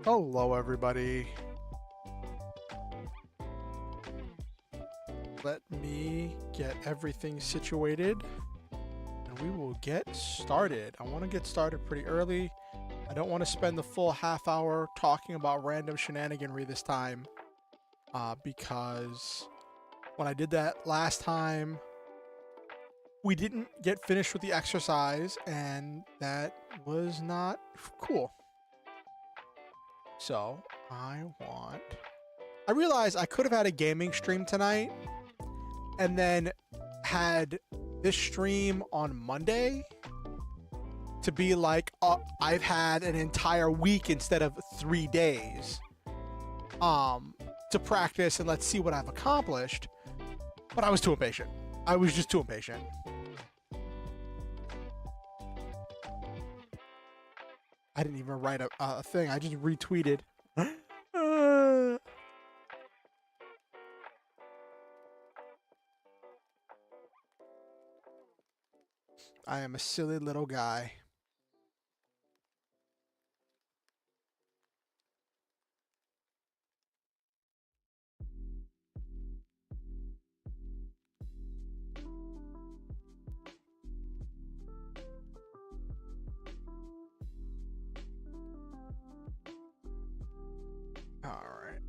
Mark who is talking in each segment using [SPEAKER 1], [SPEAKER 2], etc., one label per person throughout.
[SPEAKER 1] Hello, everybody. Let me get everything situated and we will get started. I want to get started pretty early. I don't want to spend the full half hour talking about random shenaniganry this time because when I did that last time, we didn't get finished with the exercise and that was not cool. So I realized I could have had a gaming stream tonight and then had this stream on Monday to be like, I've had an entire week instead of 3 days to practice and let's see what I've accomplished. But I was too impatient. I was just too impatient. I didn't even write a thing. I just retweeted. I am a silly little guy. All right.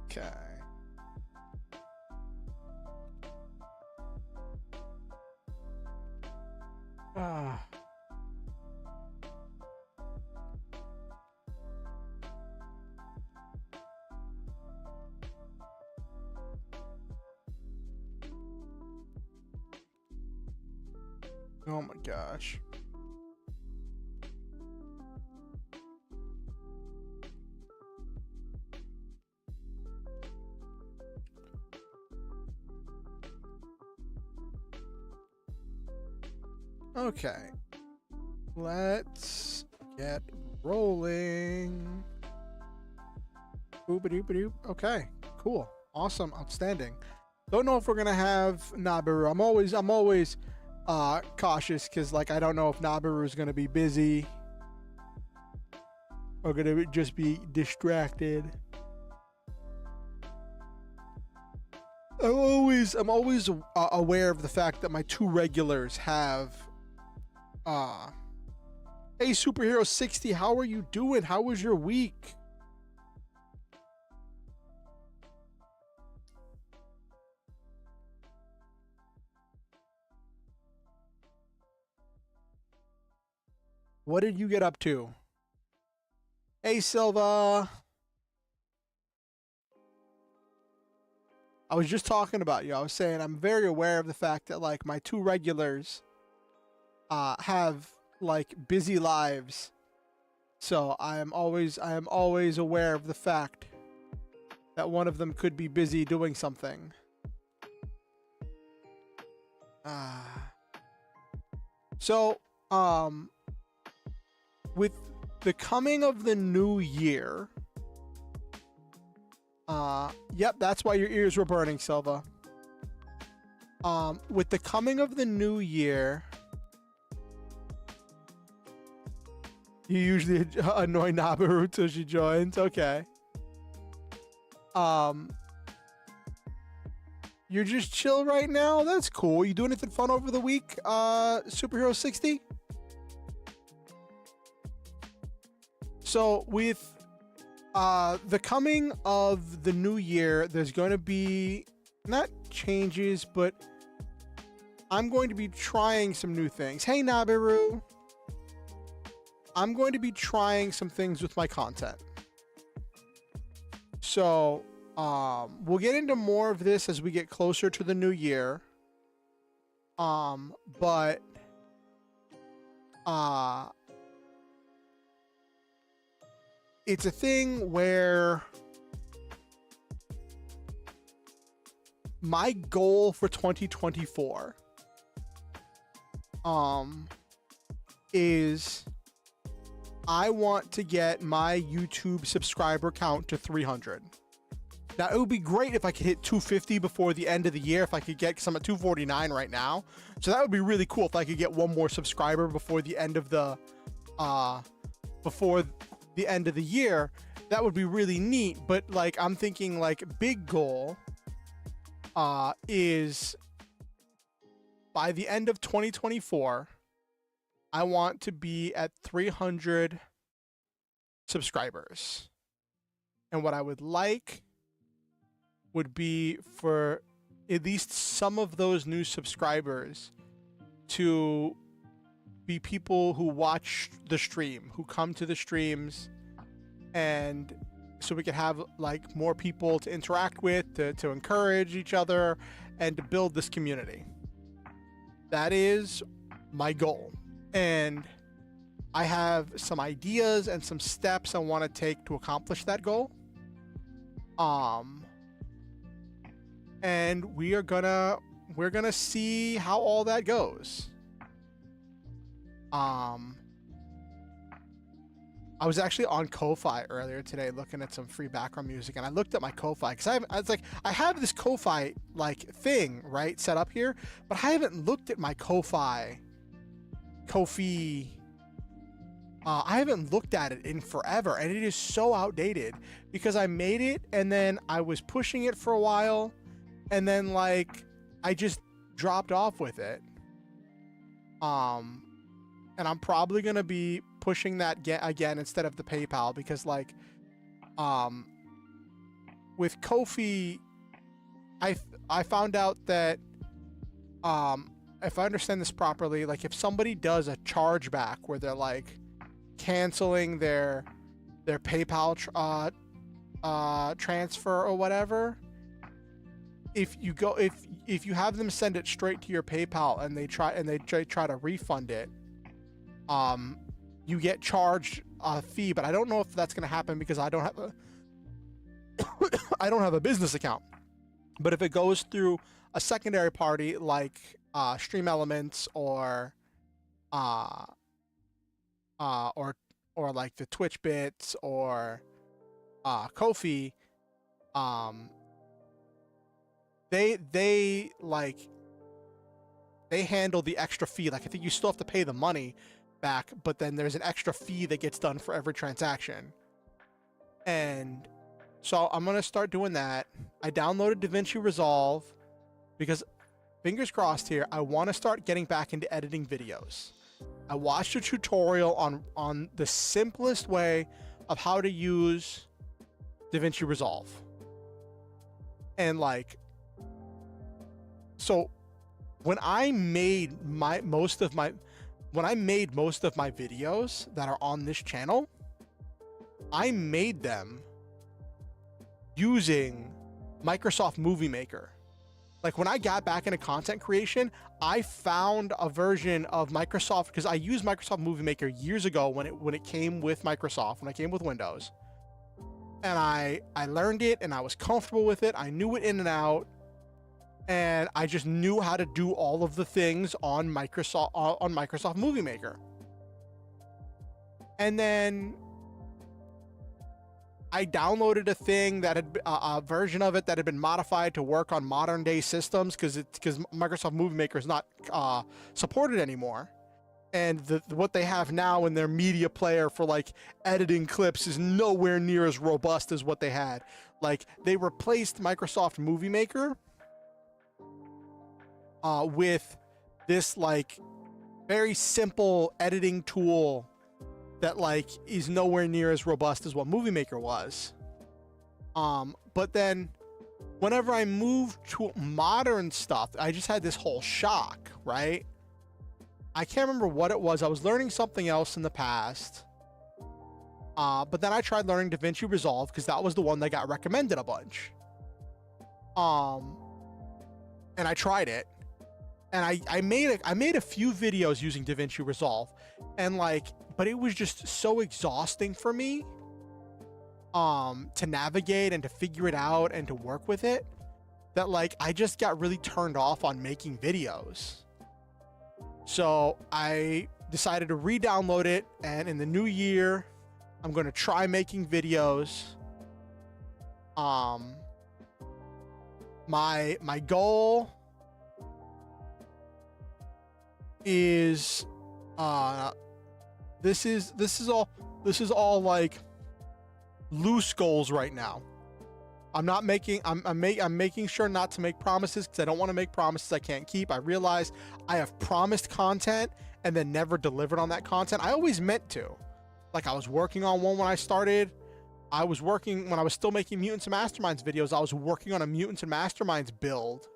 [SPEAKER 1] Okay. Ah. Oh my gosh. Okay. Let's get rolling. Boop-a-doop-a-doop. Okay. Cool. Awesome. Outstanding. Don't know if we're gonna have Nabiru. I'm always cautious because like I don't know if Nabiru is gonna be busy or gonna just be distracted. I'm always aware of the fact that my two regulars have hey Superhero 60, how are you doing? How was your week? What did you get up to? Hey Silva. I was just talking about you. I was saying I'm very aware of the fact that like my two regulars have like busy lives. So I am always aware of the fact that one of them could be busy doing something. So with the coming of the new year, yep, that's why your ears were burning, Silva. With the coming of the new year, you usually annoy Nabiru till she joins. Okay. You're just chill right now? That's cool. You do anything fun over the week, Superhero 60? So with the coming of the new year, there's going to be not changes, but I'm going to be trying some new things. Hey, Nabiru. I'm going to be trying some things with my content. So, we'll get into more of this as we get closer to the new year. But it's a thing where my goal for 2024 is I want to get my YouTube subscriber count to 300. Now, it would be great if I could hit 250 before the end of the year, if I could get, because I'm at 249 right now. So that would be really cool if I could get one more subscriber before the end of the year. That would be really neat. But like, I'm thinking like big goal is by the end of 2024, I want to be at 300 subscribers. And what I would like would be for at least some of those new subscribers to be people who watch the stream, who come to the streams, and so we could have like more people to interact with, to encourage each other, and to build this community. That is my goal. And I have some ideas and some steps I want to take to accomplish that goal. And we're gonna see how all that goes. I was actually on Ko-Fi earlier today looking at some free background music, and I looked at my Ko-Fi because I have this Ko-Fi like thing right set up here, but I haven't looked at my Ko-Fi. I haven't looked at it in forever, and it is so outdated because I made it and then I was pushing it for a while, and then like I just dropped off with it. And I'm probably gonna be pushing that again instead of the PayPal, because like with Ko-Fi, I found out that if I understand this properly, like if somebody does a chargeback where they're like canceling their PayPal transfer or whatever, if you have them send it straight to your PayPal and they try to refund it, you get charged a fee. But I don't know if that's going to happen because I don't have a business account. But if it goes through a secondary party like Stream Elements or like the Twitch bits or Ko-Fi, they handle the extra fee. Like I think you still have to pay the money back, but then there's an extra fee that gets done for every transaction. And so I'm gonna start doing that. I downloaded DaVinci Resolve because, fingers crossed here, I want to start getting back into editing videos. I watched a tutorial on the simplest way of how to use DaVinci Resolve. And like, so when I made most of my videos that are on this channel, I made them using Microsoft Movie Maker. Like when I got back into content creation, I found a version of Microsoft, because I used Microsoft Movie Maker years ago when it came with Microsoft, when it came with Windows. And I learned it and I was comfortable with it. I knew it in and out. And I just knew how to do all of the things on Microsoft Movie Maker. And then I downloaded a thing that had a version of it that had been modified to work on modern day systems because Microsoft Movie Maker is not supported anymore. And what they have now in their media player for like editing clips is nowhere near as robust as what they had. Like they replaced Microsoft Movie Maker with this like very simple editing tool that like is nowhere near as robust as what Movie Maker was. But then whenever I moved to modern stuff, I just had this whole shock, right? I can't remember what it was. I was learning something else in the past. But then I tried learning DaVinci Resolve because that was the one that got recommended a bunch. And I tried it. And I made a few videos using DaVinci Resolve, and like, but it was just so exhausting for me to navigate and to figure it out and to work with it, that like I just got really turned off on making videos. So I decided to re-download it, and in the new year, I'm going to try making videos. My goal is this is all like loose goals right now. I'm making sure not to make promises, because I don't want to make promises I can't keep. I realize I have promised content and then never delivered on that content. I always meant to. Like, I was working on one when I started. I was working when I was still making Mutants and Masterminds videos. I was working on a Mutants and Masterminds build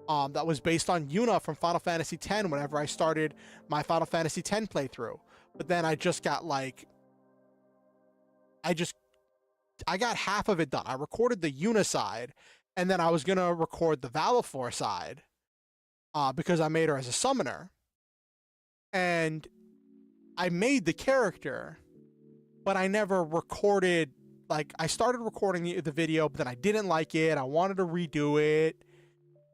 [SPEAKER 1] that was based on Yuna from Final Fantasy X whenever I started my Final Fantasy X playthrough. But then I just got like, I got half of it done. I recorded the Yuna side, and then I was going to record the Valifor side because I made her as a summoner. And I made the character, but I never recorded. Like, I started recording the video, but then I didn't like it. I wanted to redo it.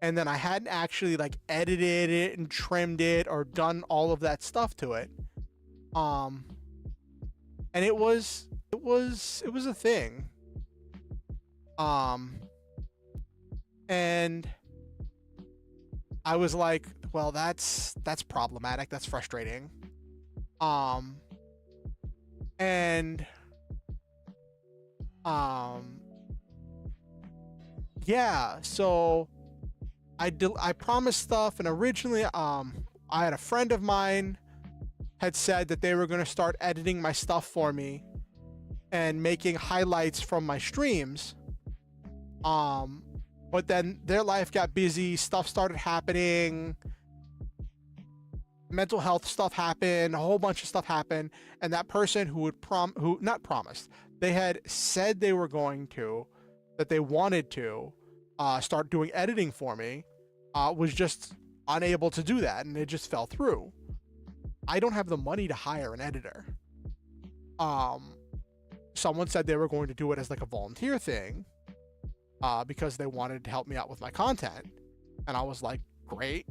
[SPEAKER 1] And then I hadn't actually like edited it and trimmed it or done all of that stuff to it. And it was a thing. And I was like, well, that's problematic. That's frustrating. Yeah, so I promised stuff, and originally I had a friend of mine had said that they were going to start editing my stuff for me and making highlights from my streams. But then their life got busy, stuff started happening, mental health stuff happened, a whole bunch of stuff happened, and that person who not promised, they had said they were going to, that they wanted to start doing editing for me, was just unable to do that, and it just fell through. I don't have the money to hire an editor. Someone said they were going to do it as like a volunteer thing, because they wanted to help me out with my content, and I was like, great.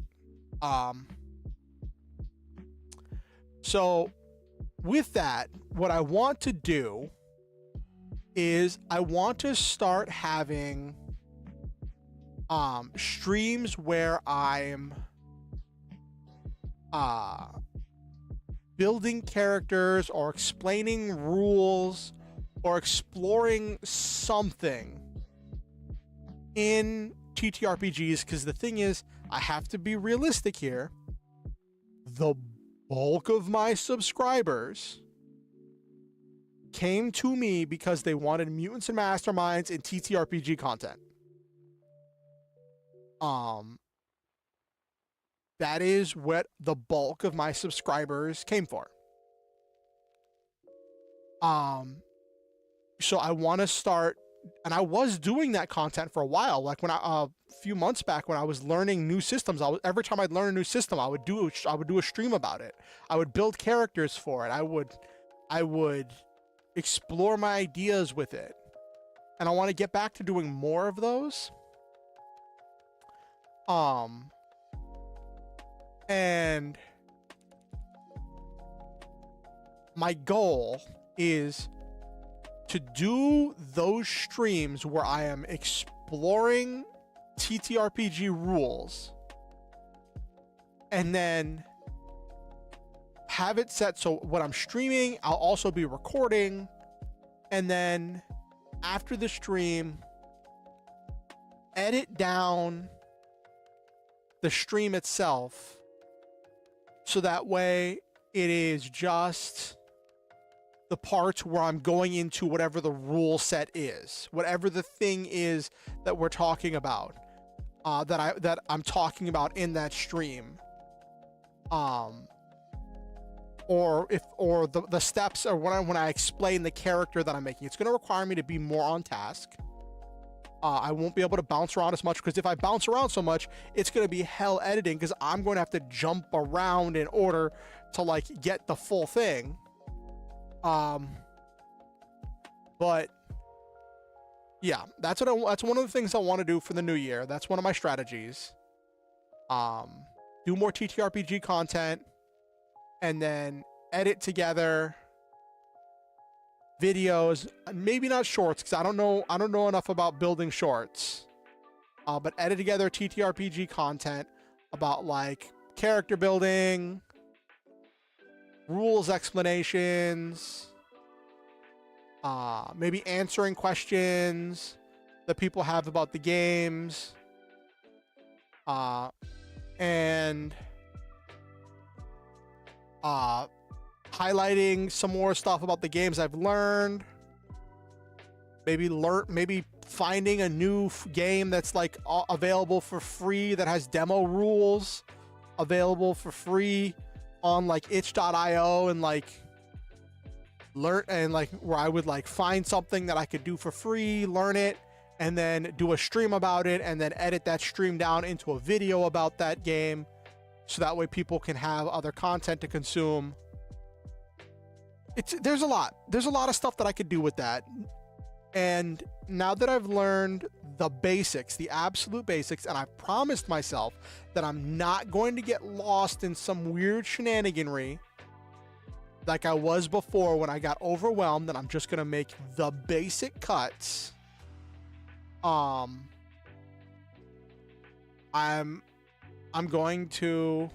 [SPEAKER 1] So with that, what I want to do is I want to start having streams where I'm building characters or explaining rules or exploring something in TTRPGs, because the thing is, I have to be realistic here. The bulk of my subscribers came to me because they wanted Mutants and Masterminds and TTRPG content. That is what the bulk of my subscribers came for. So I want to start, and I was doing that content for a while. Like when a few months back when I was learning new systems, every time I'd learn a new system, I would do a stream about it. I would build characters for it. I would explore my ideas with it. And I want to get back to doing more of those. And my goal is to do those streams where I am exploring TTRPG rules and then have it set so when I'm streaming, I'll also be recording, and then after the stream, edit down the stream itself so that way it is just the parts where I'm going into whatever the rule set is, whatever the thing is that we're talking about, that I'm talking about in that stream, or the steps, or when I explain the character that I'm making. It's going to require me to be more on task. I won't be able to bounce around as much, because if I bounce around so much, it's going to be hell editing, because I'm going to have to jump around in order to like get the full thing. But yeah, that's one of the things I want to do for the new year. That's one of my strategies. do more TTRPG content, and then edit together videos, maybe not shorts, because I don't know enough about building shorts. But edit together TTRPG content about like character building, rules explanations, maybe answering questions that people have about the games, and highlighting some more stuff about the games I've learned. Maybe finding a new game that's like available for free that has demo rules available for free on like itch.io, and like learn, and like where I would like find something that I could do for free, learn it, and then do a stream about it, and then edit that stream down into a video about that game, so that way people can have other content to consume. There's a lot of stuff that I could do with that. And now that I've learned the basics, the absolute basics, and I've promised myself that I'm not going to get lost in some weird shenaniganry like I was before when I got overwhelmed, and I'm just going to make the basic cuts. I'm going to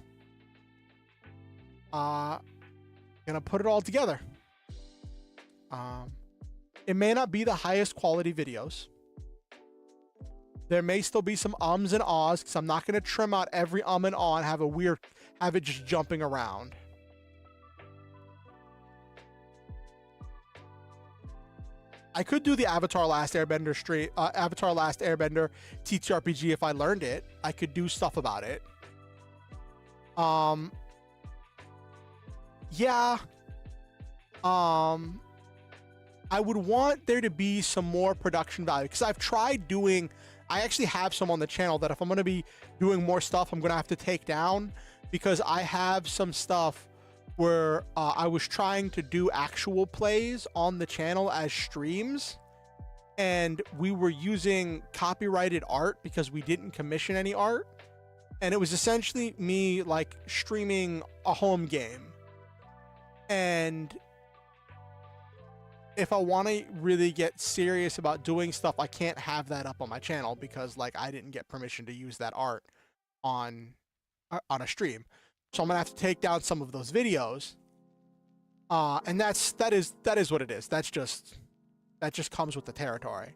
[SPEAKER 1] gonna put it all together. It may not be the highest quality videos. There may still be some ums and ahs, because I'm not going to trim out every and ah and have it just jumping around. I could do the Avatar Last Airbender TTRPG if I learned it. I could do stuff about it. Yeah. I would want there to be some more production value, because I've tried doing, I actually have some on the channel that if I'm going to be doing more stuff, I'm going to have to take down, because I have some stuff where I was trying to do actual plays on the channel as streams, and we were using copyrighted art because we didn't commission any art, and it was essentially me like streaming a home game. And if I want to really get serious about doing stuff, I can't have that up on my channel, because like I didn't get permission to use that art on a stream. So I'm gonna have to take down some of those videos, and that is what it is. That just comes with the territory.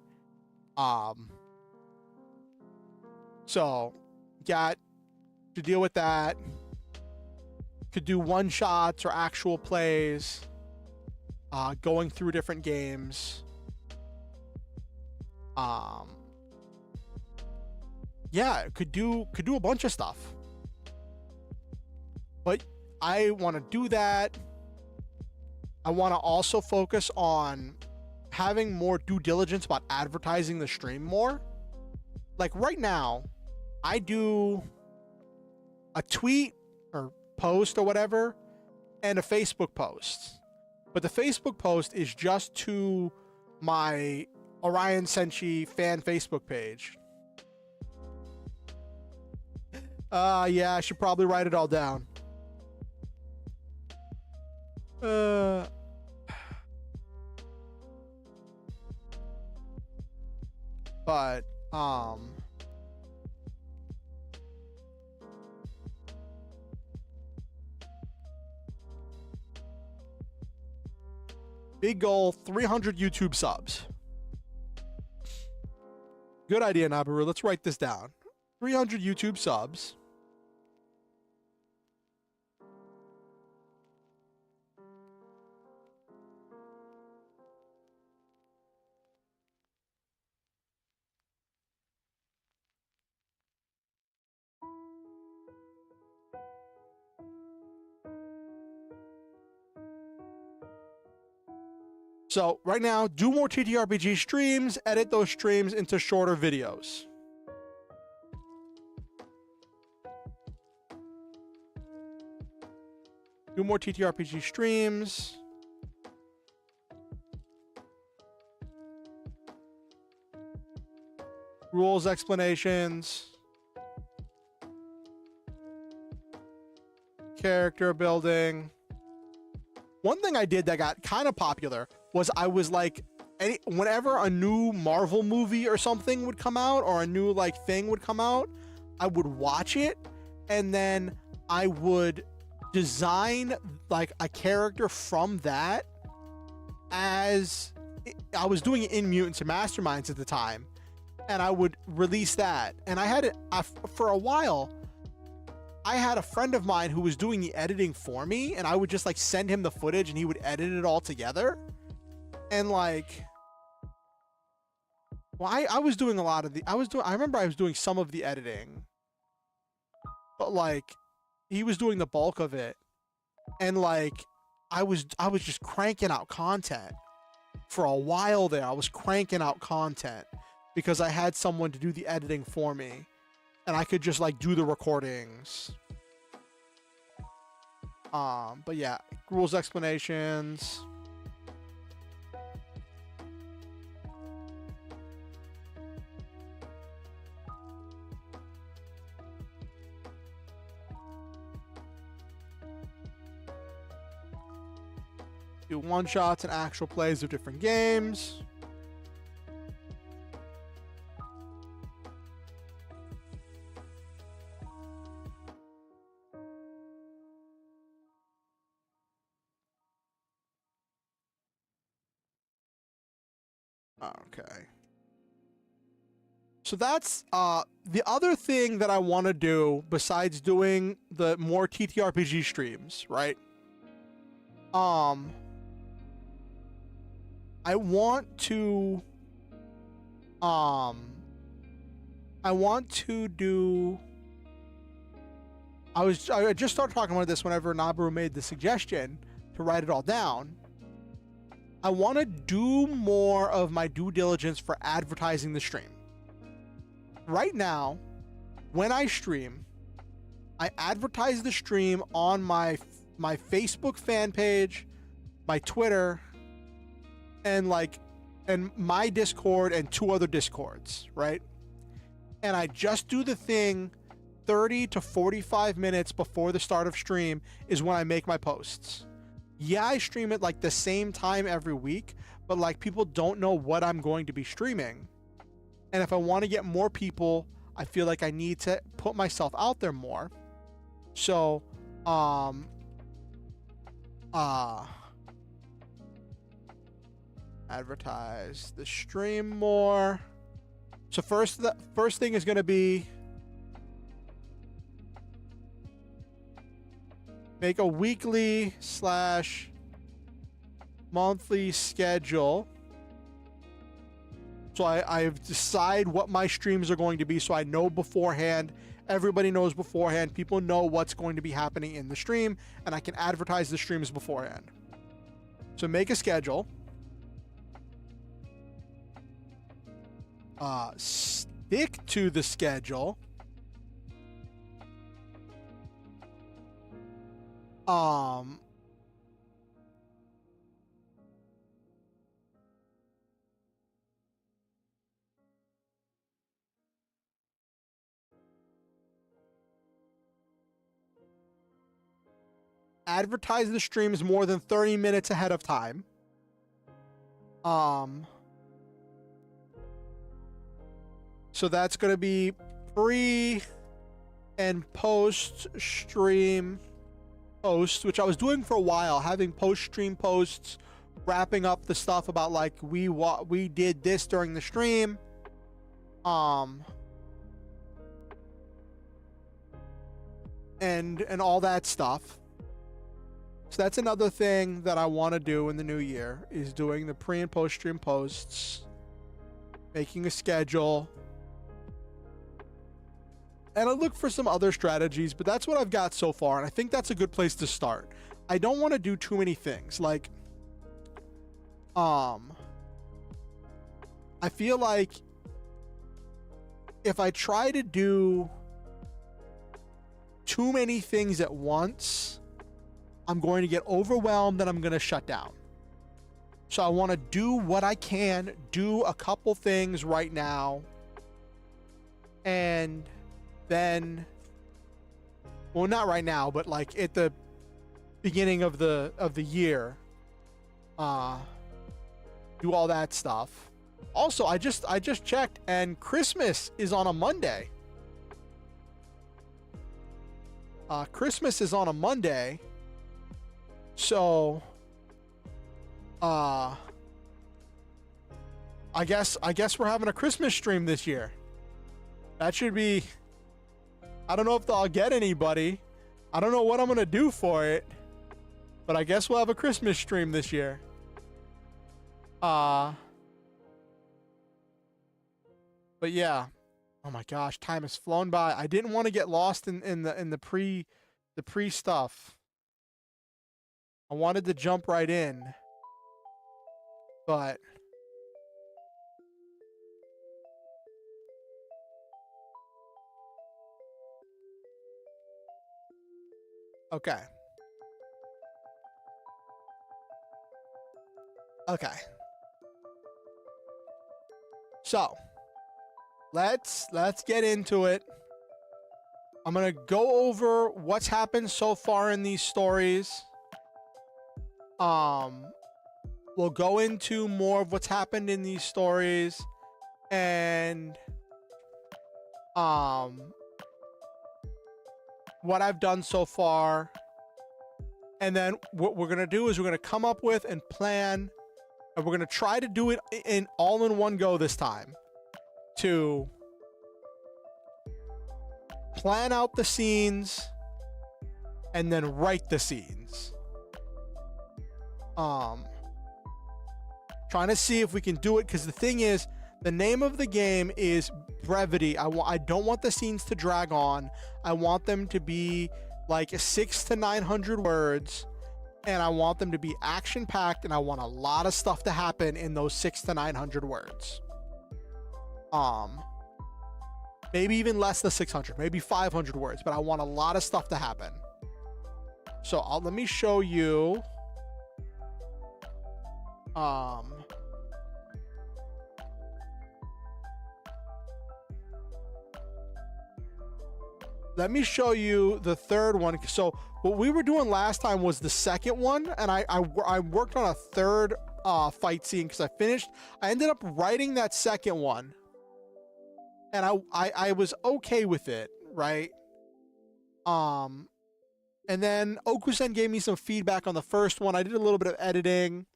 [SPEAKER 1] So got to deal with that. Could do one shots or actual plays, going through different games. Yeah, could do a bunch of stuff. But I want to do that. I want to also focus on having more due diligence about advertising the stream more. Like right now, I do a tweet or post or whatever, and a Facebook post. But the Facebook post is just to my Oriansenshi fan Facebook page. Yeah, I should probably write it all down. But big goal, 300 YouTube subs. Good idea, Nabaru. Let's write this down. 300 YouTube subs. So right now, do more TTRPG streams, edit those streams into shorter videos. Do more TTRPG streams. Rules explanations. character building. One thing I did that got kind of popular was I was like, whenever a new Marvel movie or something would come out, or a new like thing would come out, I would watch it, and then I would design like a character from that. As I was doing it in Mutants and Masterminds at the time, and I would release that. And I had it for a while. I had a friend of mine who was doing the editing for me, and I would just like send him the footage and he would edit it all together. And like, well, I was doing a lot of I remember I was doing some of the editing, but like he was doing the bulk of it. And like, I was just cranking out content for a while there. I was cranking out content because I had someone to do the editing for me, and I could just like do the recordings. But yeah, rules explanations. Do one-shots and actual plays of different games. Okay. So that's the other thing that I want to do besides doing the more TTRPG streams, right? I want to do. I just started talking about this whenever Nabaru made the suggestion to write it all down. I want to do more of my due diligence for advertising the stream. Right now, when I stream, I advertise the stream on my Facebook fan page, my Twitter, and my Discord and 2 other Discords, right? And I just do the thing 30 to 45 minutes before the start of stream is when I make my posts. Yeah, I stream it like the same time every week, but like people don't know what I'm going to be streaming. And if I want to get more people, I feel like I need to put myself out there more. So, advertise the stream more. So the first thing is going to be make a weekly / monthly schedule. So I decide what my streams are going to be, so I know beforehand. Everybody knows beforehand. People know what's going to be happening in the stream, and I can advertise the streams beforehand. So make a schedule. Stick to the schedule. Advertise the streams more than 30 minutes ahead of time. So that's going to be pre and post stream posts, which I was doing for a while, having post stream posts, wrapping up the stuff about like we did this during the stream. And all that stuff. So that's another thing that I want to do in the new year, is doing the pre and post stream posts, making a schedule. And I'll look for some other strategies, but that's what I've got so far, and I think that's a good place to start. I don't want to do too many things. Like, I feel like if I try to do too many things at once, I'm going to get overwhelmed and I'm going to shut down. So I want to do what I can, do a couple things right now, and then well, not right now, but like at the beginning of the year, do all that stuff. Also, I just checked, and Christmas is on a Monday. Christmas is on a Monday, so I guess we're having a Christmas stream this year. That should be. I don't know if I'll get anybody. I don't know what I'm gonna do for it, but I guess we'll have a Christmas stream this year. But yeah. Oh my gosh, time has flown by. I didn't want to get lost in the pre stuff. I wanted to jump right in, but okay. Okay. So, let's get into it. I'm going to go over what's happened so far in these stories. We'll go into more of what's happened in these stories, and what I've done so far. And then what we're going to do is we're going to come up with and plan, and we're going to try to do it in all in one go this time, to plan out the scenes and then write the scenes. Trying to see if we can do it, because the thing is, the name of the game is brevity. I don't want the scenes to drag on. I want them to be like 600 to 900 words, and I want them to be action packed, and I want a lot of stuff to happen in those 600 to 900 words. Maybe even less than 600, maybe 500 words, but I want a lot of stuff to happen. So let me show you. Let me show you the third one. So what we were doing last time was the second one, and I worked on a third fight scene because I ended up writing that second one, and I was okay with it, right? And then Okusen gave me some feedback on the first one. I did a little bit of editing.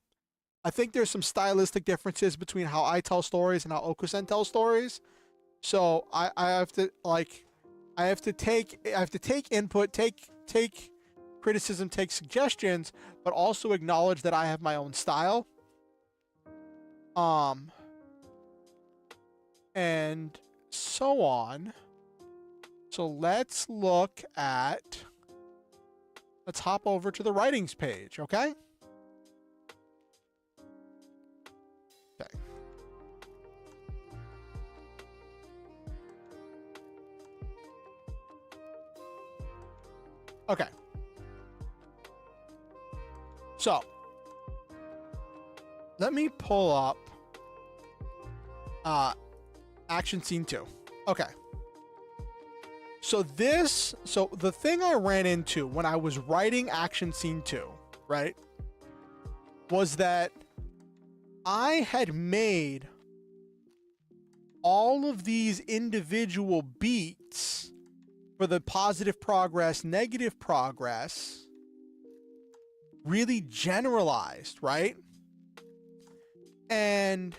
[SPEAKER 1] I think there's some stylistic differences between how I tell stories and how Okusen tells stories. So I have to take input, take criticism, take suggestions, but also acknowledge that I have my own style. And so on. So let's hop over to the writings page, okay? Okay. Okay. So, let me pull up action scene 2. Okay. So the thing I ran into when I was writing action scene 2, right, was that I had made all of these individual beats for the positive progress, negative progress, really generalized, right? And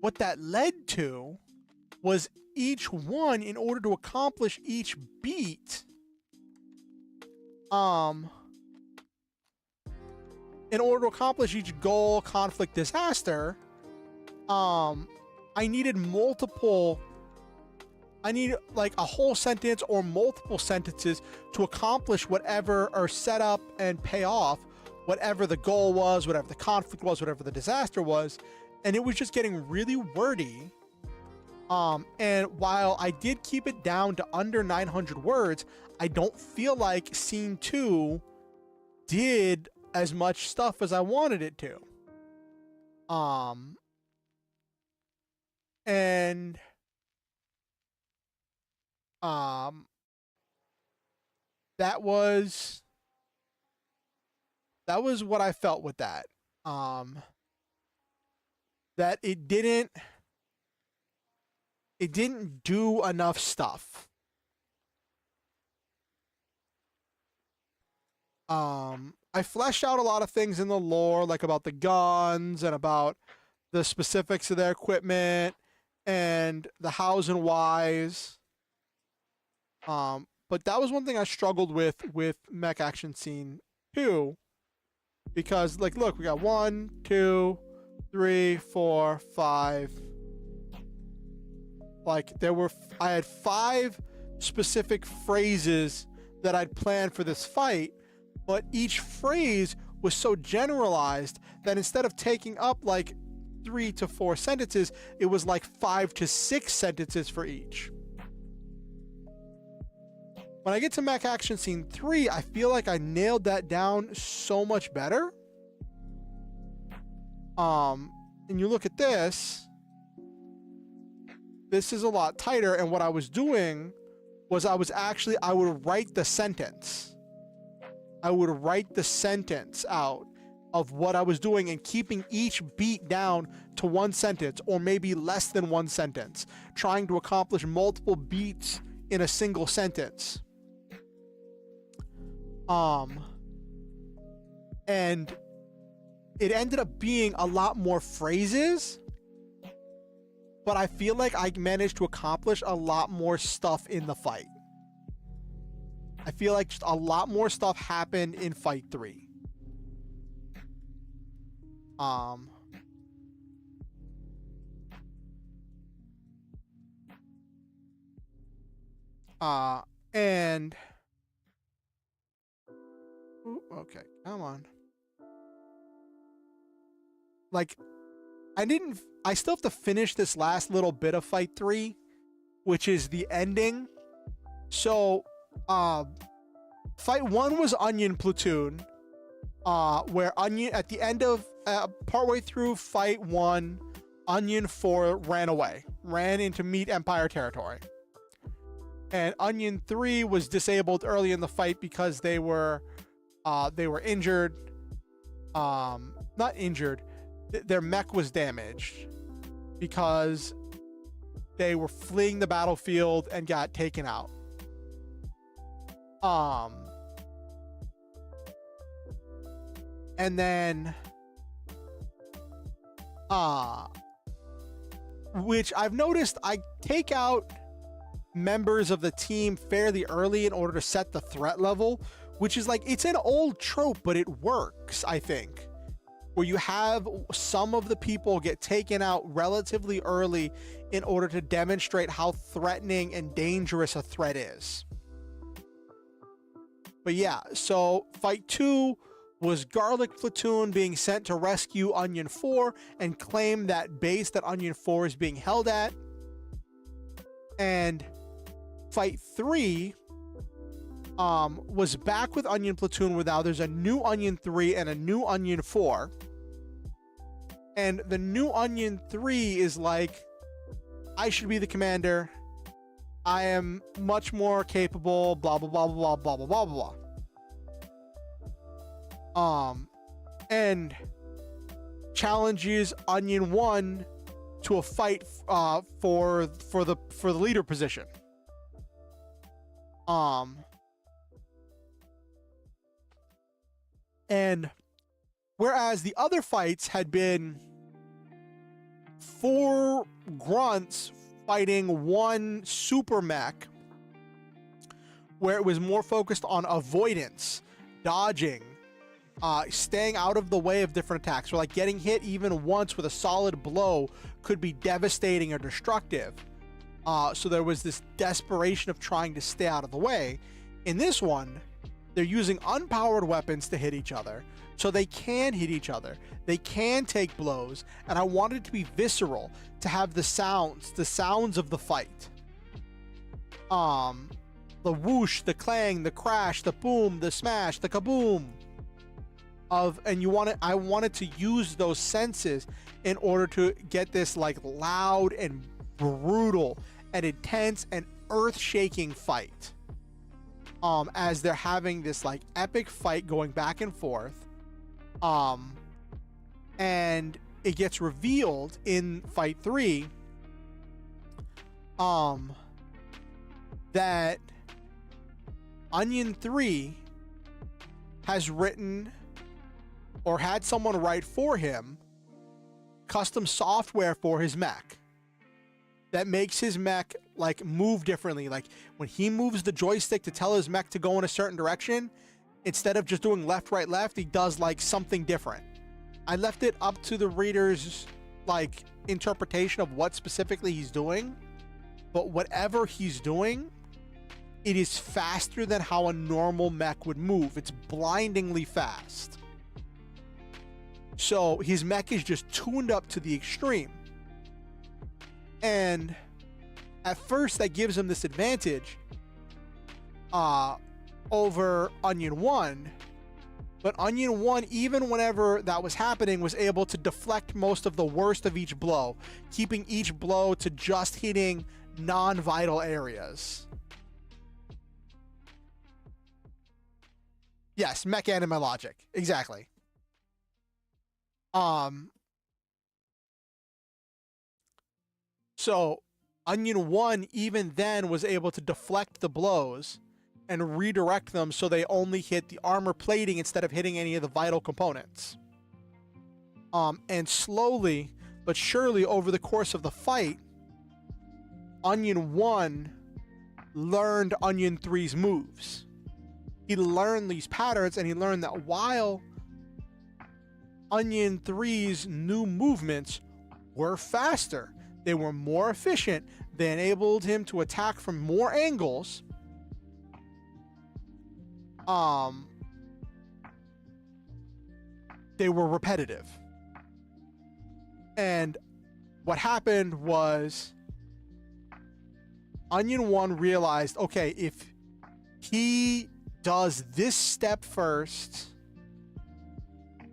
[SPEAKER 1] what that led to was each one, in order to accomplish each beat, in order to accomplish each goal, conflict, disaster, I needed like a whole sentence or multiple sentences to accomplish whatever, or set up and pay off whatever the goal was, whatever the conflict was, whatever the disaster was. And it was just getting really wordy. And while I did keep it down to under 900 words, I don't feel like scene 2 did as much stuff as I wanted it to. that was what I felt with that. That it didn't do enough stuff. I fleshed out a lot of things in the lore, like about the guns and about the specifics of their equipment and the hows and whys. But that was one thing I struggled with Mech Action Scene 2. Because, like, look, we got 1, 2, 3, 4, 5. Like, I had 5 specific phrases that I'd planned for this fight, but each phrase was so generalized that instead of taking up like 3 to 4 sentences, it was like 5 to 6 sentences for each. When I get to Mech Action Scene 3, I feel like I nailed that down so much better. And you look at this is a lot tighter, and what I was doing was I would write the sentence. I would write the sentence out of what I was doing and keeping each beat down to 1 sentence or maybe less than 1 sentence, trying to accomplish multiple beats in a single sentence. And it ended up being a lot more phrases, but I feel like I managed to accomplish a lot more stuff in the fight. I feel like just a lot more stuff happened in Fight 3. And okay, come on. Like, I still have to finish this last little bit of Fight 3, which is the ending. So, Fight 1 was Onion Platoon, where Onion, at the end of, partway through Fight 1, Onion 4 ran into Meat Empire territory. And Onion 3 was disabled early in the fight because they were injured. Not injured. Their mech was damaged because they were fleeing the battlefield and got taken out. And then, which I've noticed, I take out members of the team fairly early in order to set the threat level, which is like, it's an old trope, but it works, I think, where you have some of the people get taken out relatively early in order to demonstrate how threatening and dangerous a threat is. But yeah, so Fight 2 was Garlic Platoon being sent to rescue Onion 4 and claim that base that Onion 4 is being held at. And Fight 3 was back with Onion Platoon, where now there's a new Onion 3 and a new Onion 4. And the new Onion 3 is like, I should be the commander. I am much more capable, blah, blah, blah, blah, blah, blah, blah, blah, blah. And challenges Onion 1 to a fight for the leader position. And whereas the other fights had been 4 grunts fighting 1 super mech, where it was more focused on avoidance, dodging, staying out of the way of different attacks, or like getting hit even once with a solid blow could be devastating or destructive. So there was this desperation of trying to stay out of the way. In this one, they're using unpowered weapons to hit each other, so they can hit each other. They can take blows, and I wanted it to be visceral, to have the sounds of the fight. The whoosh, the clang, the crash, the boom, the smash, the kaboom. I wanted to use those senses in order to get this like loud and brutal and intense and earth-shaking fight. as they're having this like epic fight going back and forth. And it gets revealed in fight 3 that Onion 3 has written or had someone write for him custom software for his mech that makes his mech like move differently. Like when he moves the joystick to tell his mech to go in a certain direction, instead of just doing left, right, left, he does like something different. I left it up to the reader's like interpretation of what specifically he's doing, but whatever he's doing, it is faster than how a normal mech would move. It's blindingly fast. So his mech is just tuned up to the extreme. And at first that gives him this advantage over Onion 1. But Onion 1, even whenever that was happening, was able to deflect most of the worst of each blow, keeping each blow to just hitting non-vital areas. Yes, mech anime logic. Exactly. So Onion 1 even then was able to deflect the blows and redirect them so they only hit the armor plating instead of hitting any of the vital components. And slowly but surely over the course of the fight, Onion 1 learned Onion 3's moves. He learned these patterns, and he learned that while Onion 3's new movements were faster, they were more efficient, they enabled him to attack from more angles. They were repetitive. And what happened was Onion 1 realized, okay, if he does this step first,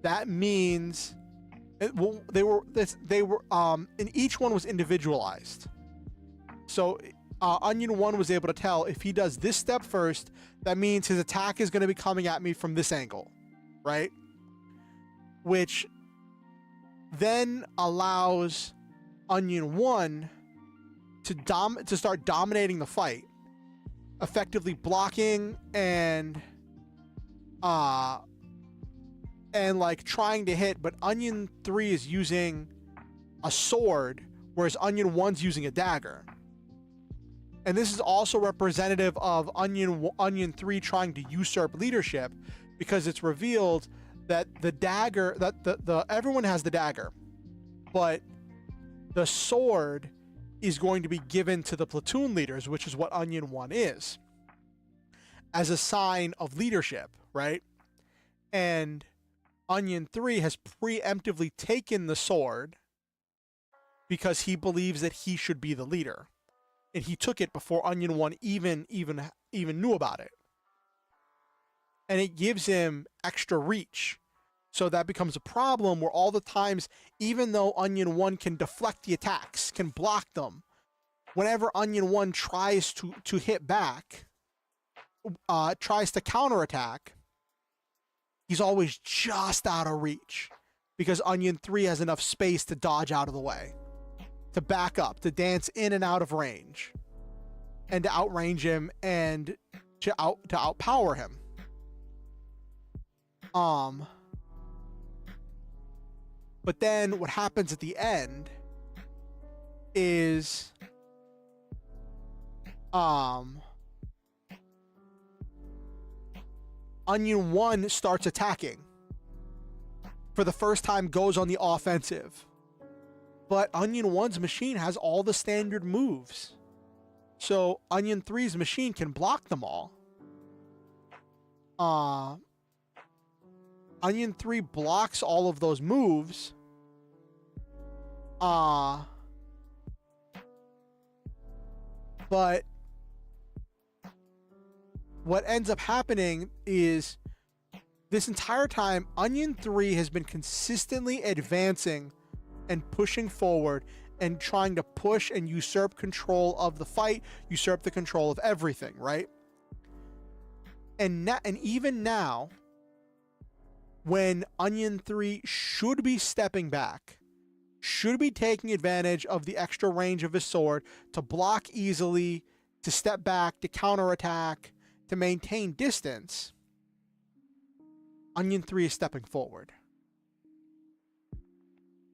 [SPEAKER 1] that means they were and each one was individualized. So Onion 1 was able to tell if he does this step first, that means his attack is going to be coming at me from this angle, right? Which then allows Onion 1 to start dominating the fight, effectively blocking and like trying to hit. But Onion 3 is using a sword, whereas Onion 1's using a dagger. And this is also representative of Onion 3 trying to usurp leadership, because it's revealed that the dagger, that everyone has the dagger, but the sword is going to be given to the platoon leaders, which is what Onion 1 is, as a sign of leadership, right? And Onion 3 has preemptively taken the sword because he believes that he should be the leader. And he took it before Onion 1 even knew about it. And it gives him extra reach. So that becomes a problem where all the times, even though Onion 1 can deflect the attacks, can block them, whenever Onion 1 tries to hit back, tries to counterattack, he's always just out of reach, because Onion 3 has enough space to dodge out of the way, to back up, to dance in and out of range, and to outrange him and to outpower him. But then what happens at the end is Onion 1 starts attacking. For the first time, goes on the offensive. But Onion 1's machine has all the standard moves. So Onion 3's machine can block them all. Onion 3 blocks all of those moves. But what ends up happening is this entire time, Onion 3 has been consistently advancing and pushing forward and trying to push and usurp control of the fight, usurp the control of everything, right? And even now, when Onion 3 should be stepping back, should be taking advantage of the extra range of his sword to block easily, to step back, to counterattack, to maintain distance, Onion 3 is stepping forward.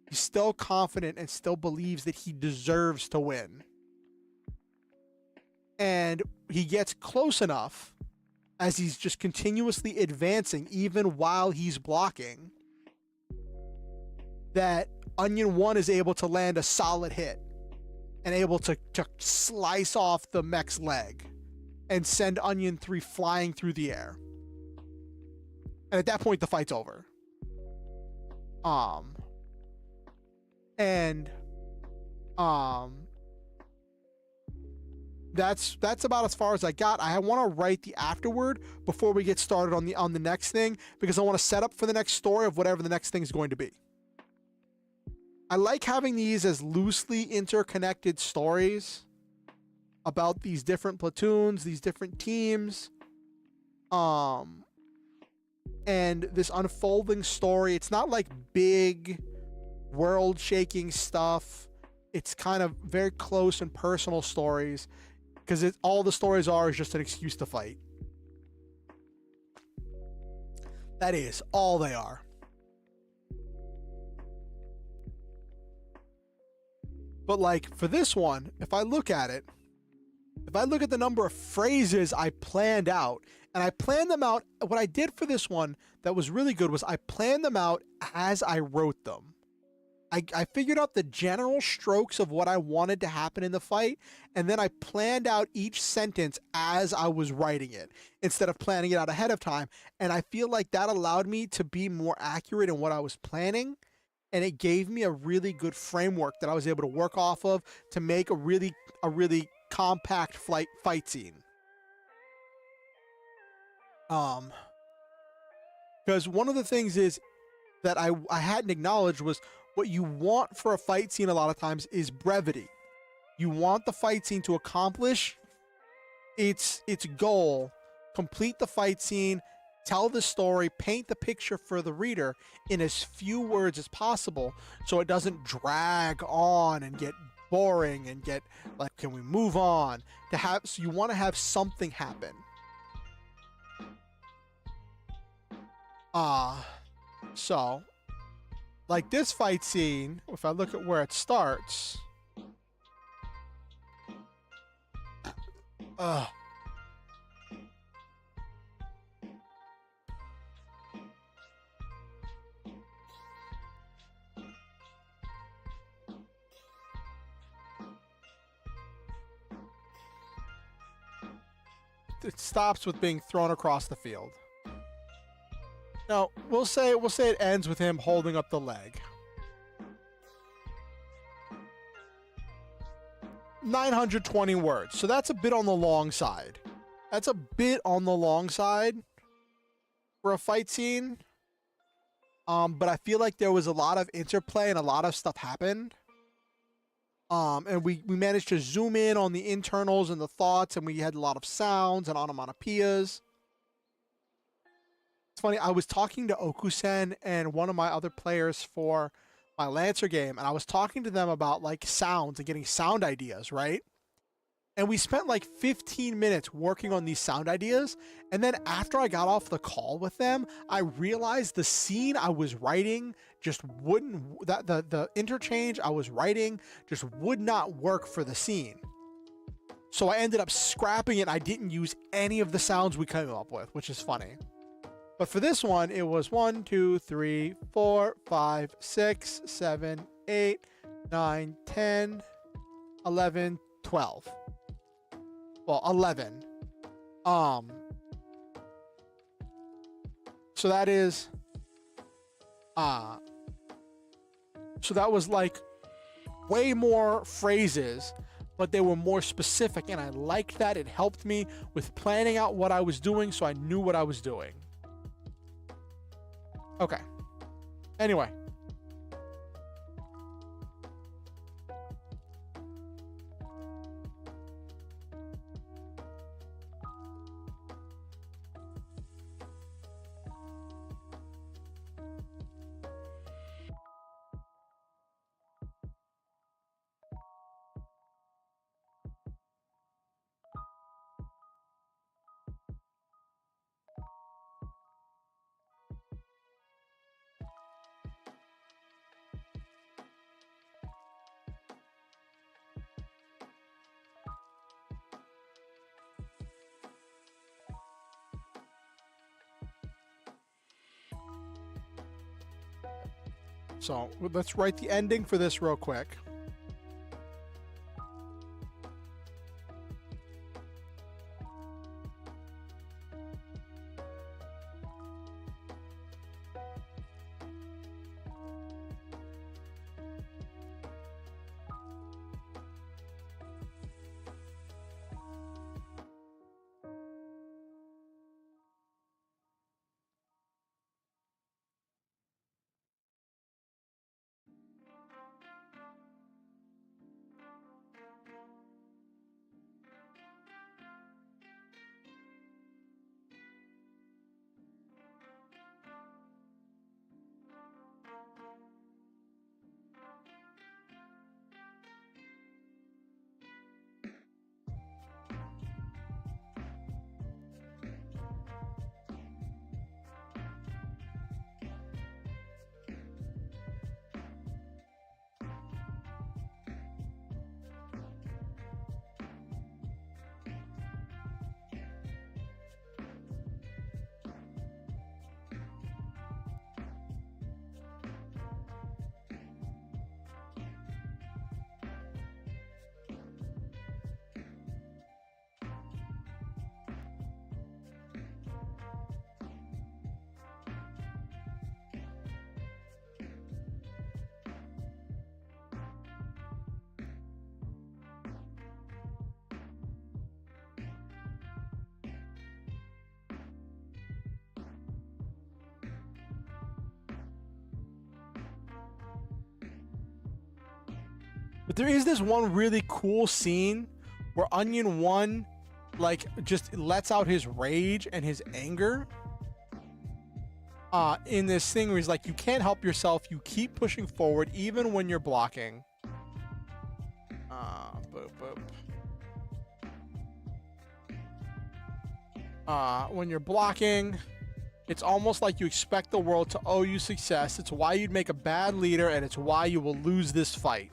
[SPEAKER 1] He's still confident and still believes that he deserves to win. And he gets close enough as he's just continuously advancing, even while he's blocking, that Onion 1 is able to land a solid hit and able to slice off the mech's leg and send Onion 3 flying through the air. And at that point, the fight's over. That's about as far as I got. I want to write the afterword before we get started on the next thing, because I want to set up for the next story of whatever the next thing is going to be. I like having these as loosely interconnected stories about these different platoons, these different teams, and this unfolding story. It's not like big world-shaking stuff. It's kind of very close and personal stories, because all the stories are is just an excuse to fight. That is all they are. But like for this one, if I look at the number of phrases I planned out, and I planned them out, what I did for this one that was really good was I planned them out as I wrote them. I figured out the general strokes of what I wanted to happen in the fight, and then I planned out each sentence as I was writing it, instead of planning it out ahead of time. And I feel like that allowed me to be more accurate in what I was planning, and it gave me a really good framework that I was able to work off of to make a really compact fight scene. Because one of the things is that I hadn't acknowledged was what you want for a fight scene a lot of times is brevity. You want the fight scene to accomplish its goal, complete the fight scene, tell the story, paint the picture for the reader in as few words as possible, so it doesn't drag on and get boring and get like, can we move on? So you want to have something happen. So like this fight scene, if I look at where it starts, it stops with being thrown across the field. Now, we'll say it ends with him holding up the leg. 920 words. So that's a bit on the long side. That's a bit on the long side for a fight scene. But I feel like there was a lot of interplay and a lot of stuff happened. And we managed to zoom in on the internals and the thoughts, and we had a lot of sounds and onomatopoeias. It's funny, I was talking to Okusen and one of my other players for my Lancer game, and I was talking to them about like sounds and getting sound ideas, right? And we spent like 15 minutes working on these sound ideas, and then after I got off the call with them, I realized the scene I was writing just wouldn't, that the interchange I was writing just would not work for the scene. So I ended up scrapping it. I didn't use any of the sounds we came up with, which is funny. But for this one, it was 1, 2, 3, 4, 5, 6, 7, 8, 9, 10, 11, 12. Well, 11. So that is, so that was like way more phrases, but they were more specific, and I liked that. It helped me with planning out what I was doing, so I knew what I was doing. Okay. Anyway. So let's write the ending for this real quick. But there is this one really cool scene where Onion 1 like just lets out his rage and his anger in this thing where he's like, you can't help yourself, you keep pushing forward even when you're blocking. Boop, boop. When you're blocking, it's almost like you expect the world to owe you success. It's why you'd make a bad leader, and it's why you will lose this fight.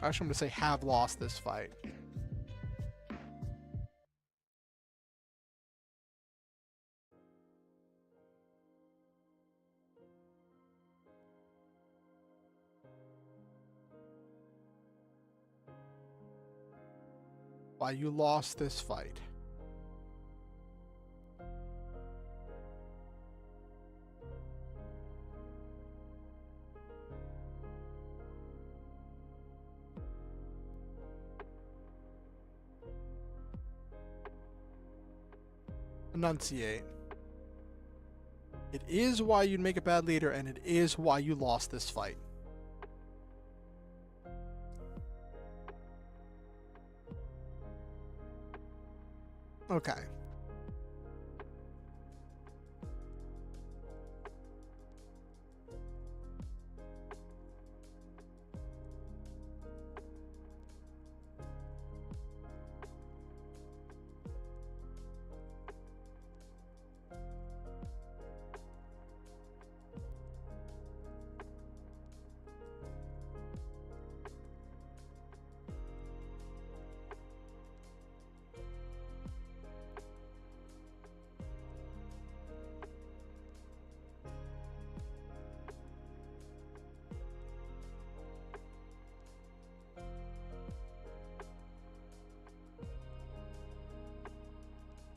[SPEAKER 1] Actually, I'm going to say have lost this fight. Why you lost this fight. Enunciate. It is why you'd make a bad leader, and it is why you lost this fight. Okay.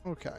[SPEAKER 1] Okay.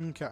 [SPEAKER 1] Okay.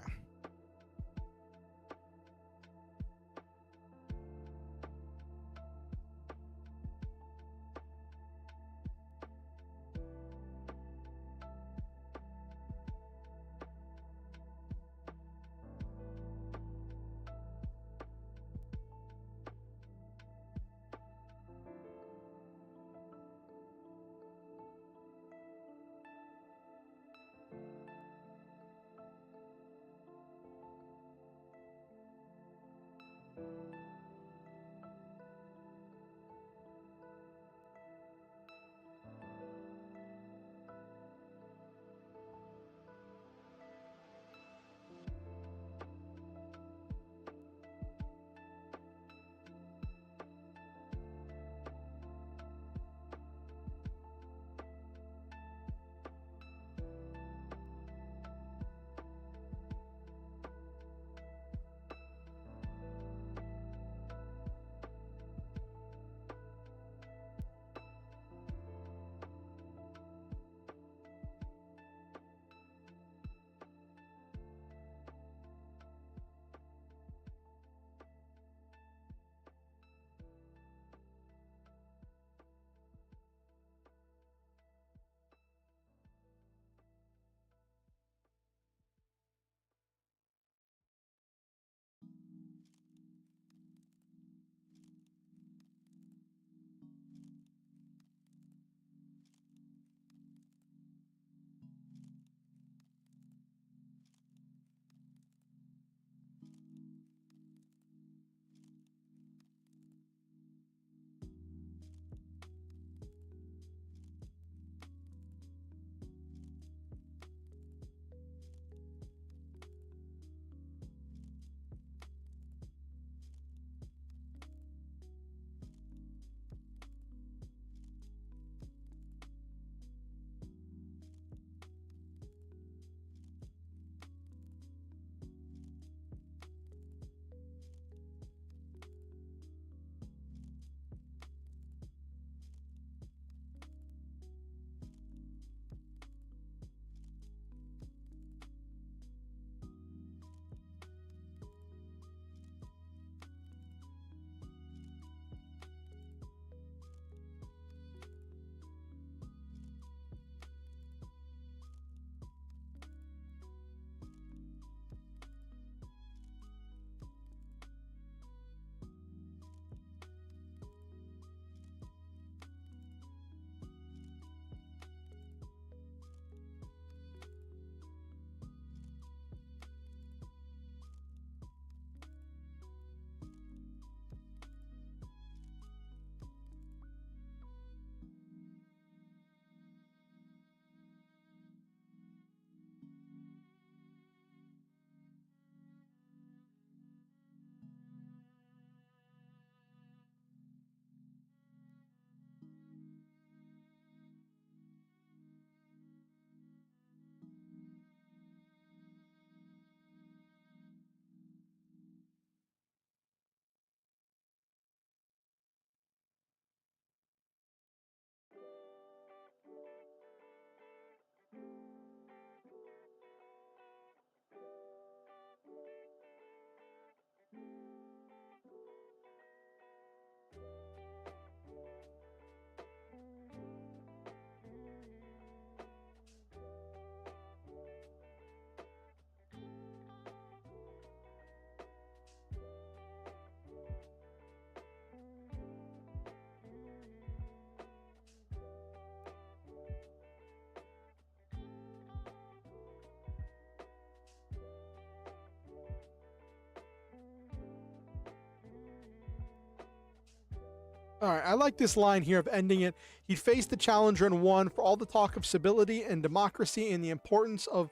[SPEAKER 1] All right, I like this line here of ending it. He faced the challenger and won for all the talk of civility and democracy and the importance of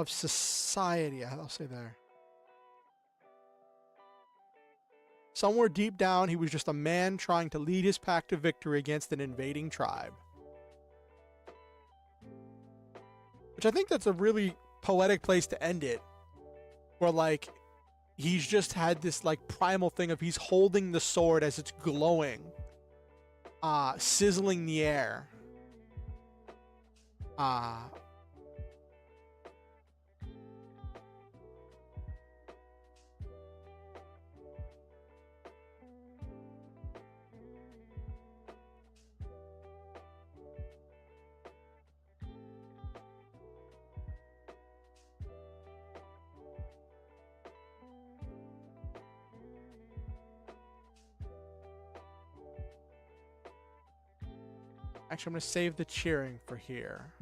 [SPEAKER 1] society. I'll say there. Somewhere deep down, he was just a man trying to lead his pack to victory against an invading tribe. Which I think that's a really poetic place to end it. Where, like, he's just had this, like, primal thing of he's holding the sword as it's glowing. Sizzling the air. Actually, I'm going to save the cheering for here.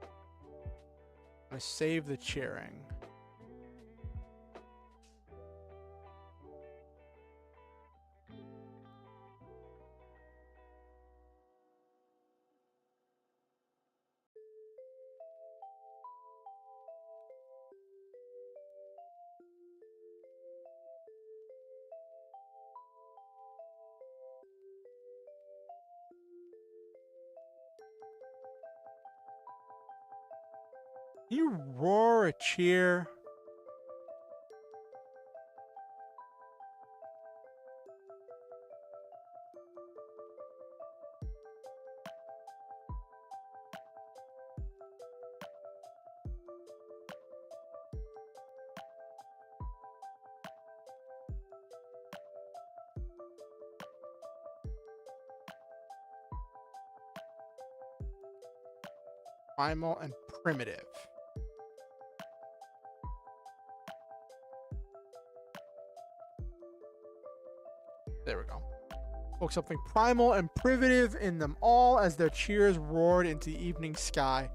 [SPEAKER 1] I'm going to save the cheering. You roar a cheer. Primal and primitive. There we go. Spoke something primal and primitive in them all as their cheers roared into the evening sky.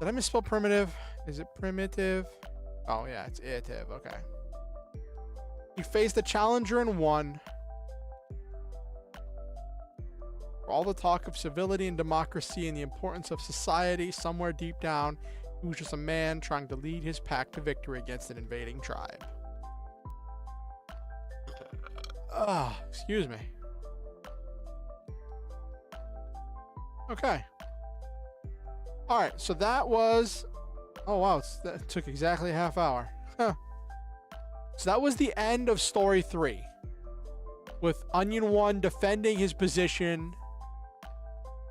[SPEAKER 1] Did I misspell primitive? Is it primitive? Oh yeah, it's itive. Okay. He faced the challenger and won. For all the talk of civility and democracy and the importance of society, somewhere deep down, he was just a man trying to lead his pack to victory against an invading tribe. Excuse me. Okay. All right, so that was... Oh, wow, that took exactly a half hour. Huh. So that was the end of story 3. With Onion 1 defending his position.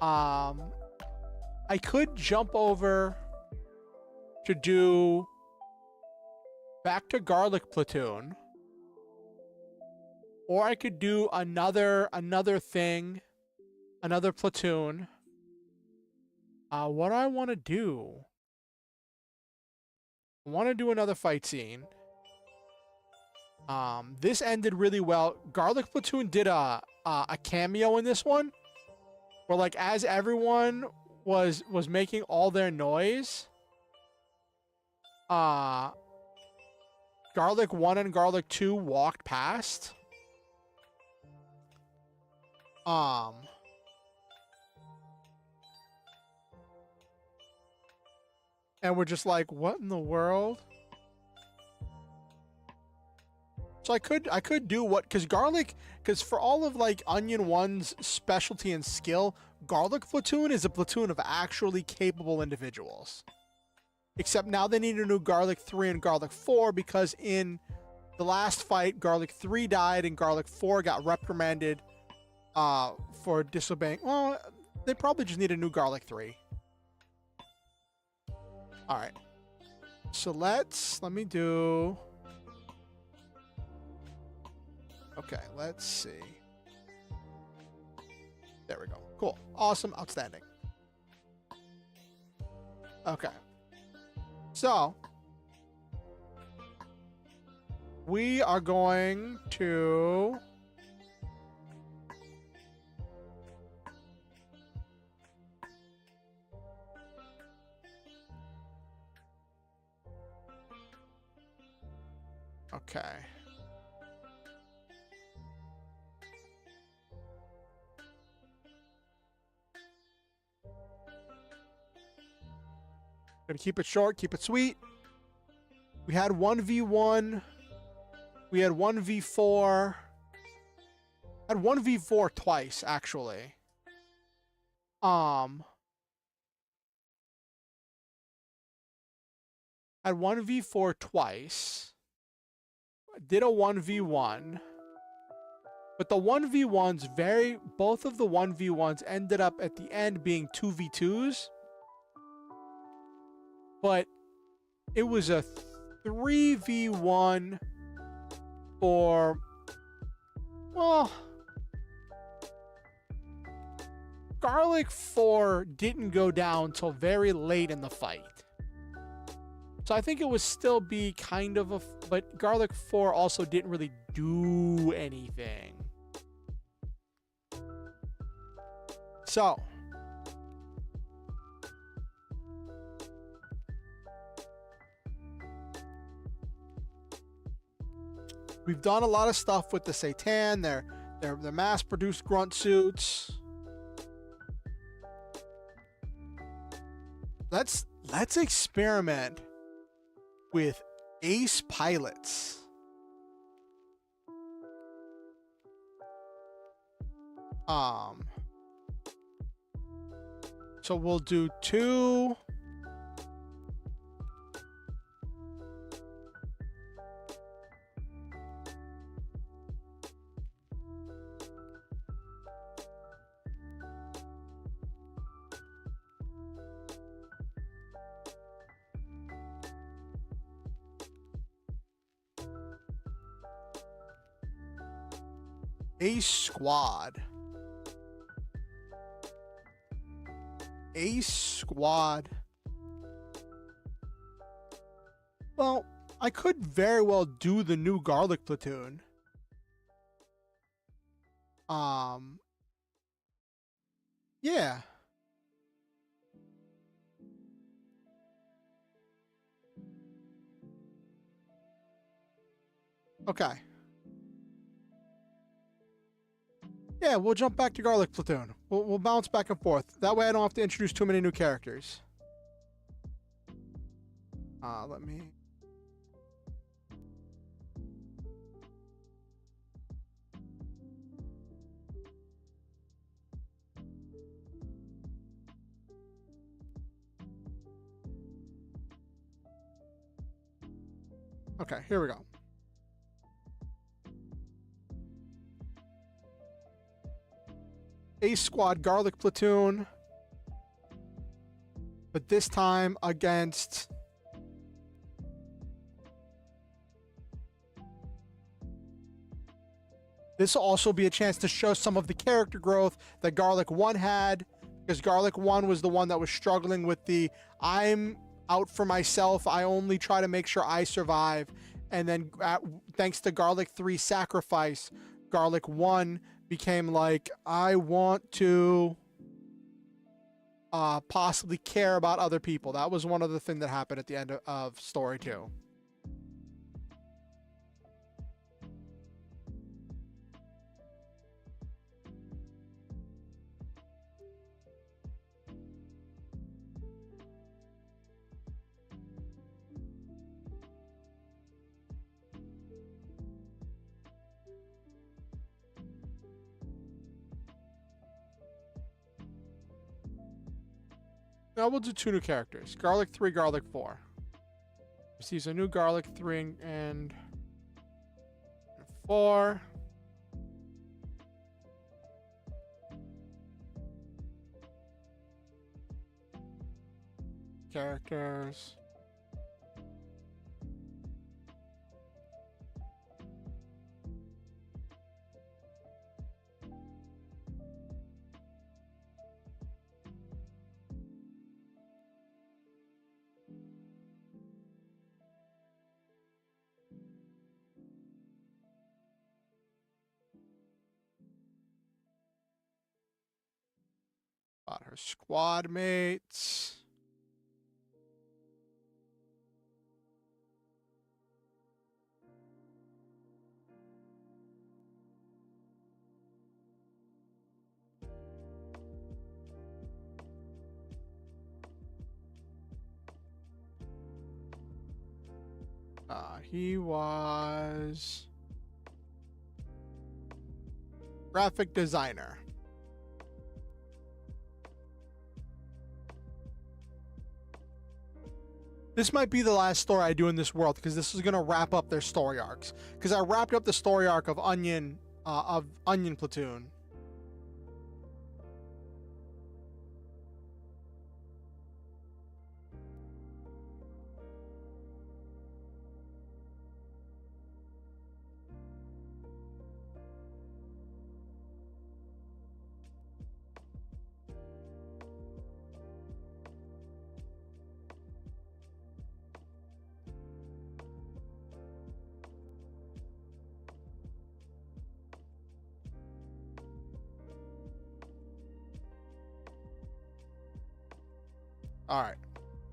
[SPEAKER 1] I could jump over to do back to Garlic Platoon. Or I could do another thing, another platoon. What do I want to do? I want to do another fight scene. This ended really well. Garlic Platoon did a cameo in this one, where like as everyone was making all their noise, Garlic 1 and Garlic 2 walked past. And we're just like, what in the world? So I could do what, because for all of like Onion 1's specialty and skill, Garlic Platoon is a platoon of actually capable individuals. Except now they need a new Garlic 3 and Garlic 4, because in the last fight, Garlic 3 died and Garlic 4 got reprimanded for disobeying. Well, they probably just need a new Garlic 3. All right. So let me do... Okay, let's see. There we go. Cool. Awesome. Outstanding. Okay. So, we are going to... Okay. Gonna keep it short, keep it sweet. We had 1v1. We had 1v4. Had 1v4 twice, actually. Had 1v4 twice. Did a 1v1. But the 1v1s both of the 1v1s ended up at the end being 2v2s. But it was a 3v1 for, well, Garlic 4 didn't go down till very late in the fight. So I think it would still be kind of a, but Garlic 4 also didn't really do anything. So, we've done a lot of stuff with the Satan. They're mass-produced grunt suits. Let's experiment with ace pilots. So we'll do 2. Ace squad. Ace squad. Well, I could very well do the new garlic platoon. Yeah. Okay. Yeah, we'll jump back to garlic platoon. We'll bounce back and forth. That way I don't have to introduce too many new characters. Let me... Okay, here we go. Ace squad garlic platoon. But this time against... This will also be a chance to show some of the character growth that Garlic 1 had, because Garlic 1 was the one that was struggling with the, I'm out for myself, I only try to make sure I survive. And then thanks to Garlic 3 sacrifice, Garlic 1 became like, I want to possibly care about other people. That was one of the things that happened at the end of story 2. Now we'll do 2 new characters. Garlic 3, Garlic 4. Receives a new Garlic 3 and 4. Characters. Got her squad mates. He was graphic designer. This might be the last story I do in this world, because this is going to wrap up their story arcs. Because I wrapped up the story arc of Onion Platoon. All right.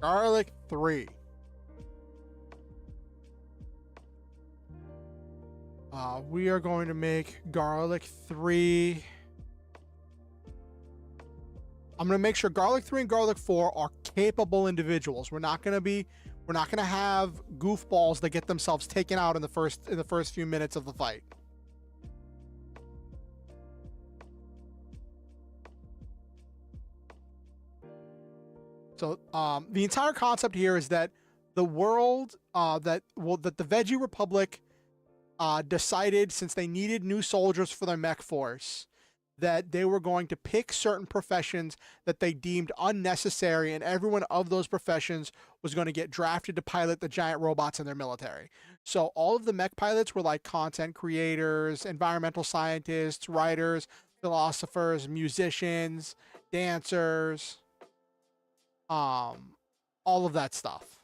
[SPEAKER 1] Garlic 3. We are going to make garlic 3. I'm going to make sure garlic 3 and garlic 4 are capable individuals. We're not going to have goofballs that get themselves taken out in the first few minutes of the fight. So the entire concept here is that the world that the Veggie Republic decided, since they needed new soldiers for their mech force, that they were going to pick certain professions that they deemed unnecessary, and everyone of those professions was going to get drafted to pilot the giant robots in their military. So all of the mech pilots were like content creators, environmental scientists, writers, philosophers, musicians, dancers, all of that stuff.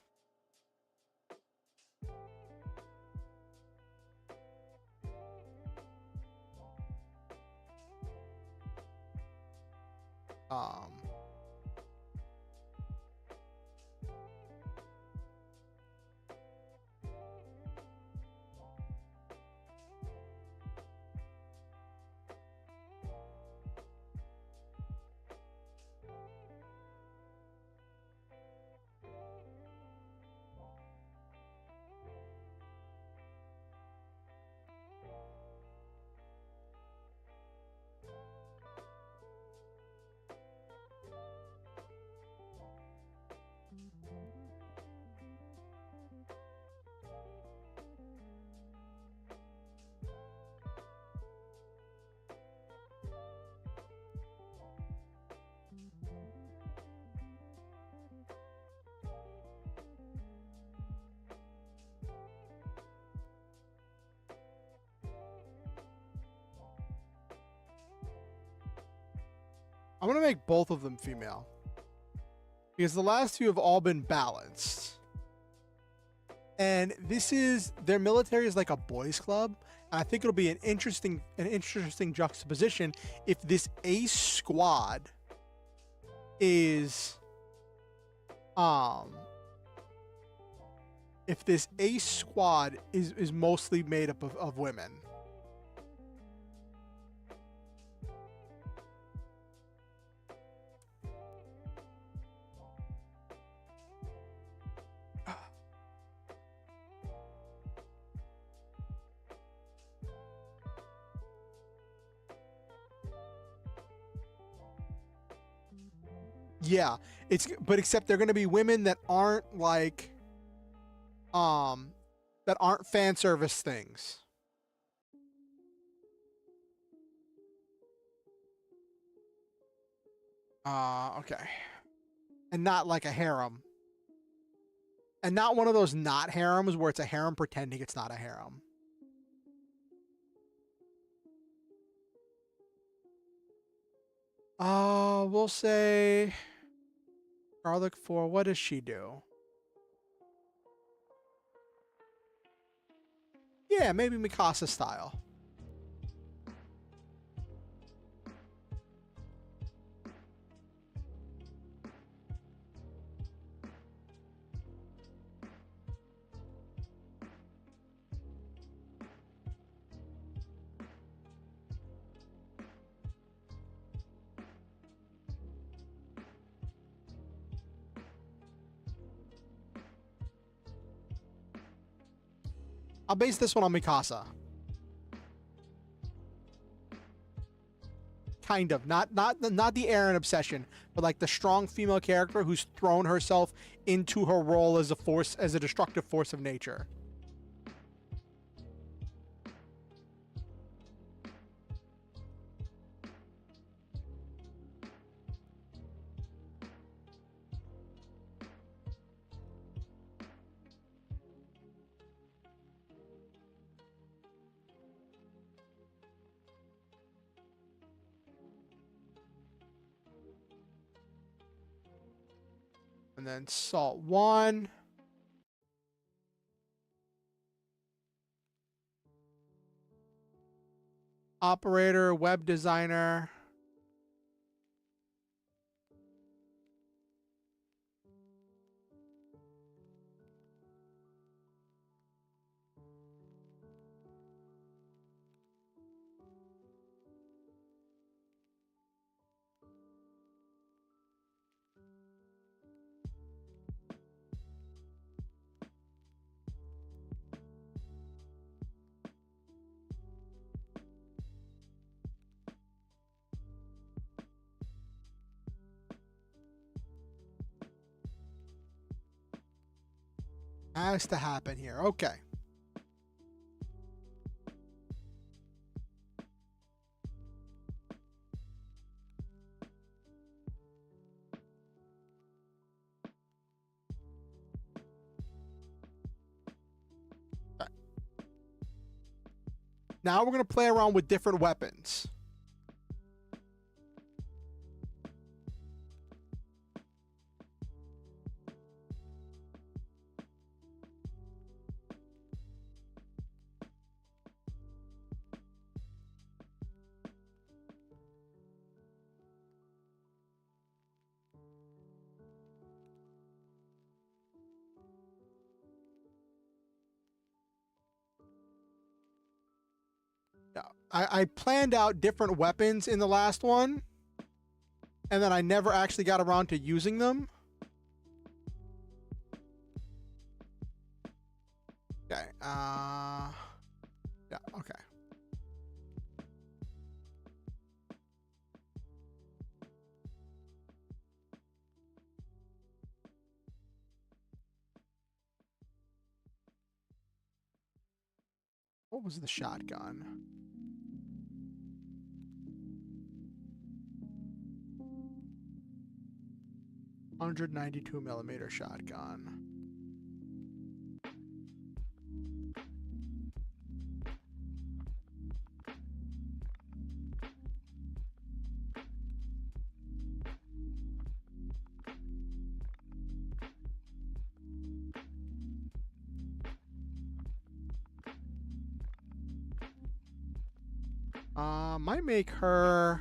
[SPEAKER 1] I'm going to make both of them female, because the last two have all been balanced. And their military is like a boys club. And I think it'll be an interesting juxtaposition if this ace squad is mostly made up of women. Yeah, except they're going to be women that aren't like that aren't fan service things. Okay. And not like a harem. And not one of those not harems where it's a harem pretending it's not a harem. We'll say garlic 4. What does she do? Yeah, maybe Mikasa style. I'll base this one on Mikasa. Kind of. Not the Eren obsession, but like the strong female character who's thrown herself into her role as a destructive force of nature. And then Salt 1. Operator, web designer. Has to happen here. Okay. Now we're going to play around with different weapons. I planned out different weapons in the last one, and then I never actually got around to using them. Okay. Yeah, okay. What was the shotgun? .192mm shotgun. Might make her.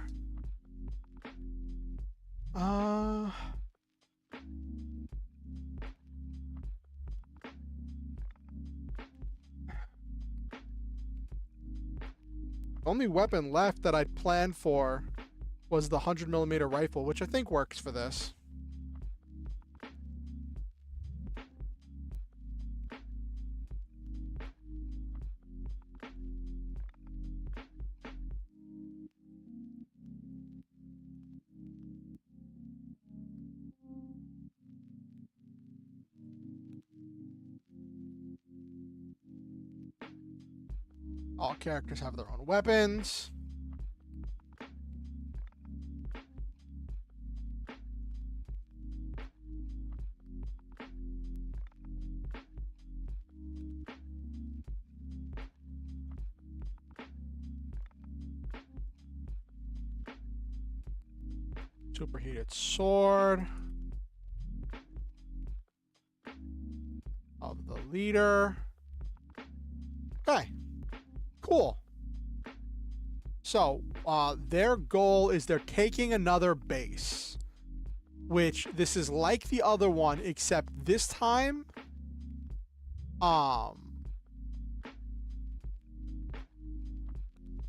[SPEAKER 1] Only weapon left that I'd planned for was the 100mm rifle, which I think works for this. All characters have their own weapons. Superheated sword of the leader. Okay. Cool. So, their goal is they're taking another base, which this is like the other one, except this time,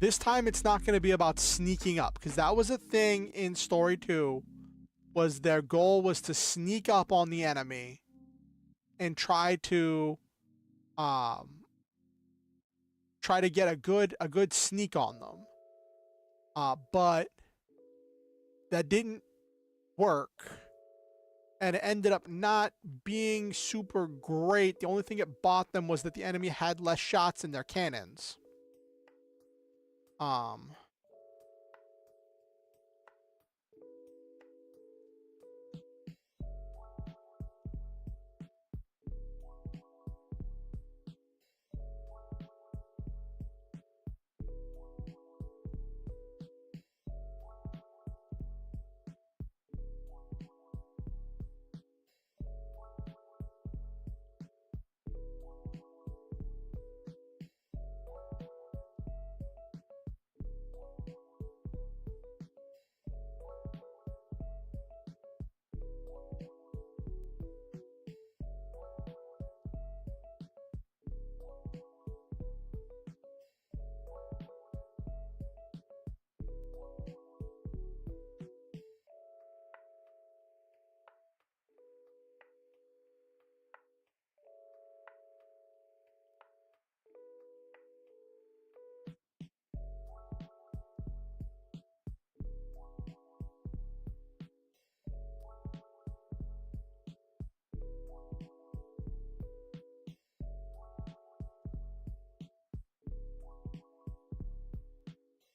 [SPEAKER 1] it's not going to be about sneaking up, because that was a thing in story 2, was their goal was to sneak up on the enemy and try to get a good sneak on them. But that didn't work, and it ended up not being super great. The only thing it bought them was that the enemy had less shots in their cannons.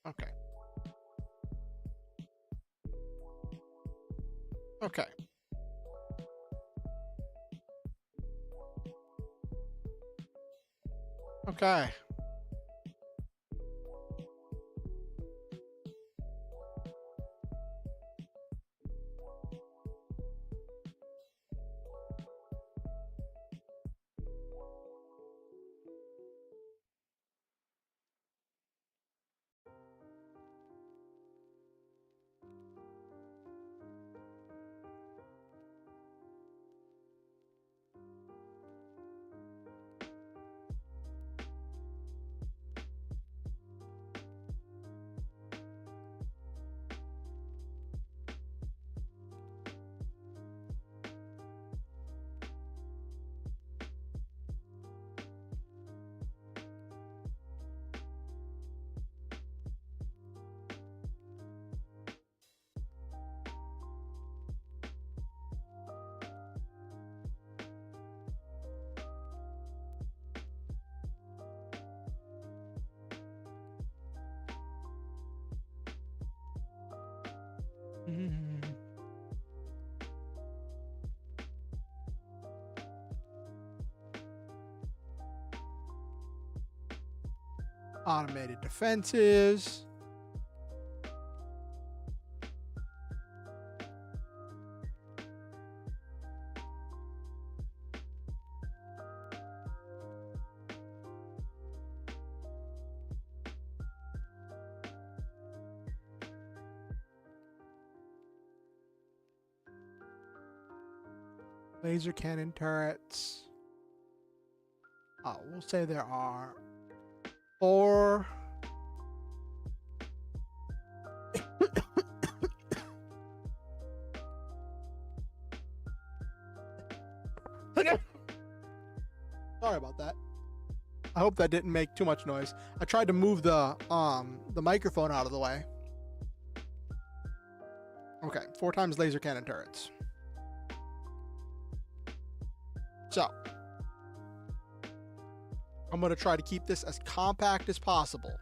[SPEAKER 1] Okay. Okay. Okay. Automated defenses. Laser cannon turrets. We'll say there are 4. Sorry about that. I hope that didn't make too much noise. I tried to move the microphone out of the way. Okay, 4 times laser cannon turrets. So, I'm going to try to keep this as compact as possible.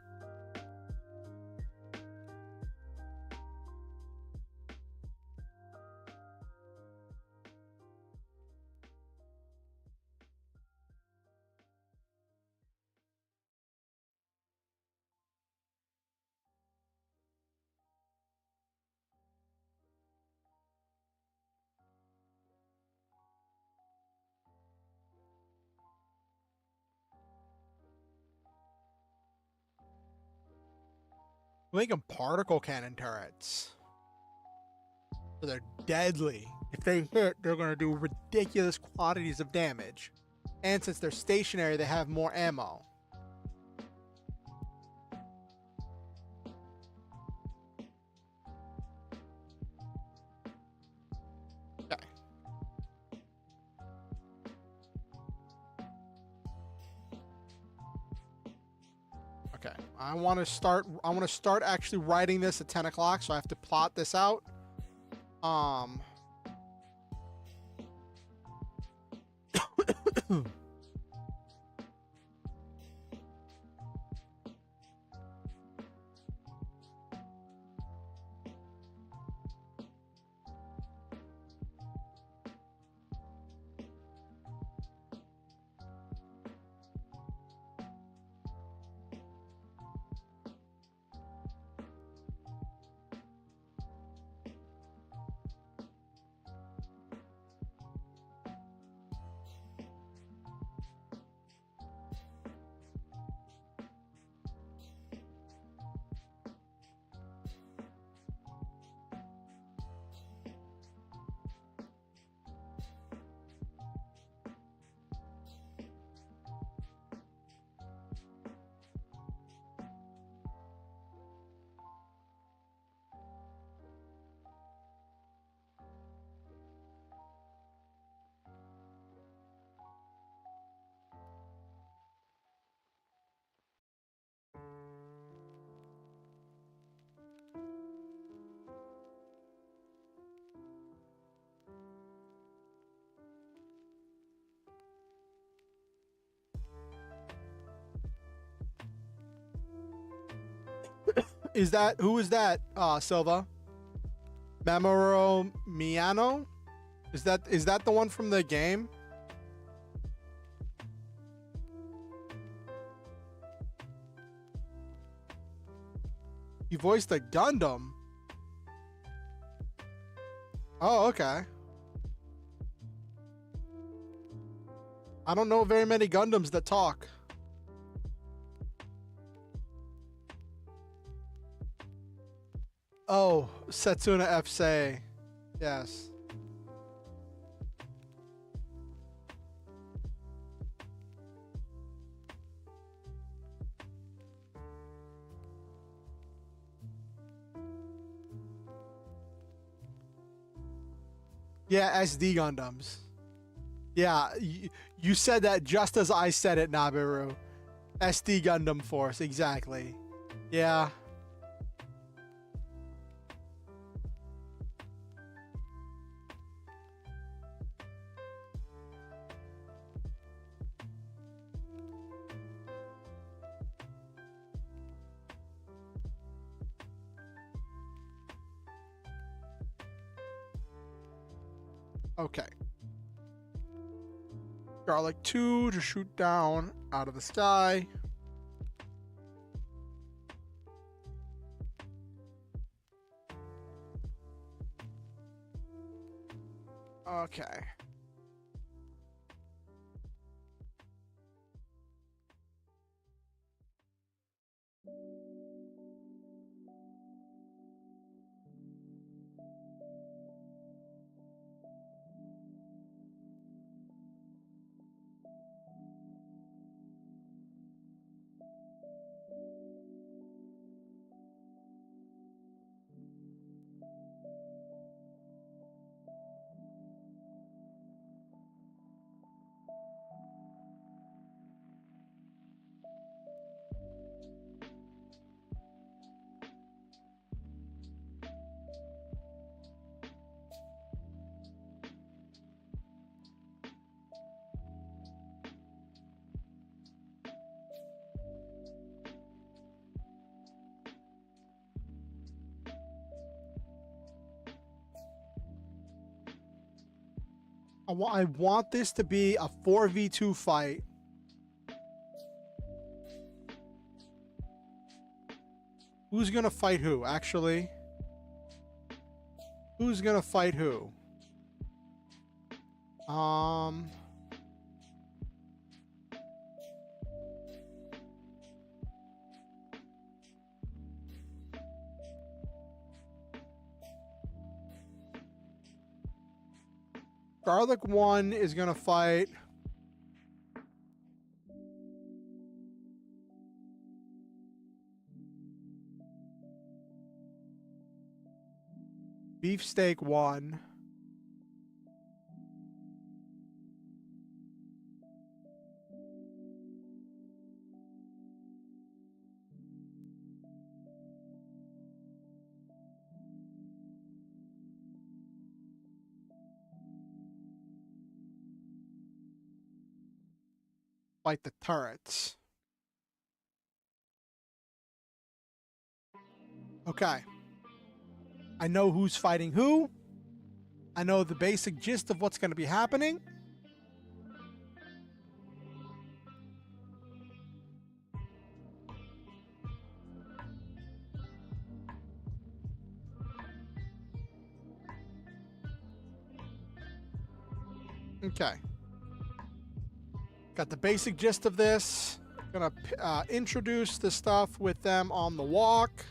[SPEAKER 1] Making particle cannon turrets. So they're deadly. If they hit, they're going to do ridiculous quantities of damage. And since they're stationary, they have more ammo. Okay. Okay. I want to start actually writing this at 10 o'clock, so I have to plot this out. Is that who is that? Silva. Memoro Miano? Is that the one from the game? You voiced a Gundam. Oh, okay. I don't know very many Gundams that talk. Oh, Setsuna FC. Yes. Yeah, SD Gundams. Yeah, you said that just as I said it, Nabiru. SD Gundam Force, exactly. Yeah. Okay. Garlic 2 to shoot down out of the sky. Okay. I want this to be a 4v2 fight. Who's gonna fight who, actually? Who's gonna fight who? Garlic 1 is gonna fight. Beefsteak 1. Fight the turrets. Okay. I know who's fighting who. I know the basic gist of what's going to be happening. Okay. Got the basic gist of this. Gonna introduce the stuff with them on the walk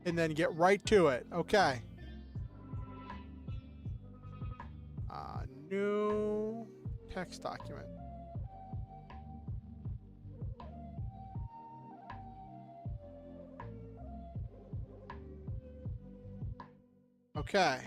[SPEAKER 1] and then get right to it. Okay. New text document. Okay.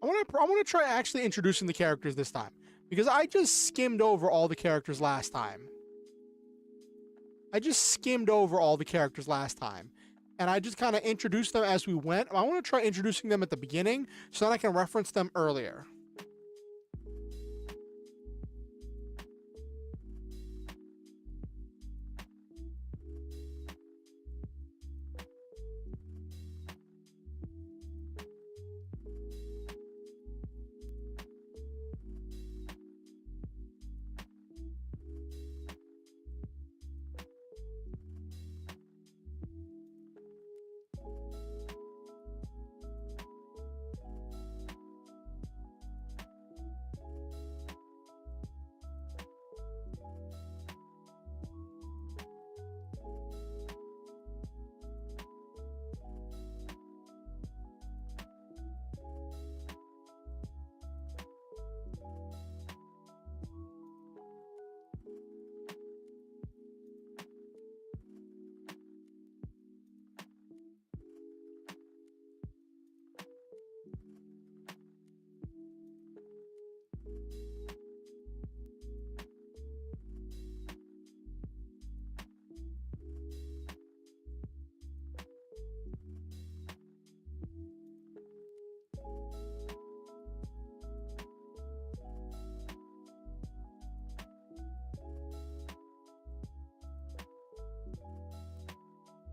[SPEAKER 1] I want to try actually introducing the characters this time, because I just skimmed over all the characters last time. And I just kind of introduced them as we went. I want to try introducing them at the beginning so that I can reference them earlier.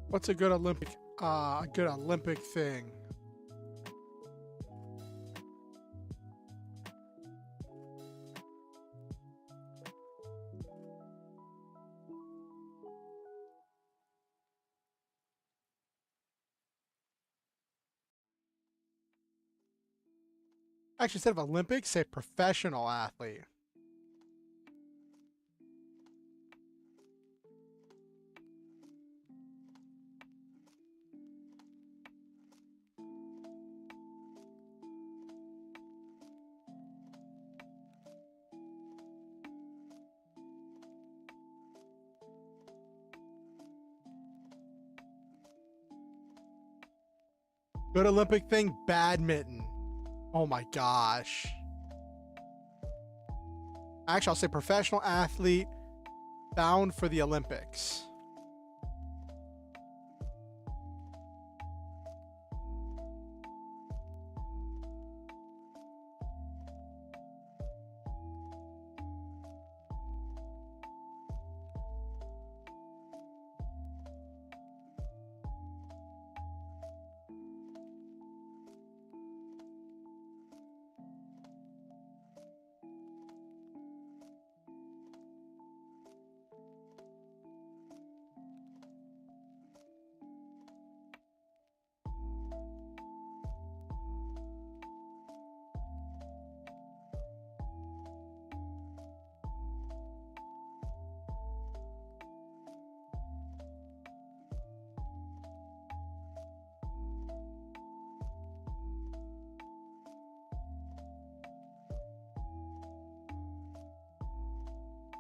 [SPEAKER 1] What's a good Olympic thing? Actually, instead of Olympic, say professional athlete. Good Olympic thing, badminton. Oh my gosh. Actually, I'll say professional athlete bound for the Olympics.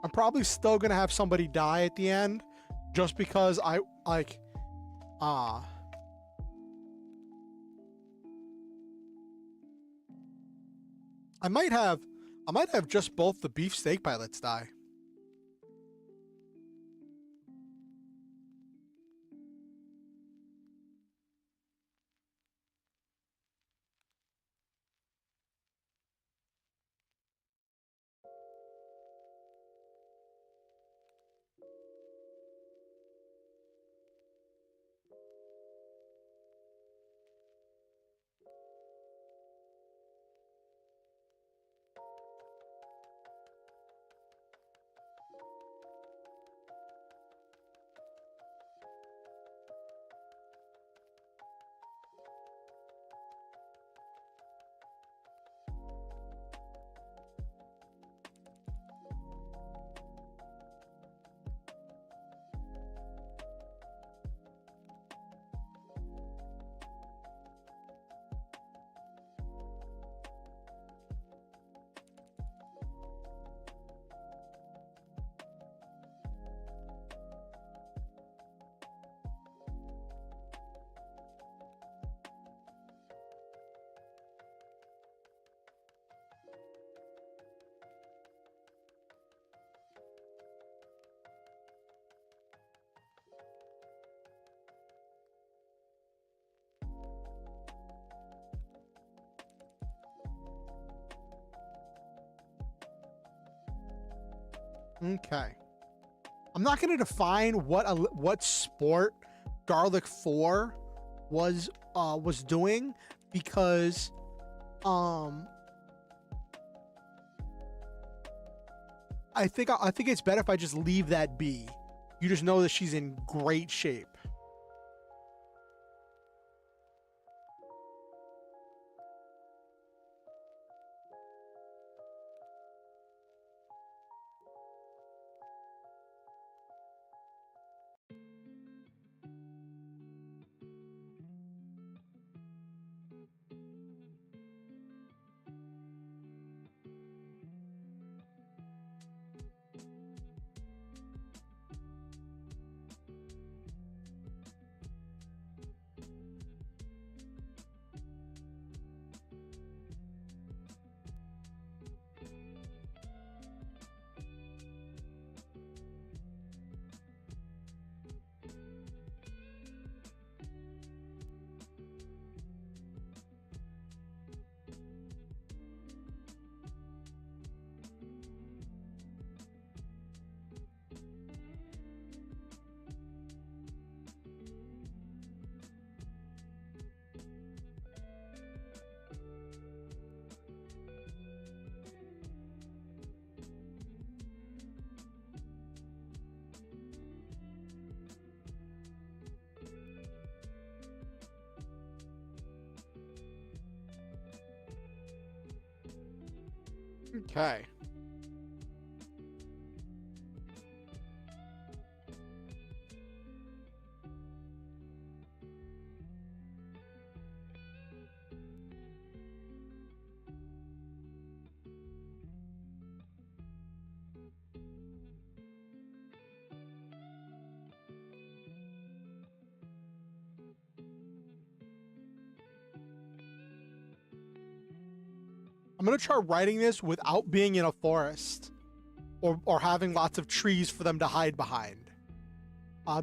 [SPEAKER 1] I'm probably still gonna have somebody die at the end, just because I like, I might have, just both the beefsteak pilots die. Okay. I'm not going to define what sport Garlic 4 was doing, because I think it's better if I just leave that be. You just know that she's in great shape. Okay. I'm gonna try writing this without being in a forest, or having lots of trees for them to hide behind,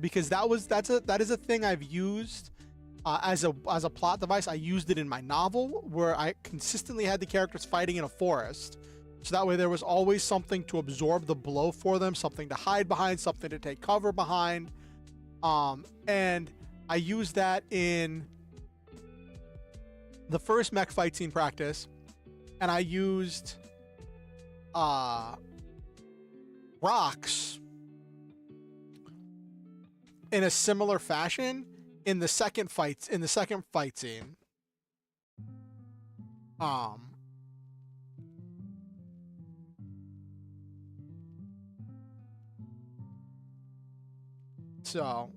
[SPEAKER 1] because that is a thing I've used as a plot device. I used it in my novel where I consistently had the characters fighting in a forest, so that way there was always something to absorb the blow for them, something to hide behind, something to take cover behind, and I used that in the first mech fight scene practice. And I used rocks in a similar fashion in the second fight scene. So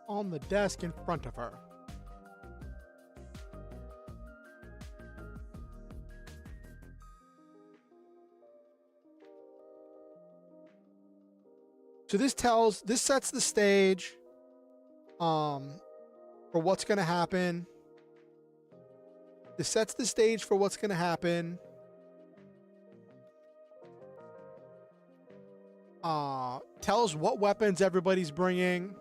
[SPEAKER 1] on the desk in front of her. So this sets the stage for what's going to happen. This sets the stage for what's going to happen. Tells what weapons everybody's bringing.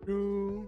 [SPEAKER 1] True.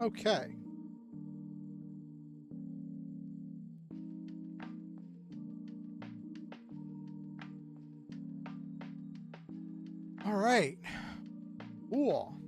[SPEAKER 1] Okay. All right. Cool.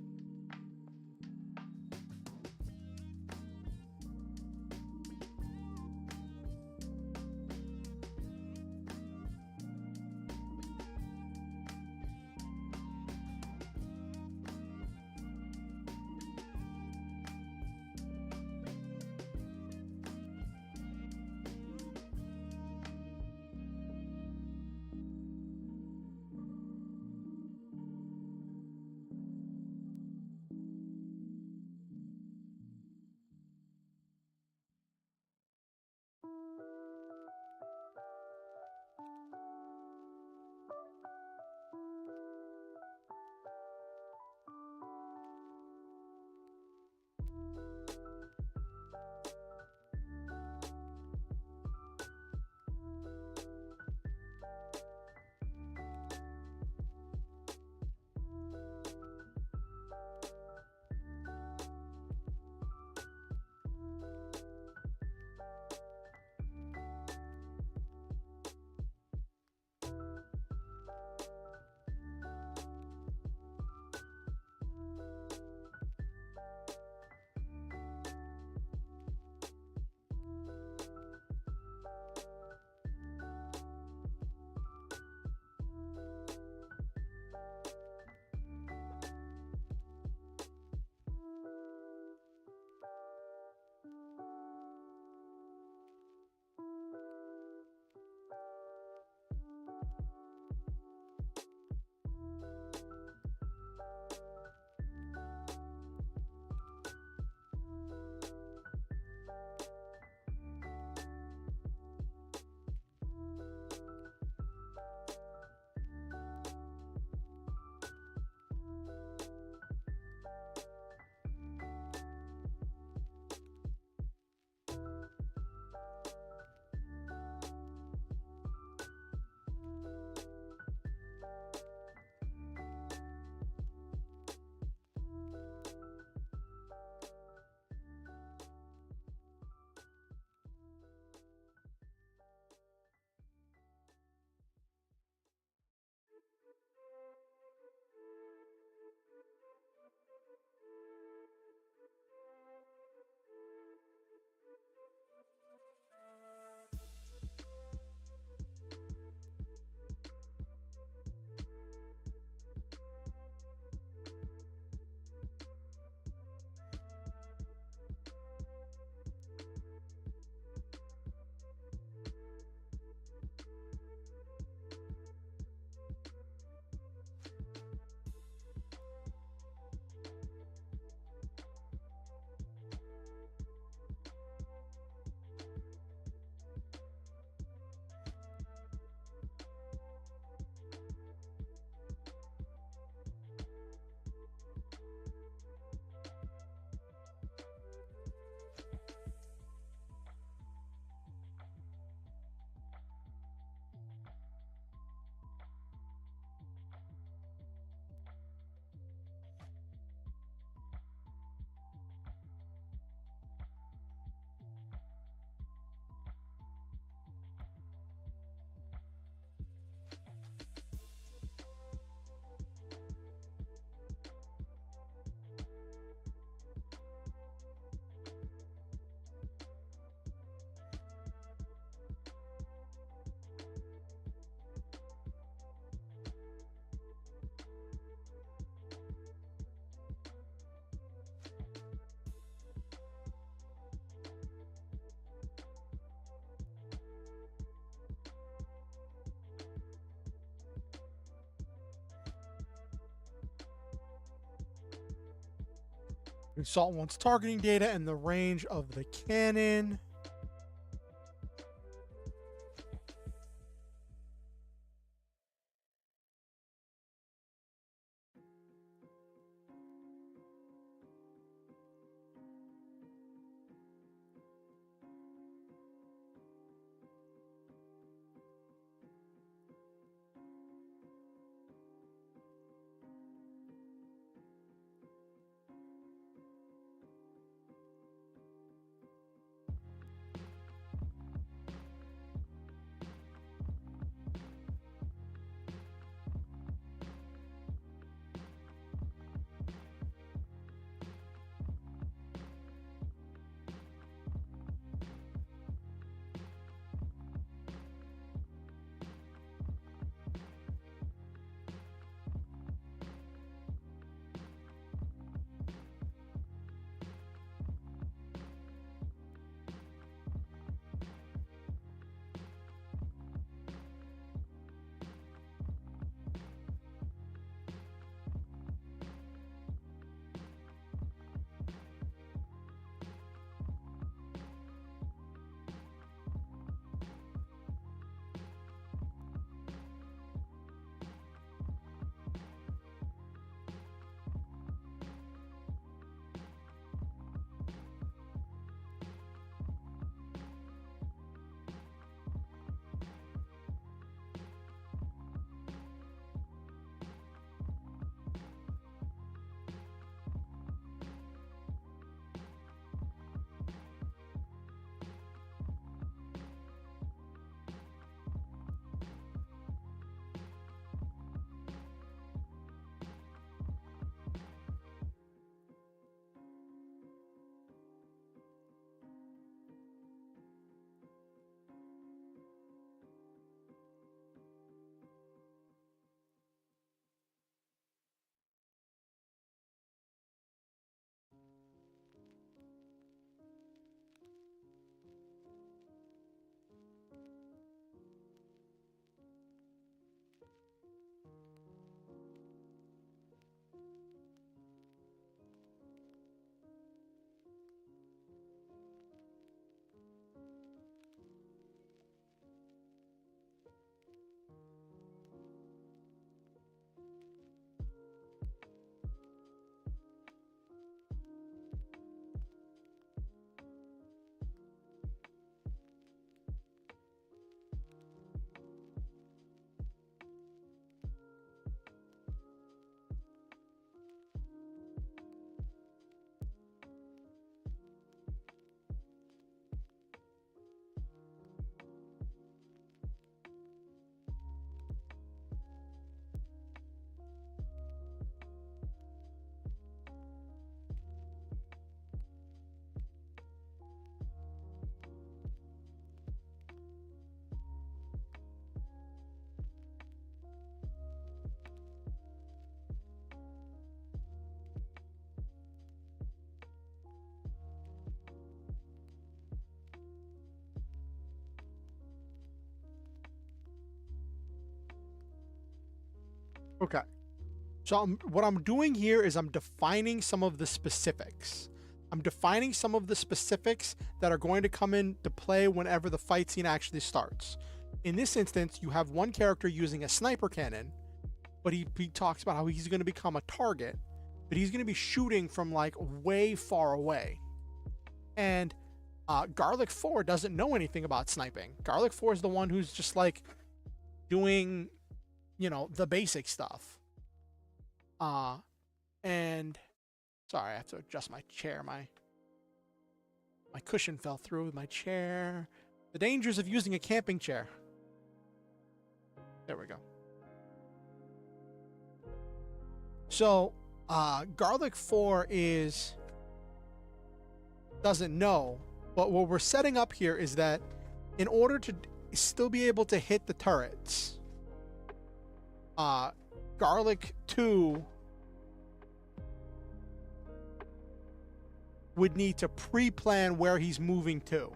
[SPEAKER 1] Consult wants targeting data and the range of the cannon. Okay. So what I'm doing here is I'm defining some of the specifics. I'm defining some of the specifics that are going to come into play whenever the fight scene actually starts. In this instance, you have one character using a sniper cannon, but he talks about how he's going to become a target, but he's going to be shooting from like way far away. And Garlic 4 doesn't know anything about sniping. Garlic 4 is the one who's just like doing, you know, the basic stuff. And sorry, I have to adjust my chair. My cushion fell through with my chair. The dangers of using a camping chair. There we go. So, Garlic 4 doesn't know, but what we're setting up here is that in order to still be able to hit the turrets, Garlic 2 would need to pre-plan where he's moving to.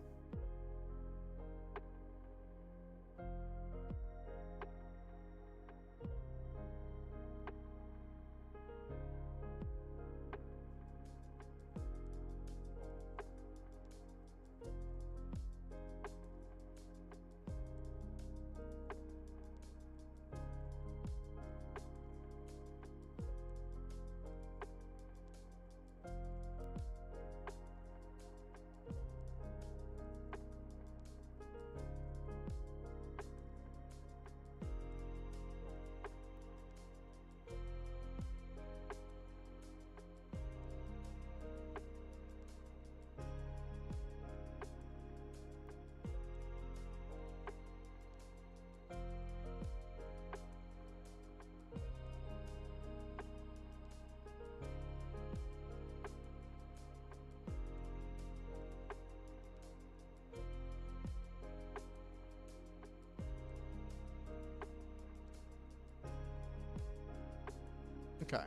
[SPEAKER 1] Okay.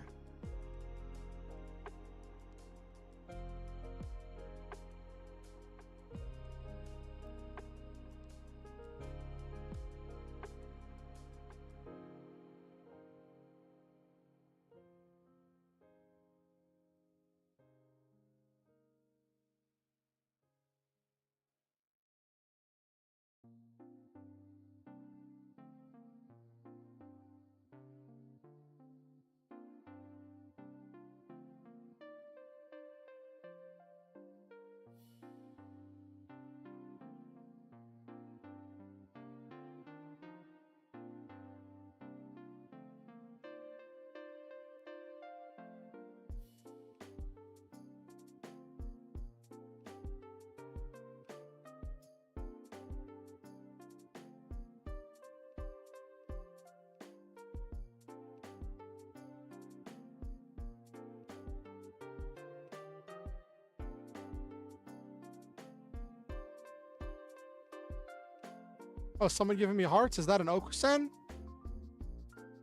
[SPEAKER 1] Oh, someone giving me hearts? Is that an Okusen?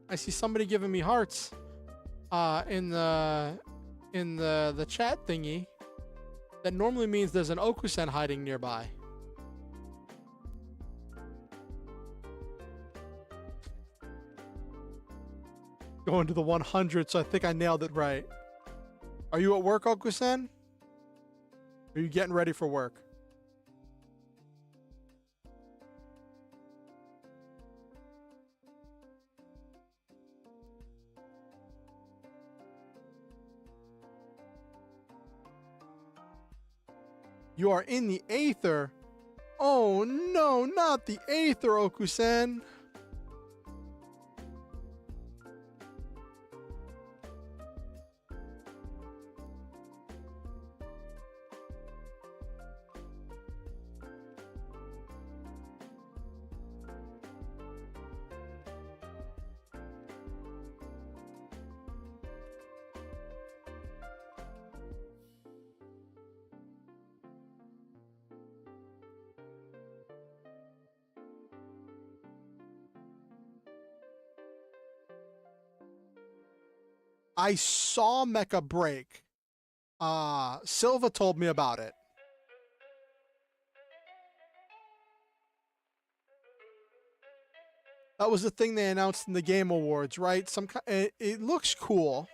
[SPEAKER 1] I see somebody giving me hearts in the chat thingy. That normally means there's an Okusen hiding nearby. Going to the 100, so I think I nailed it right. Are you at work, Okusen? Are you getting ready for work? You are in the Aether. Oh no, not the Aether, Okusen. I saw Mecha break. Silva told me about it. That was the thing they announced in the Game Awards, right? It looks cool.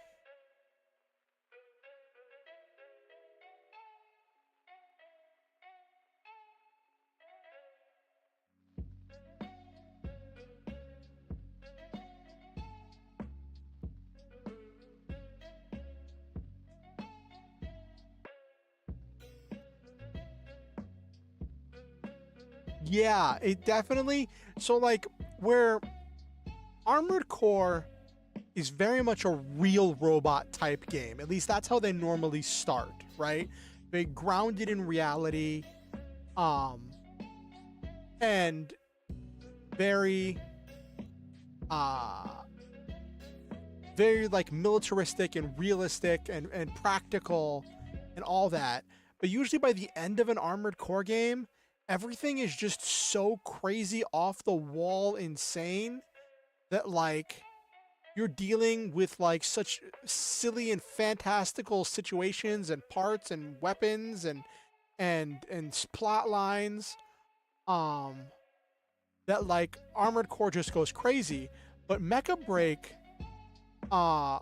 [SPEAKER 1] Yeah, it definitely. So like where Armored Core is very much a real robot type game. At least that's how they normally start, right? They grounded in reality, um, and very, uh, very like militaristic and realistic and practical and all that. But usually by the end of an Armored Core game, everything is just so crazy off the wall insane that like you're dealing with like such silly and fantastical situations and parts and weapons and plot lines um that like Armored Core just goes crazy. But Mecha Break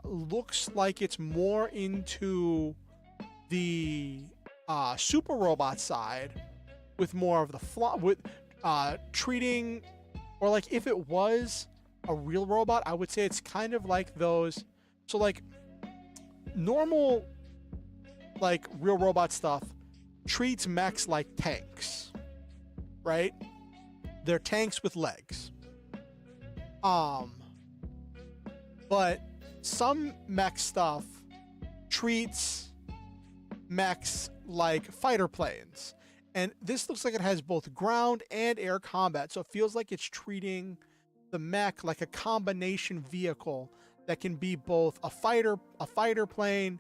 [SPEAKER 1] looks like it's more into the super robot side, with more of the with treating, or like if it was a real robot, I would say it's kind of like those. So like normal like real robot stuff treats mechs like tanks, right? They're tanks with legs. But some mech stuff treats mechs like fighter planes. And this looks like it has both ground and air combat. So it feels like it's treating the mech like a combination vehicle that can be both a fighter plane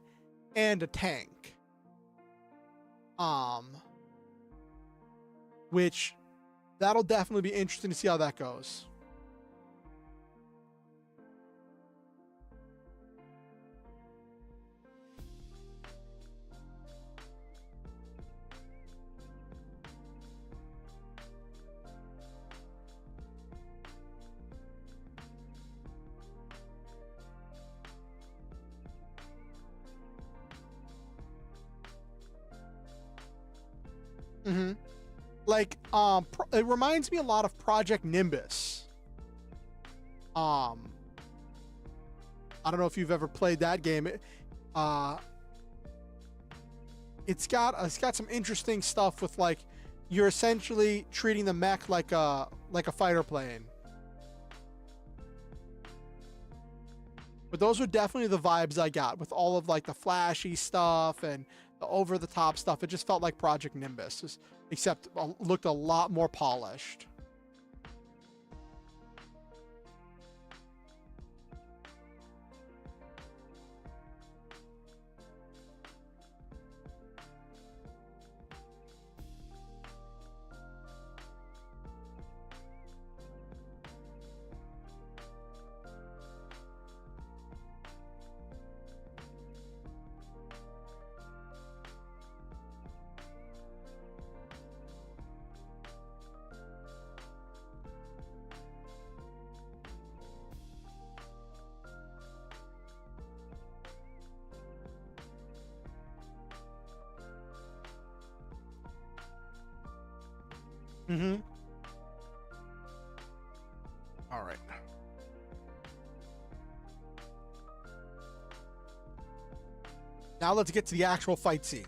[SPEAKER 1] and a tank. Which that'll definitely be interesting to see how that goes. Mm-hmm. Like, it reminds me a lot of Project Nimbus. I don't know if you've ever played that game. It's got some interesting stuff with like you're essentially treating the mech like a fighter plane. But those were definitely the vibes I got with all of like the flashy stuff and the over the top stuff. It just felt like Project Nimbus, except looked a lot more polished. Mm-hmm. All right. Now let's get to the actual fight scene.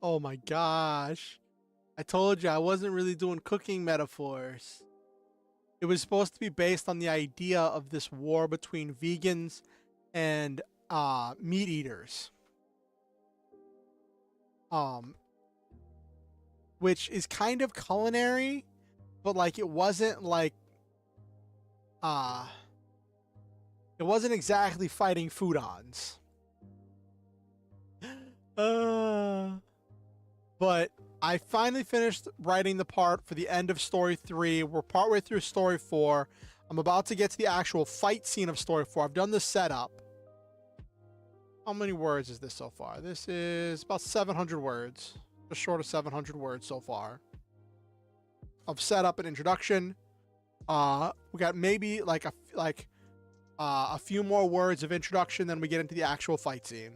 [SPEAKER 1] Oh my gosh. I told you I wasn't really doing cooking metaphors. It was supposed to be based on the idea of this war between vegans and meat eaters. Which is kind of culinary, but like it wasn't exactly fighting foodons. But I finally finished writing the part for the end of story 3. We're partway through story 4. I'm about to get to the actual fight scene of story 4. I've done the setup. How many words is this so far? This is about 700 words. just short of 700 words so far of setup and introduction. We got maybe like a few more words of introduction, then we get into the actual fight scene.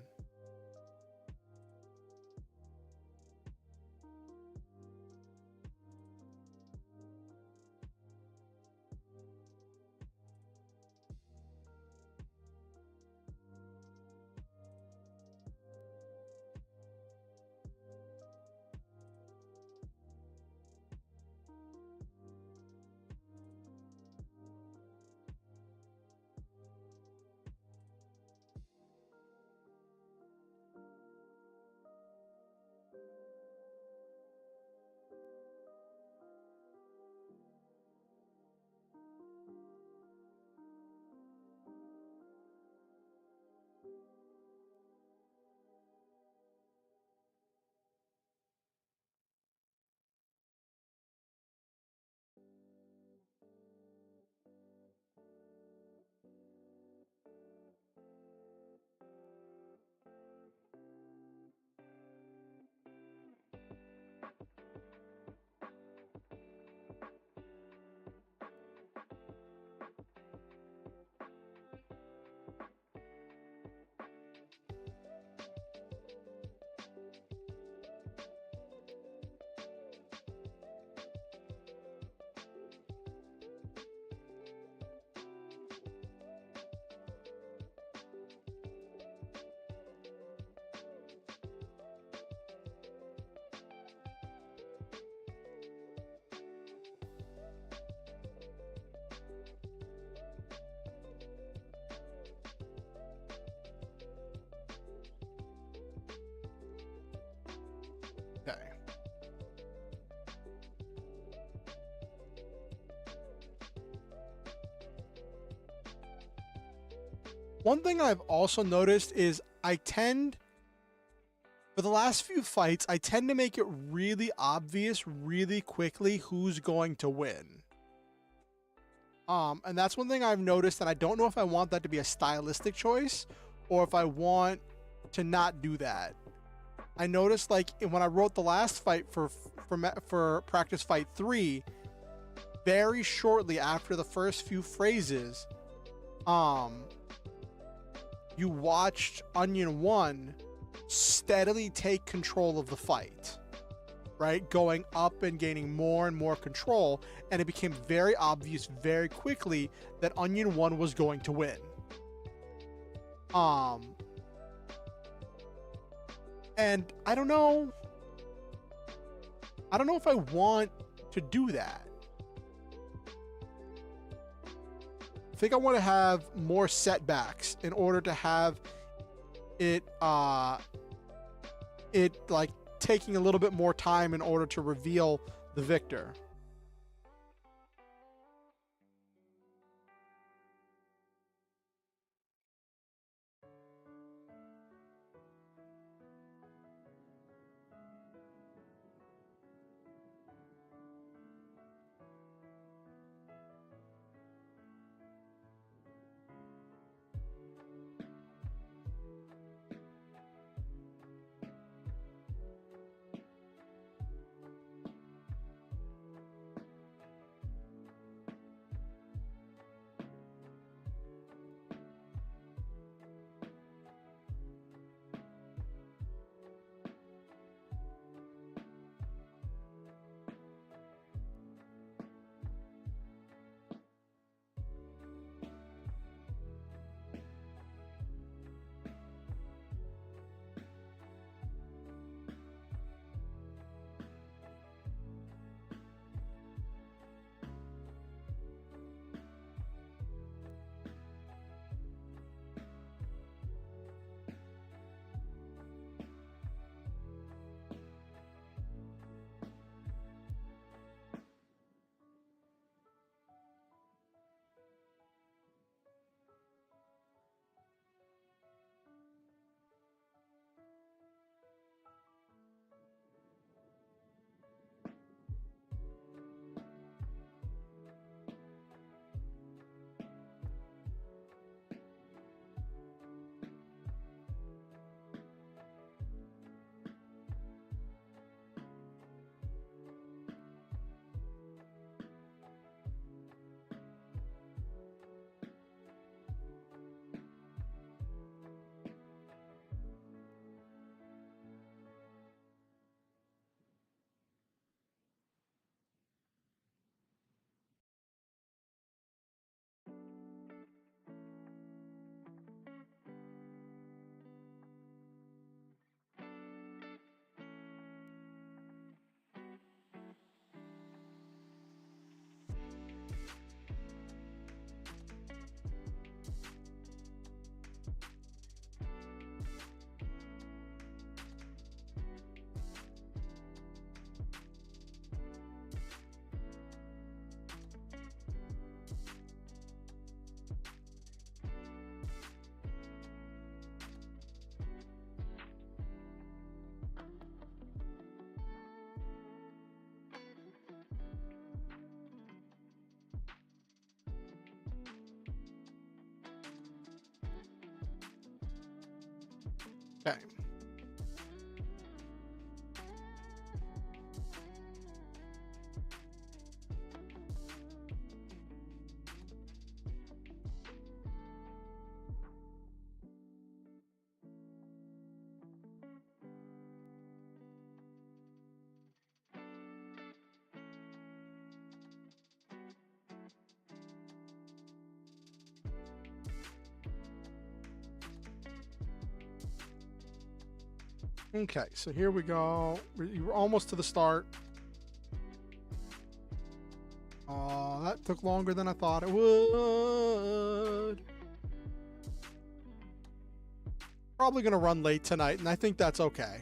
[SPEAKER 1] Okay. One thing I've also noticed is for the last few fights, I tend to make it really obvious really quickly who's going to win. And that's one thing I've noticed, and I don't know if I want that to be a stylistic choice or if I want to not do that. I noticed, like, when I wrote the last fight for practice fight 3, very shortly after the first few phrases, you watched Onion 1 steadily take control of the fight, right? Going up and gaining more and more control, and it became very obvious very quickly that Onion 1 was going to win. And I don't know if I want to do that. I think I want to have more setbacks in order to have it like taking a little bit more time in order to reveal the victor. Okay. Okay, so here we go. We're almost to the start. Oh, that took longer than I thought it would. Probably going to run late tonight, and I think that's okay.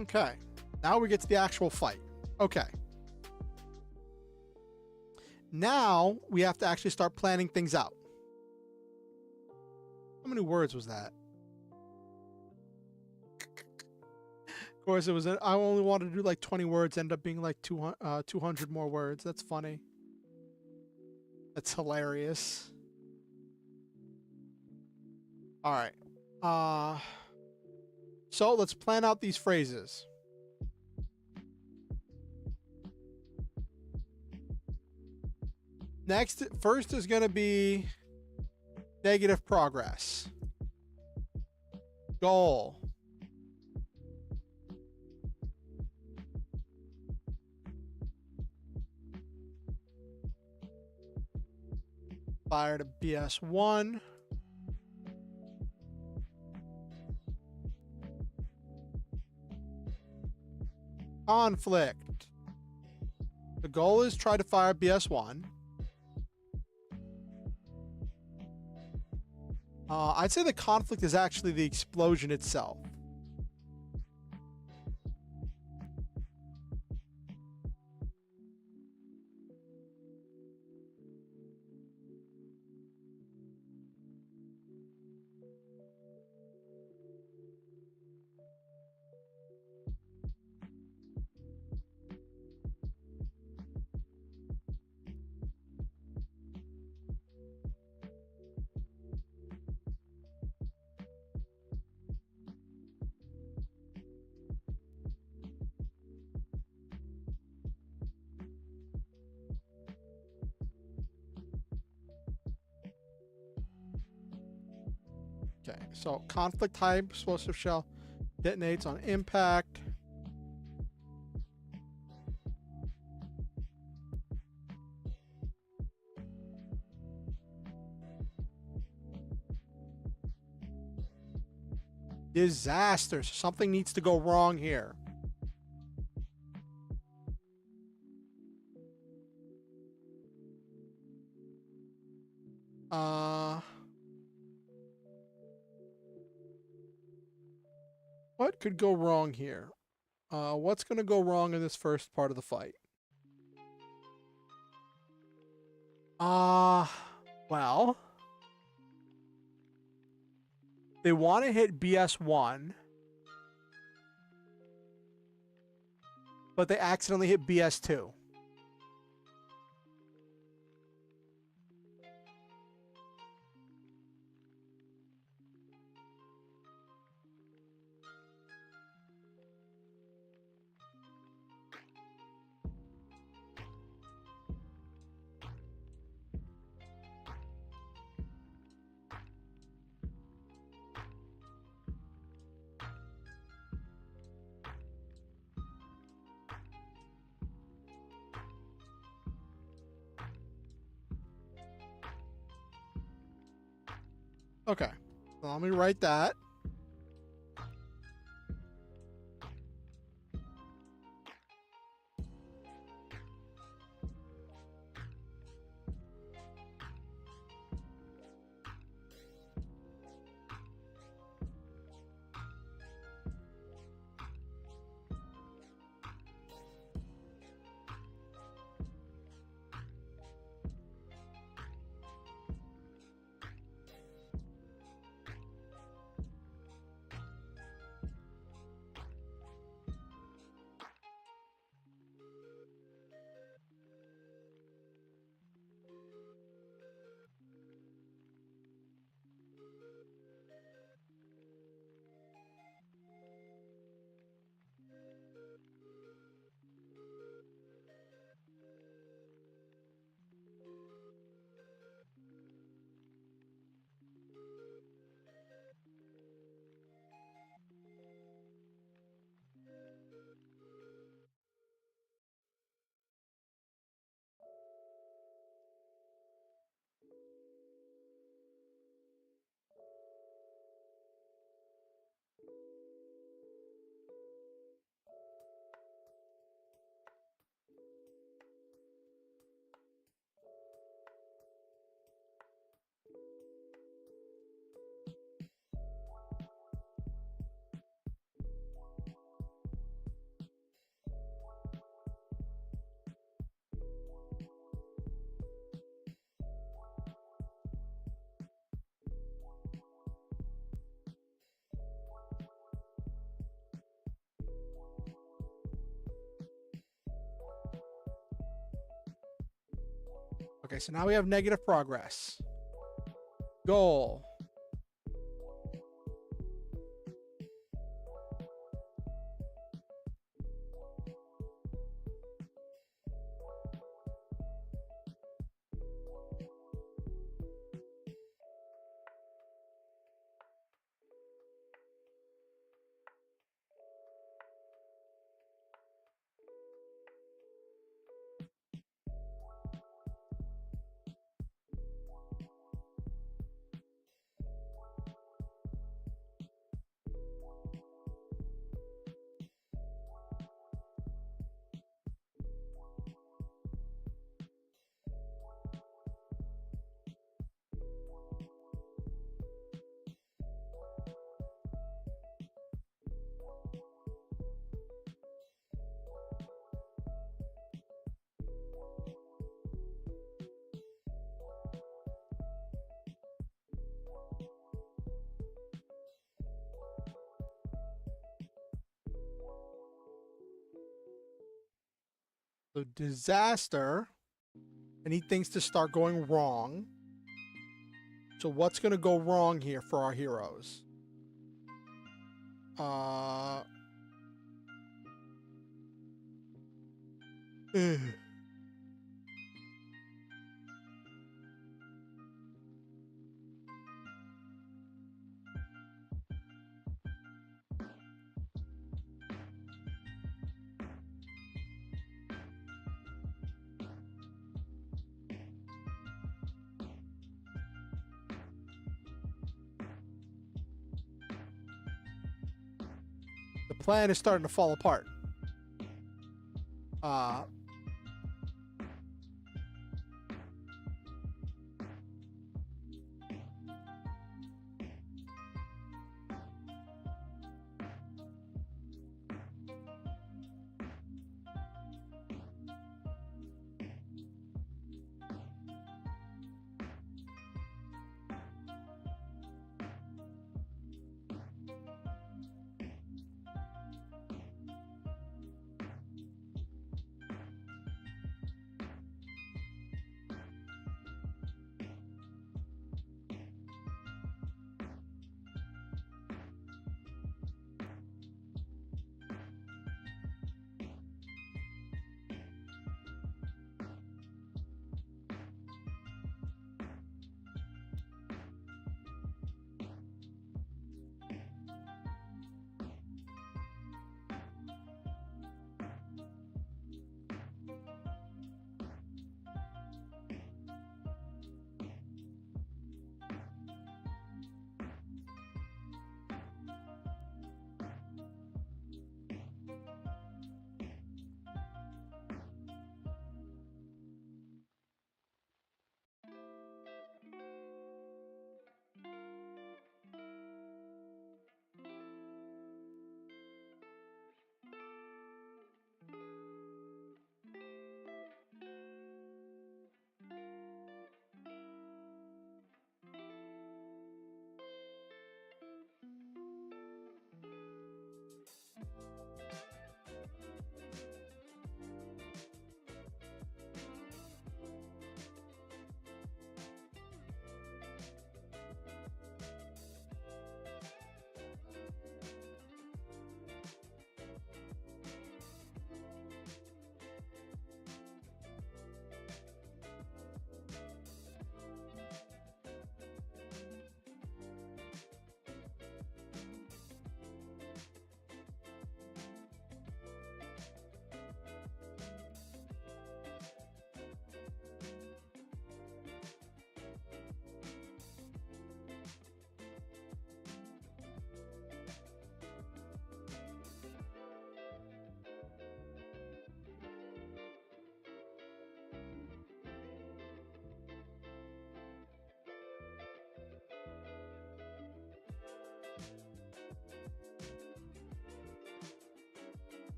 [SPEAKER 1] Okay. Now we get to the actual fight. Okay. Now we have to actually start planning things out. How many words was that? Of course, it was. I only wanted to do like 20 words. Ended up being like 200 more words. That's funny. That's hilarious. All right. So let's plan out these phrases. First is going to be negative progress. Goal. Fire to BS1. Conflict. The goal is try to fire BS1. I'd say the conflict is actually the explosion itself. Okay, so conflict type, explosive shell detonates on impact. Disaster. Something needs to go wrong here. What could go wrong here? What's going to go wrong in this first part of the fight? Well, they want to hit BS1, but they accidentally hit BS2. Okay, so let me write that. Okay, so now we have negative progress. Goal. So disaster. I need things to start going wrong. So what's going to go wrong here for our heroes? Ugh. The plan is starting to fall apart.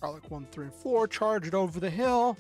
[SPEAKER 1] Garlic 1, 3, and 4. Charge it over the hill.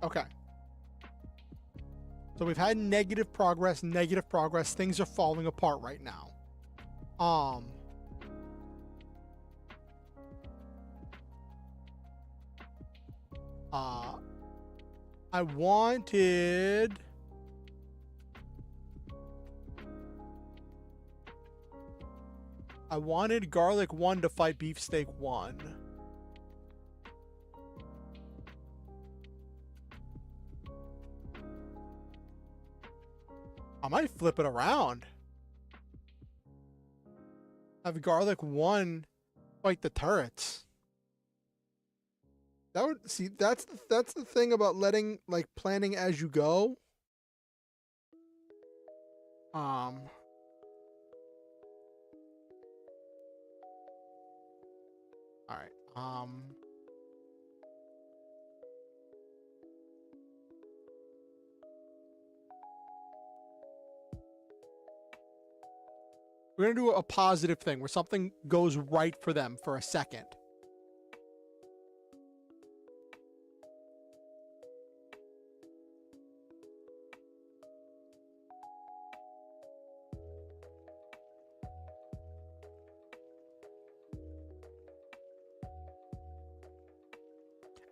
[SPEAKER 1] Okay. So we've had negative progress. Things are falling apart right now. I wanted Garlic 1 to fight Beefsteak 1. I might flip it around. Have Garlic 1 fight the turrets. That would see that's the thing about letting like planning as you go. All right. We're gonna do a positive thing where something goes right for them for a second.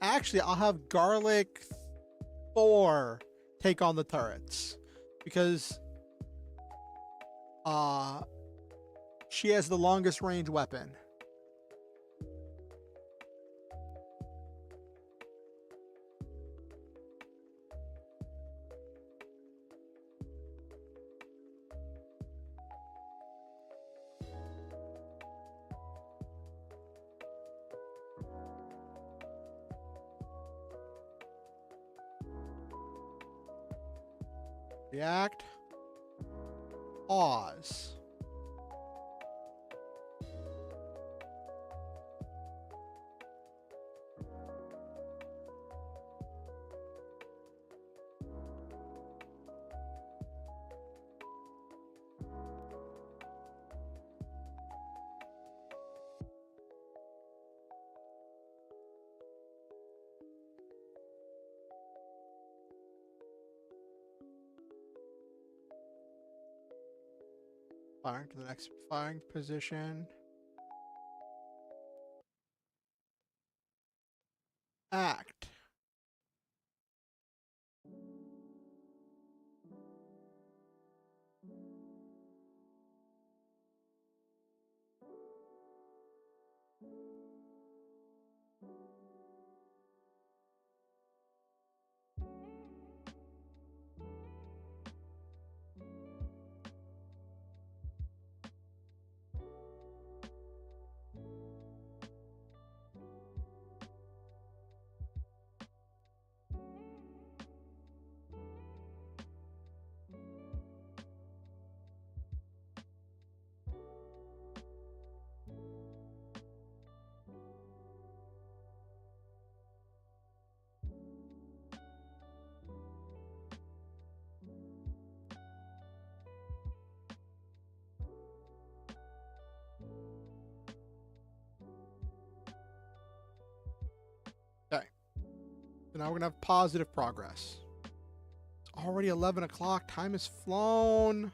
[SPEAKER 1] Actually, I'll have Garlic 4 take on the turrets because she has the longest range weapon. React. Pause. Firing to the next firing position. Act. now we're going to have positive progress. It's already 11 o'clock. Time has flown.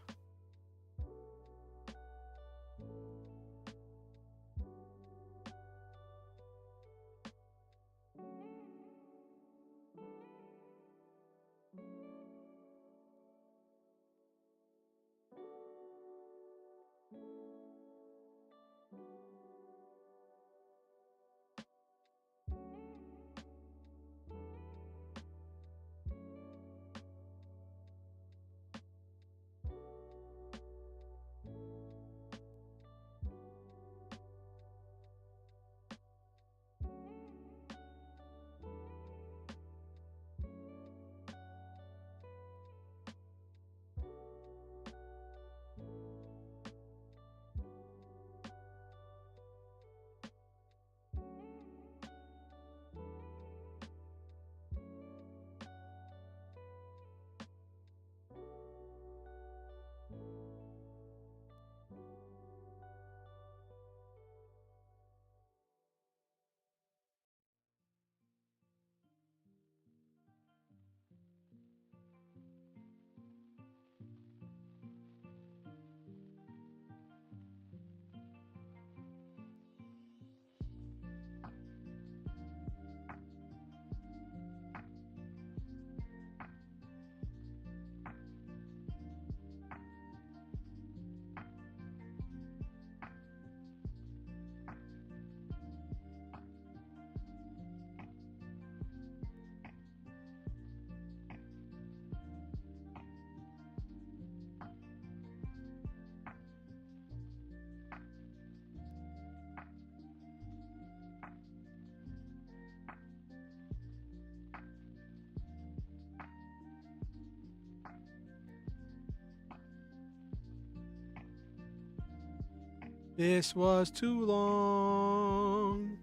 [SPEAKER 1] This was too long.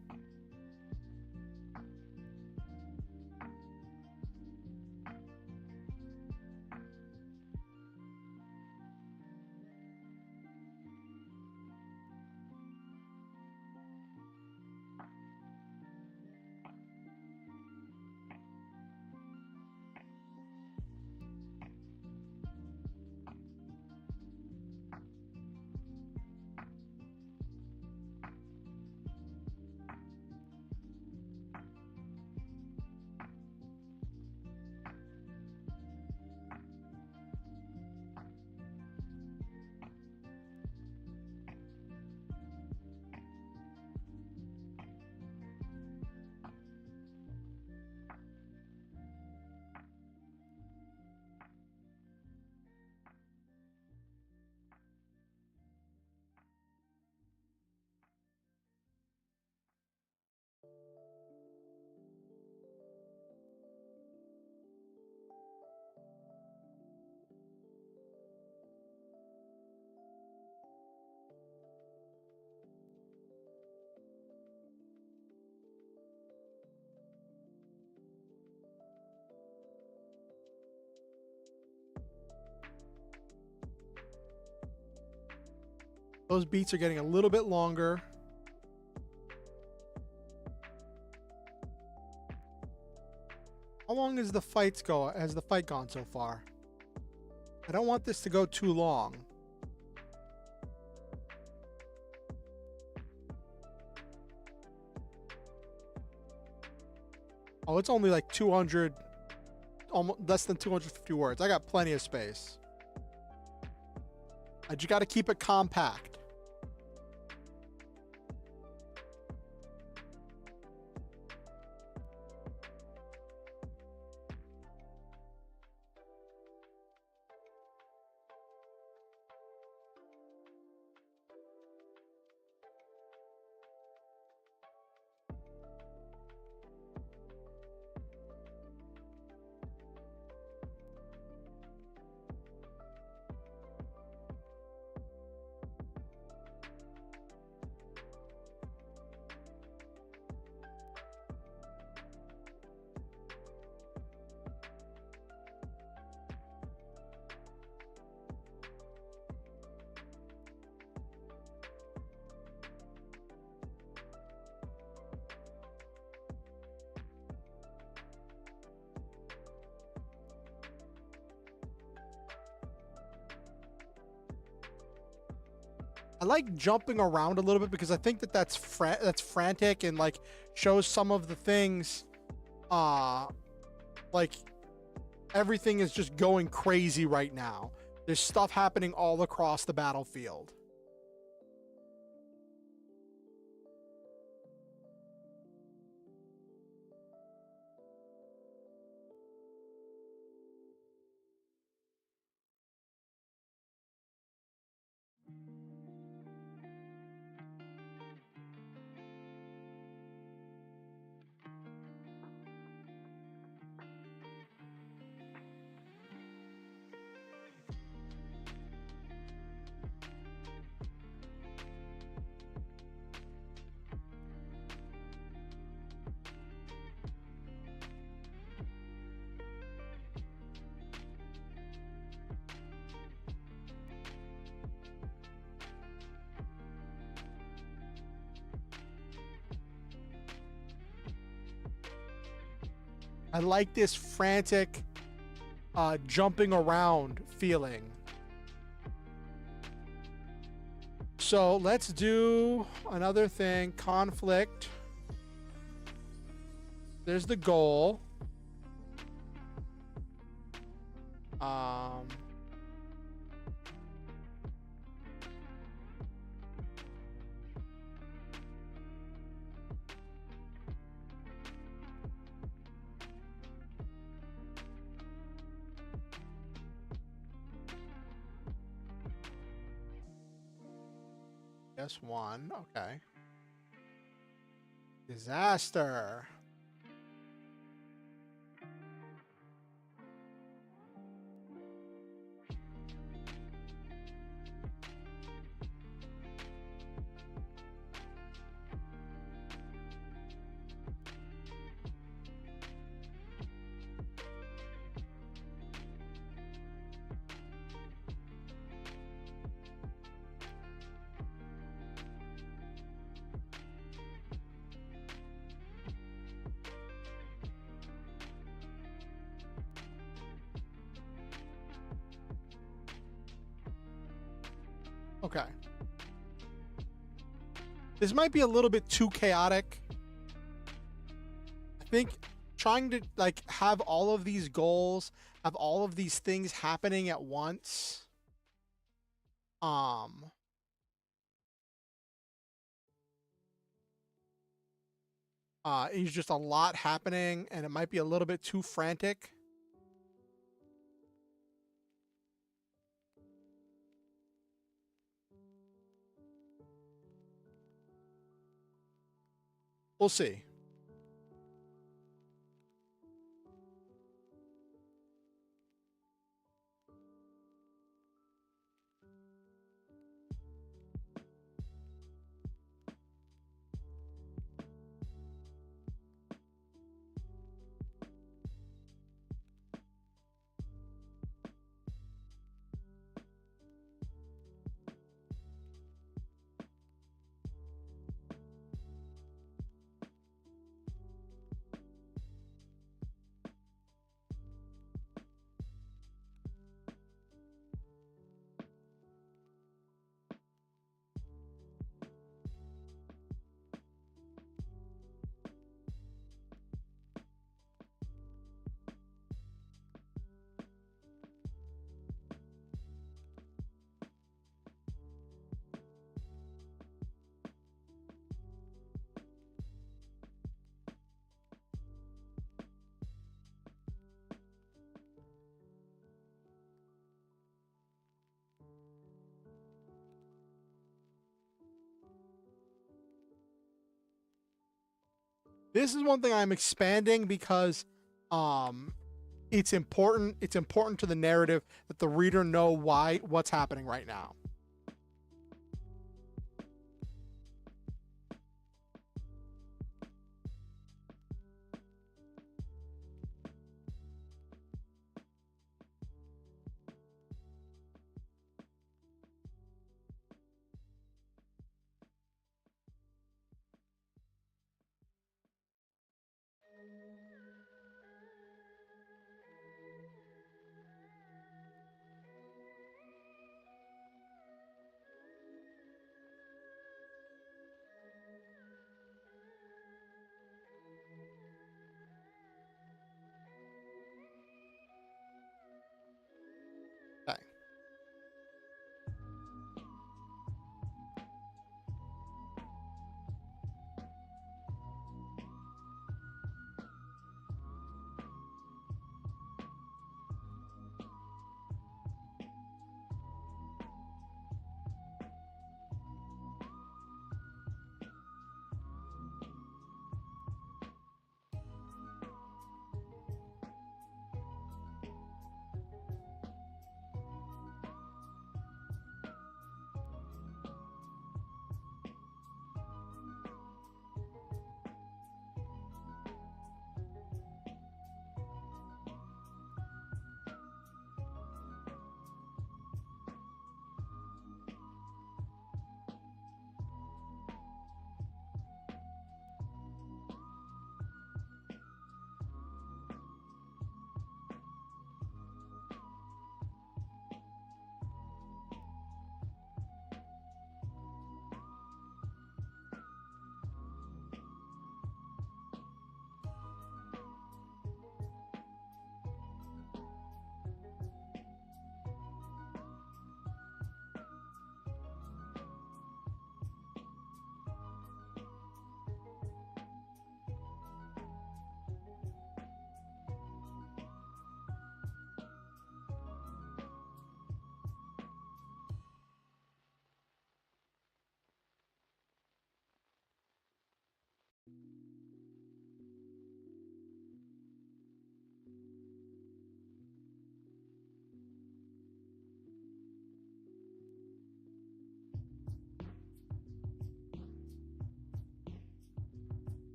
[SPEAKER 1] Those beats are getting a little bit longer. How long has the fight gone so far? I don't want this to go too long. Oh, it's only like 200, almost less than 250 words. I got plenty of space. I just got to keep it compact. I like jumping around a little bit because I think that that's frantic and like shows some of the things, like everything is just going crazy right now. There's stuff happening all across the battlefield. I like this frantic, jumping around feeling. So let's do another thing. Conflict. There's the goal. Guess one. Okay. Disaster. Okay. This might be a little bit too chaotic. I think trying to like have all of these goals, have all of these things happening at once. Is just a lot happening and it might be a little bit too frantic. We'll see. This is one thing I'm expanding because it's important to the narrative that the reader know what's happening right now.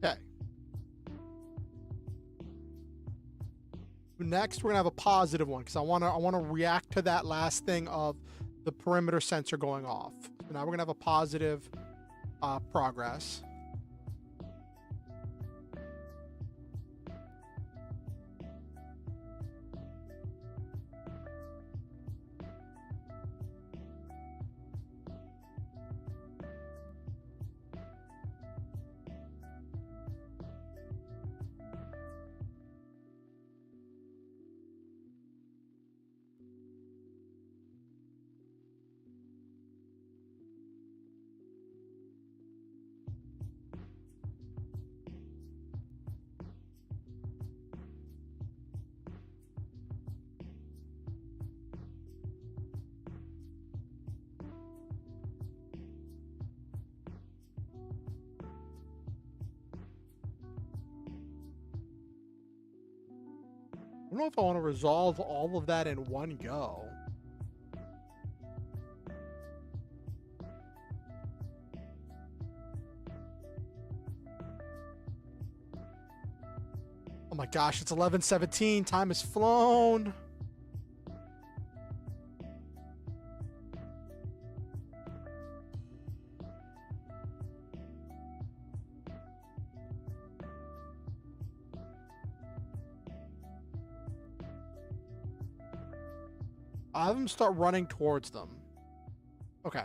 [SPEAKER 1] Okay. Next, we're gonna have a positive one because I wanna react to that last thing of the perimeter sensor going off. So now we're gonna have a positive progress. I don't know if I want to resolve all of that in one go. Oh my gosh, it's 11:17. Time has flown. I have them start running towards them. Okay.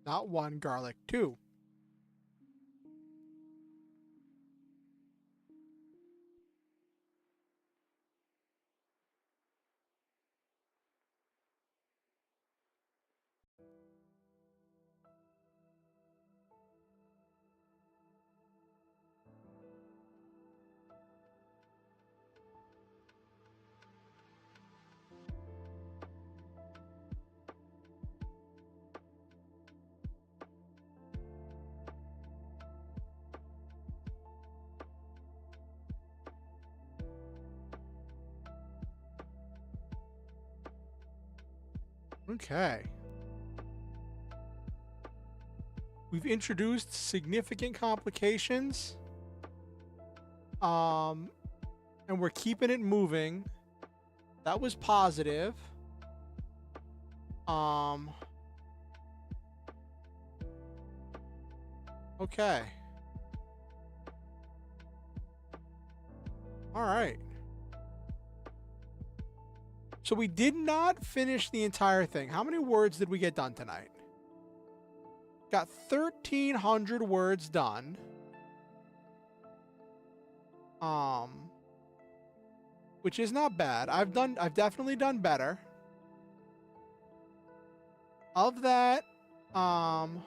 [SPEAKER 1] Not one, garlic, two. Okay. We've introduced significant complications. And we're keeping it moving. That was positive. Okay. All right. So we did not finish the entire thing. How many words did we get done tonight? Got 1,300 words done. Which is not bad. I've definitely done better. Of that, um,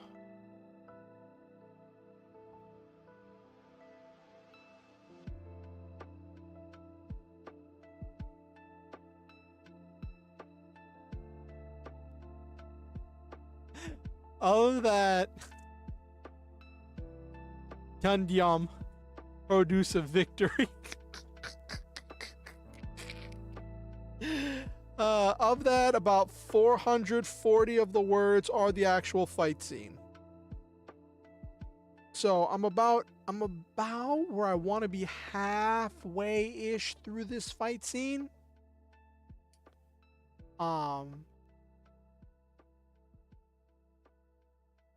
[SPEAKER 1] of that, Gundam produce a victory. Of that, about 440 of the words are the actual fight scene. So I'm about where I want to be, halfway-ish through this fight scene.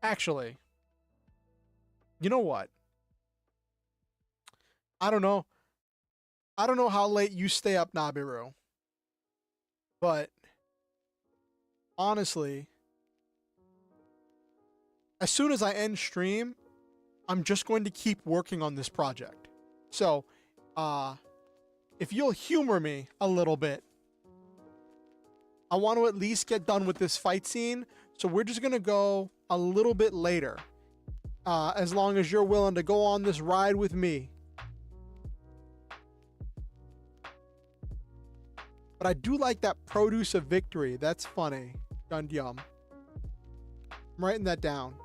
[SPEAKER 1] Actually, you know what? I don't know. I don't know how late you stay up, Nabiru. But honestly, as soon as I end stream, I'm just going to keep working on this project. So, if you'll humor me a little bit, I want to at least get done with this fight scene. So we're just going to go a little bit later. As long as you're willing to go on this ride with me. But I do like that produce of victory. That's funny. Gundam. I'm writing that down.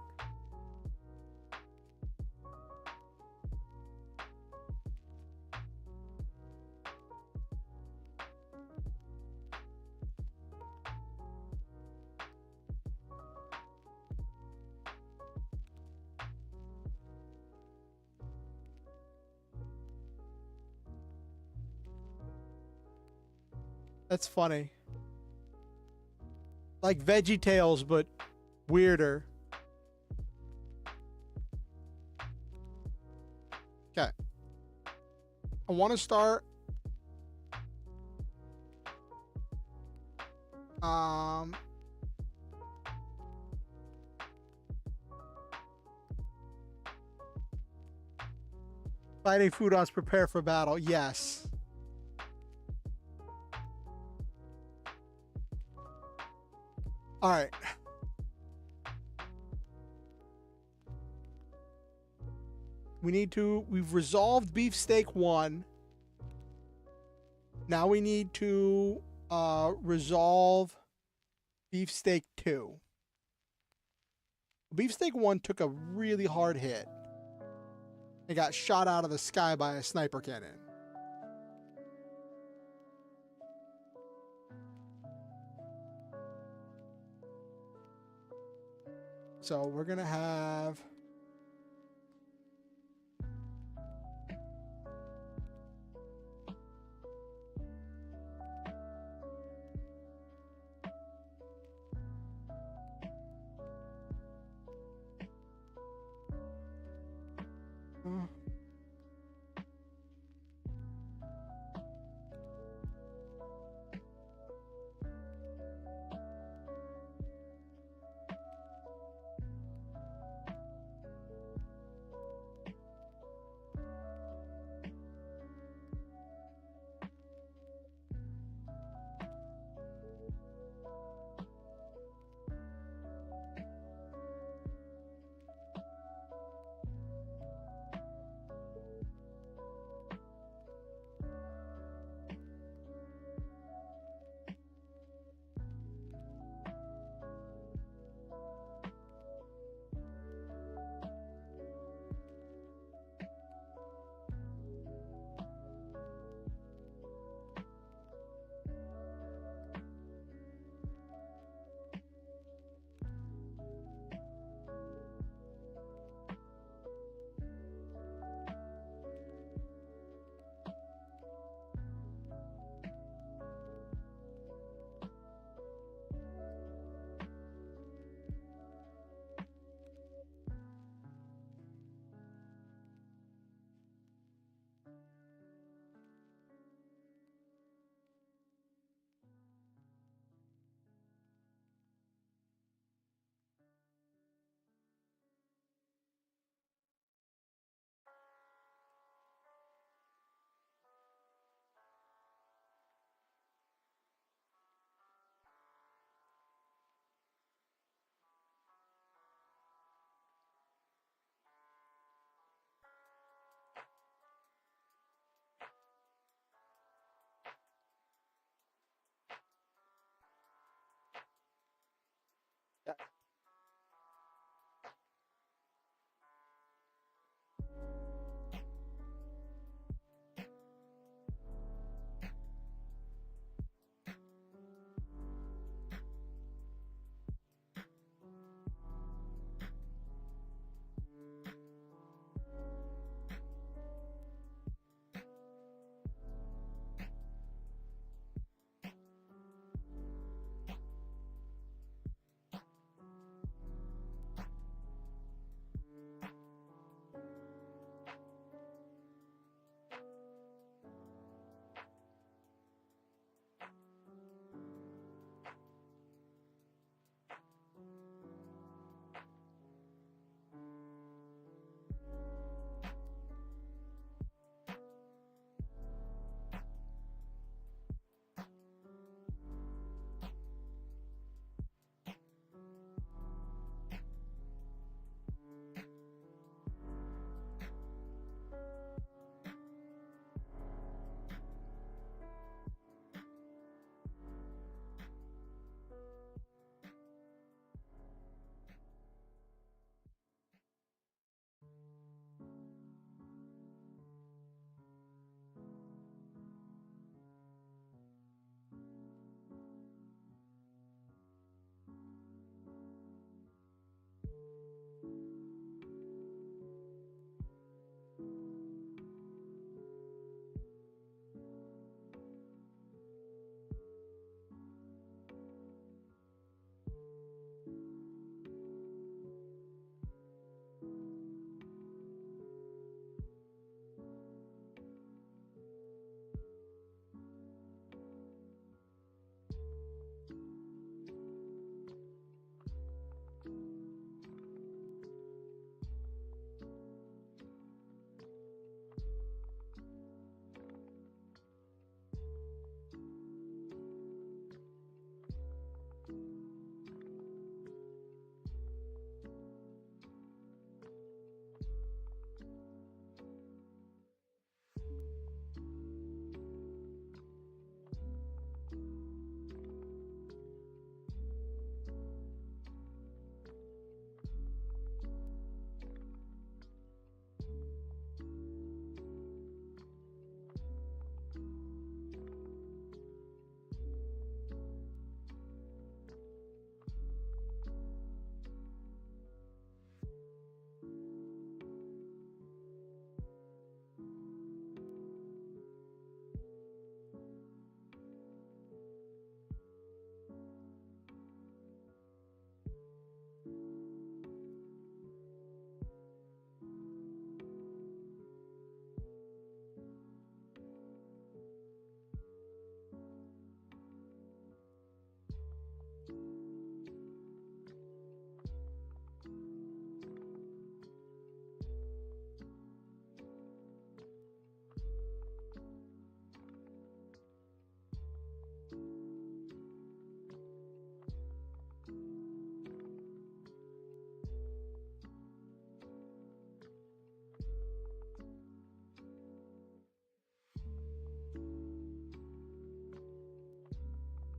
[SPEAKER 1] That's funny. Like Veggie Tales, but weirder. Okay. I want to start. Fighting Foodons prepare for battle. Yes. All right. We've resolved Beefsteak 1. Now we need to resolve Beefsteak 2. Beefsteak 1 took a really hard hit. It got shot out of the sky by a sniper cannon. So we're gonna have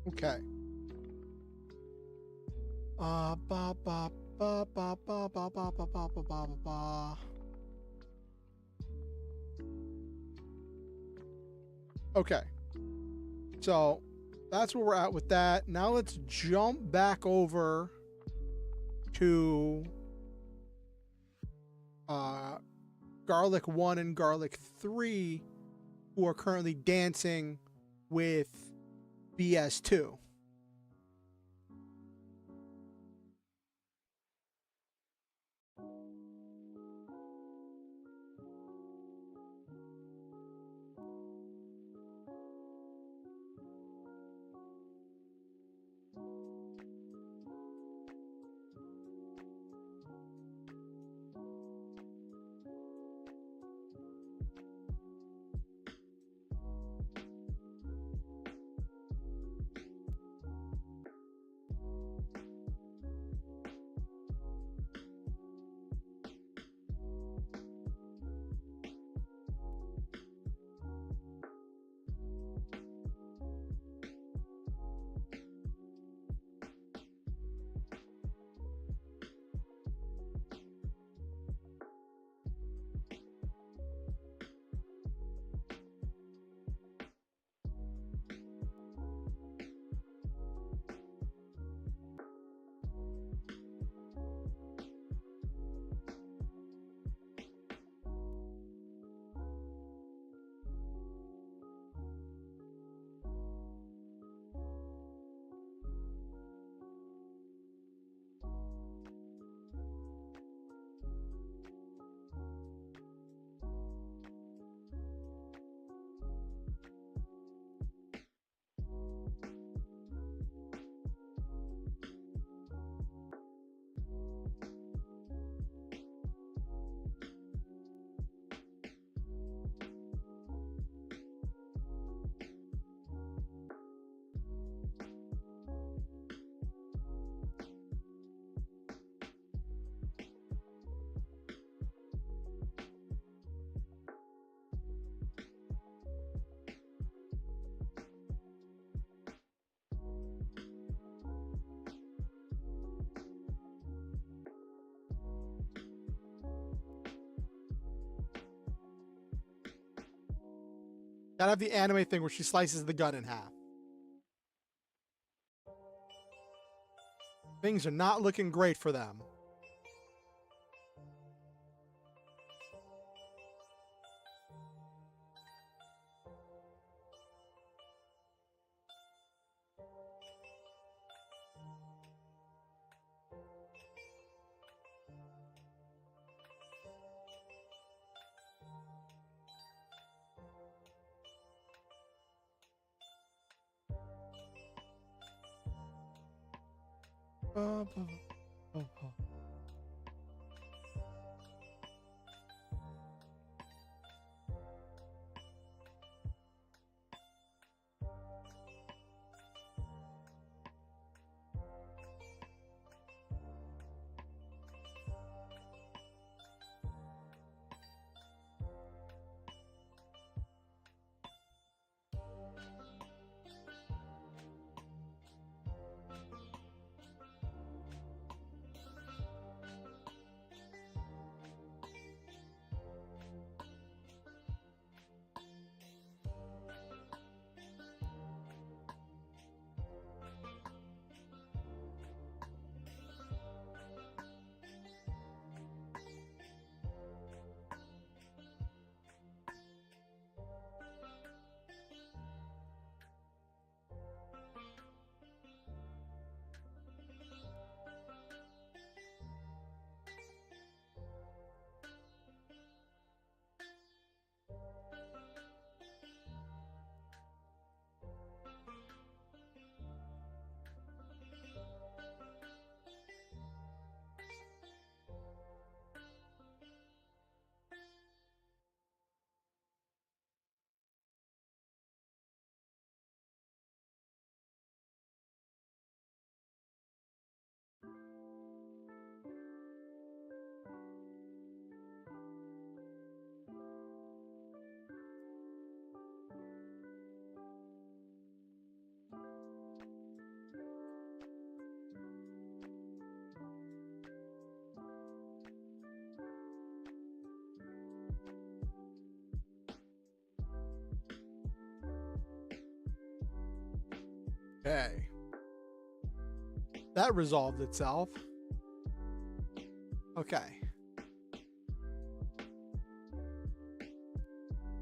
[SPEAKER 1] Okay. Ba ba ba ba ba ba ba ba ba ba ba ba. Okay. So that's where we're at with that. Now let's jump back over to Garlic 1 and Garlic 3, who are currently dancing with BS2. Gotta have the anime thing where she slices the gun in half. Things are not looking great for them. Okay. That resolved itself. Okay.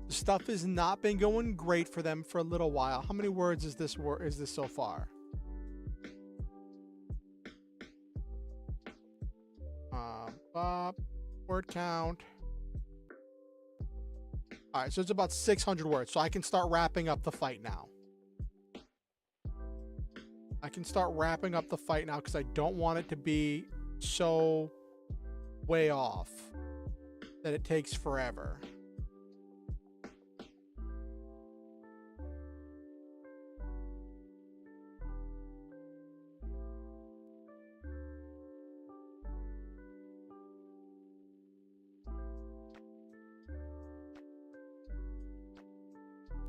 [SPEAKER 1] Stuff has not been going great for them for a little while. How many words is this so far? Word count. All right, so it's about 600 words. So I can start wrapping up the fight now. I can start wrapping up the fight now because I don't want it to be so way off that it takes forever.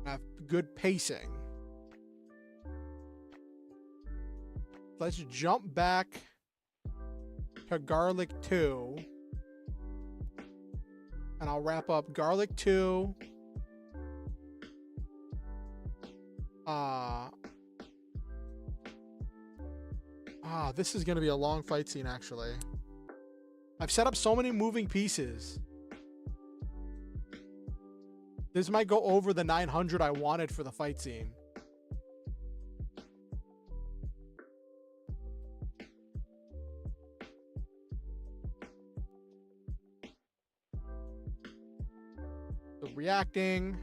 [SPEAKER 1] I have good pacing. Let's jump back to Garlic 2. And I'll wrap up Garlic 2. This is going to be a long fight scene, actually. I've set up so many moving pieces. This might go over the 900 I wanted for the fight scene. So reacting.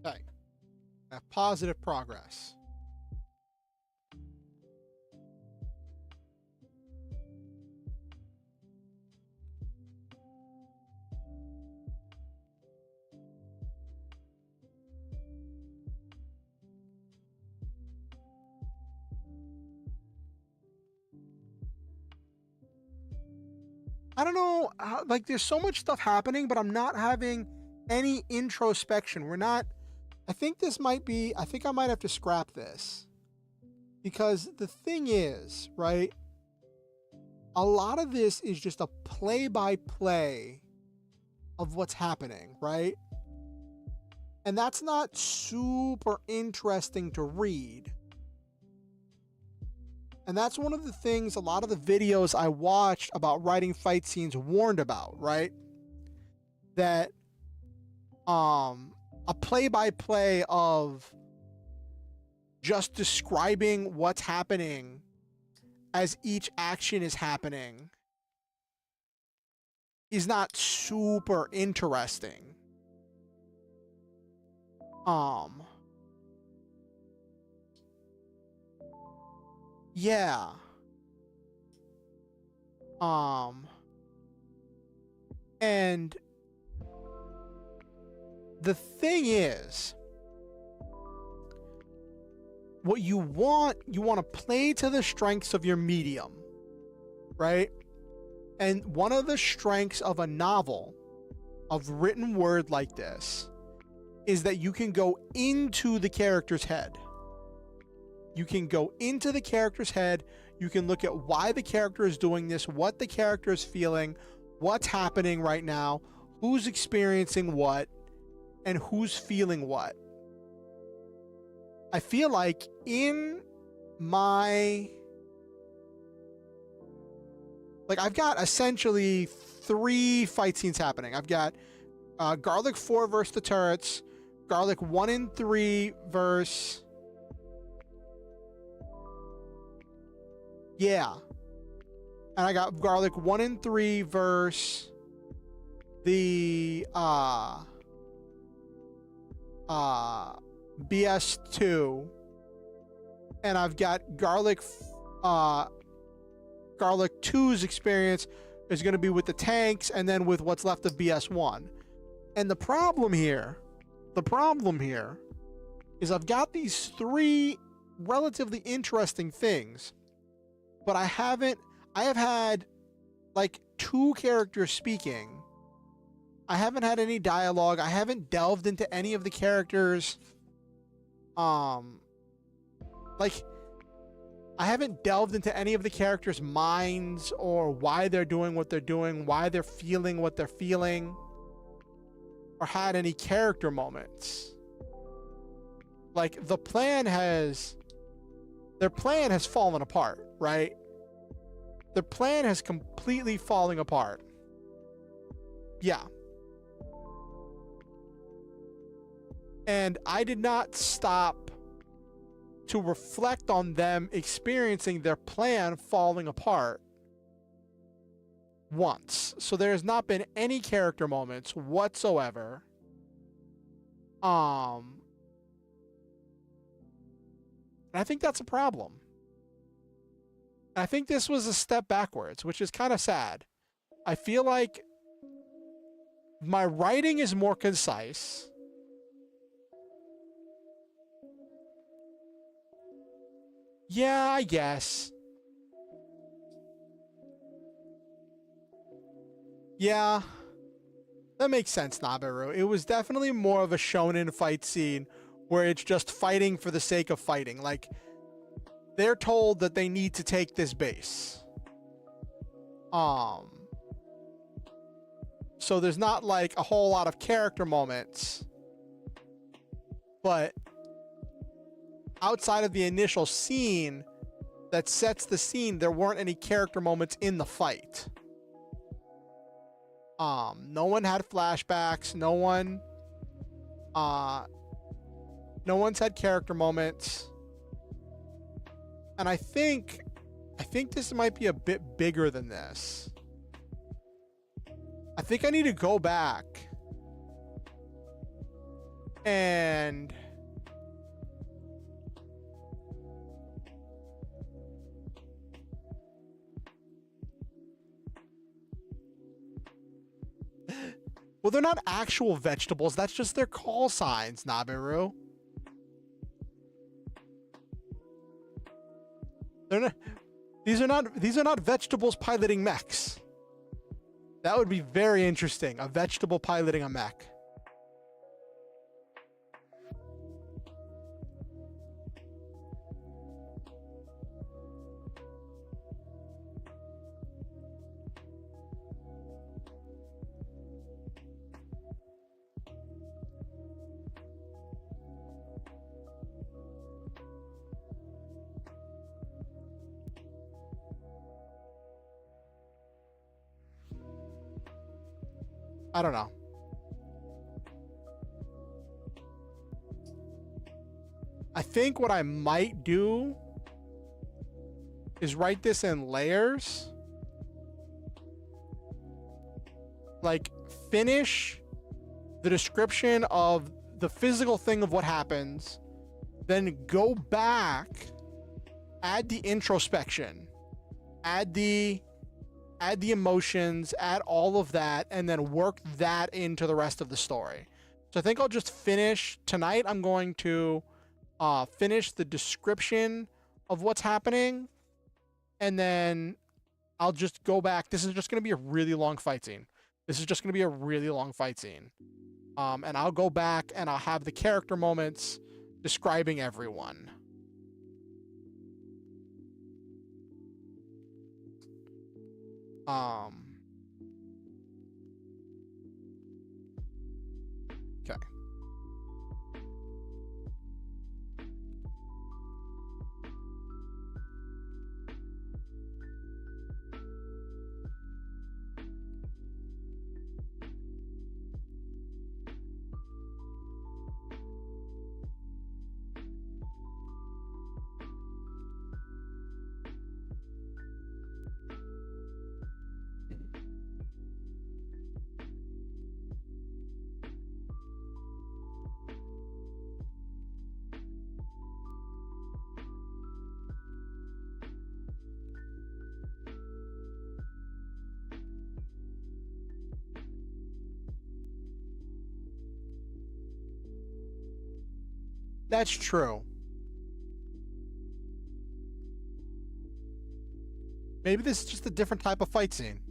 [SPEAKER 1] Okay. I have positive progress. I don't know, like there's so much stuff happening, but I'm not having any introspection. I think this might be, I think I might have to scrap this. Because the thing is, right, a lot of this is just a play-by-play of what's happening, right? And that's not super interesting to read. And that's one of the things a lot of the videos I watched about writing fight scenes warned about, right? That a play-by-play of just describing what's happening as each action is happening is not super interesting. Yeah. And the thing is, what you want to play to the strengths of your medium, right? And one of the strengths of a novel, of written word like this, is that you can go into the character's head. You can go into the character's head. You can look at why the character is doing this, what the character is feeling, what's happening right now, who's experiencing what, and who's feeling what. I feel like in my... Like, I've got essentially 3 fight scenes happening. I've got Garlic 4 versus the turrets, Garlic 1 and 3 versus... Yeah. And I got Garlic 1 and 3 versus the BS2. And I've got Garlic 2's experience is going to be with the tanks and then with what's left of BS1. And the problem here is I've got these 3 relatively interesting things, but I have had like 2 characters speaking. I haven't had any dialogue. I haven't delved into any of the characters. Like, I haven't delved into any of the characters' minds or why they're doing what they're doing, why they're feeling what they're feeling, or had any character moments. Like, their plan has fallen apart, right? Their plan has completely fallen apart. Yeah. And I did not stop to reflect on them experiencing their plan falling apart once. So there's not been any character moments whatsoever. And I think that's a problem. I think this was a step backwards, which is kind of sad. I feel like my writing is more concise. Yeah, I guess. Yeah, that makes sense, Naberu. It was definitely more of a shonen fight scene where it's just fighting for the sake of fighting. Like, they're told that they need to take this base. So there's not like a whole lot of character moments. But outside of the initial scene that sets the scene, there weren't any character moments in the fight. No one had flashbacks. No one's had character moments. And I think this might be a bit bigger than this. I think I need to go back and well, they're not actual vegetables. That's just their call signs, Naberu. They're not, these are not vegetables piloting mechs. That would be very interesting. A vegetable piloting a mech. I don't know. I think what I might do is write this in layers. Like, finish the description of the physical thing of what happens, then go back, add the introspection, add the emotions, add all of that, and then work that into the rest of the story. So I think I'll just finish tonight. I'm going to finish the description of what's happening, and then I'll just go back. This is just going to be a really long fight scene. And I'll go back and I'll have the character moments describing everyone. Okay. That's true. Maybe this is just a different type of fight scene.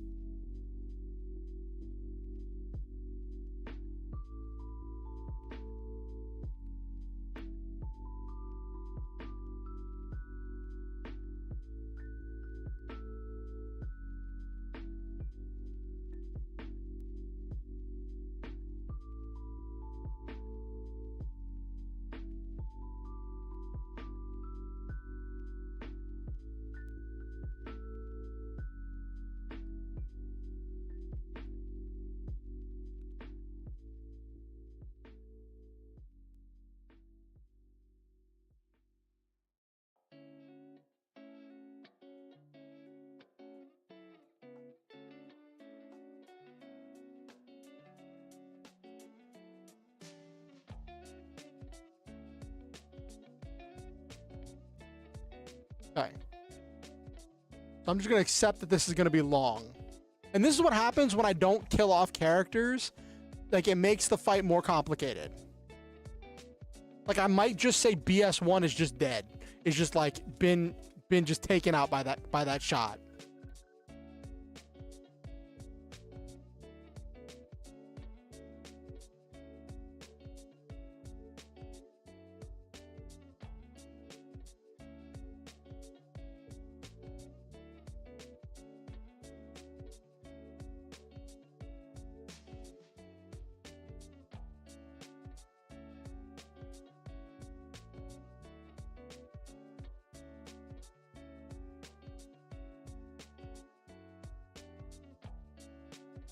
[SPEAKER 1] Okay. So I'm just going to accept that this is going to be long. And this is what happens when I don't kill off characters. Like, it makes the fight more complicated. Like, I might just say BS1 is just dead. It's just, like, been just taken out by that shot.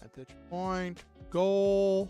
[SPEAKER 1] At this point, goal.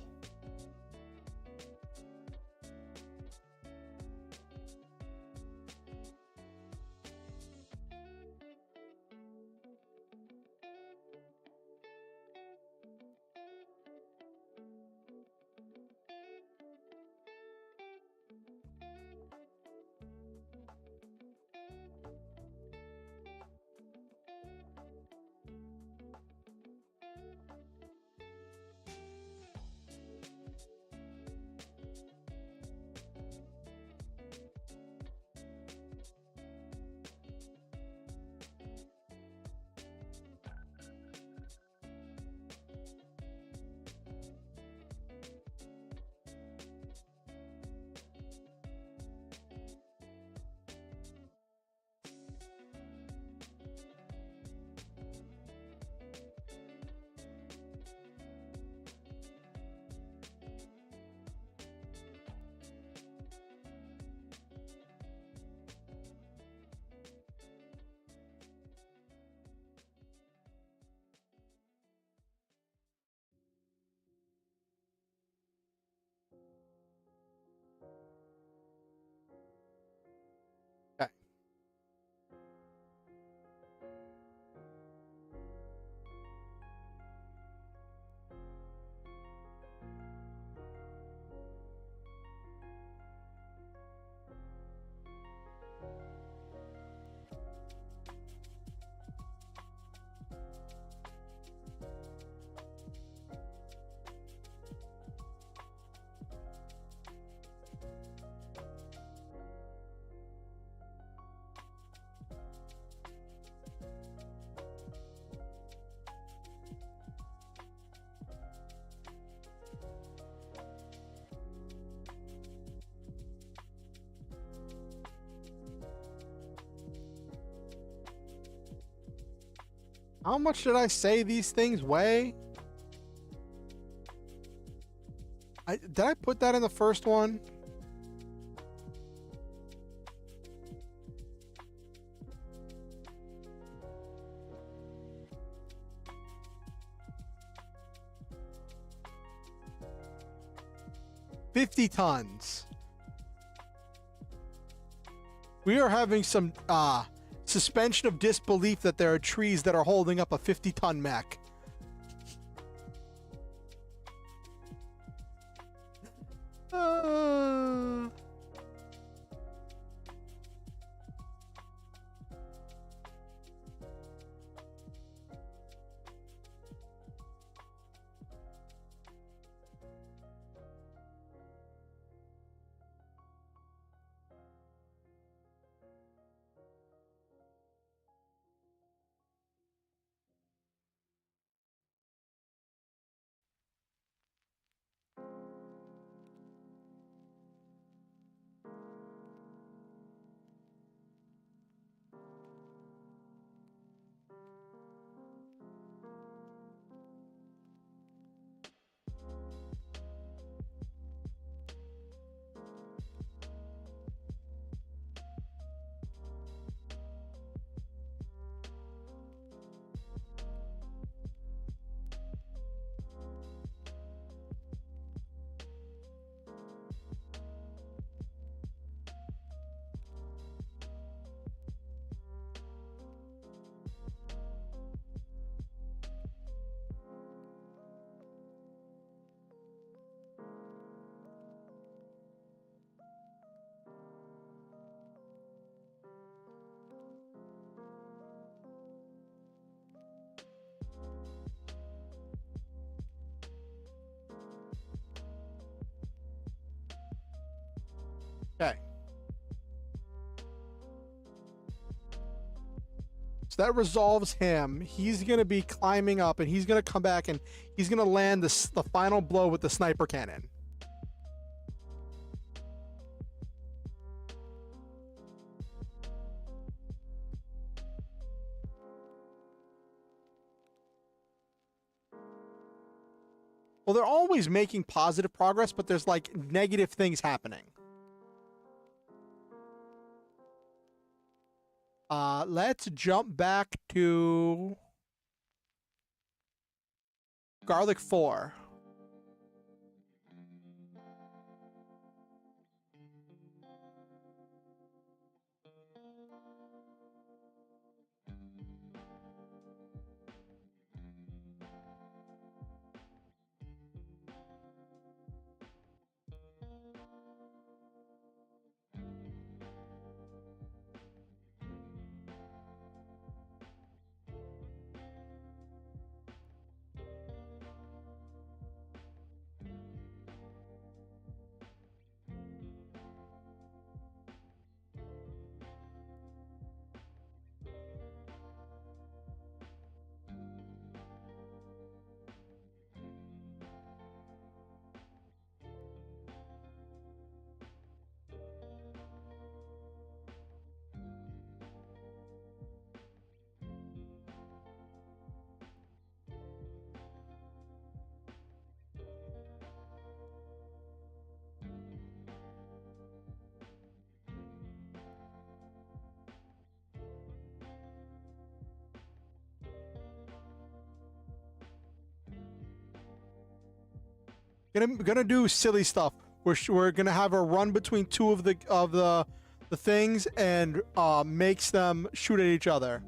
[SPEAKER 1] How much did I say these things weigh? Did I put that in the first one? $50 tons. We are having some suspension of disbelief that there are trees that are holding up a 50-ton mech. Okay. So that resolves him. He's going to be climbing up, and he's going to come back, and he's going to land the final blow with the sniper cannon. Well, they're always making positive progress, but there's like negative things happening. Let's jump back to Garlic 4. Gonna do silly stuff. We're gonna have a run between two of the things and makes them shoot at each other.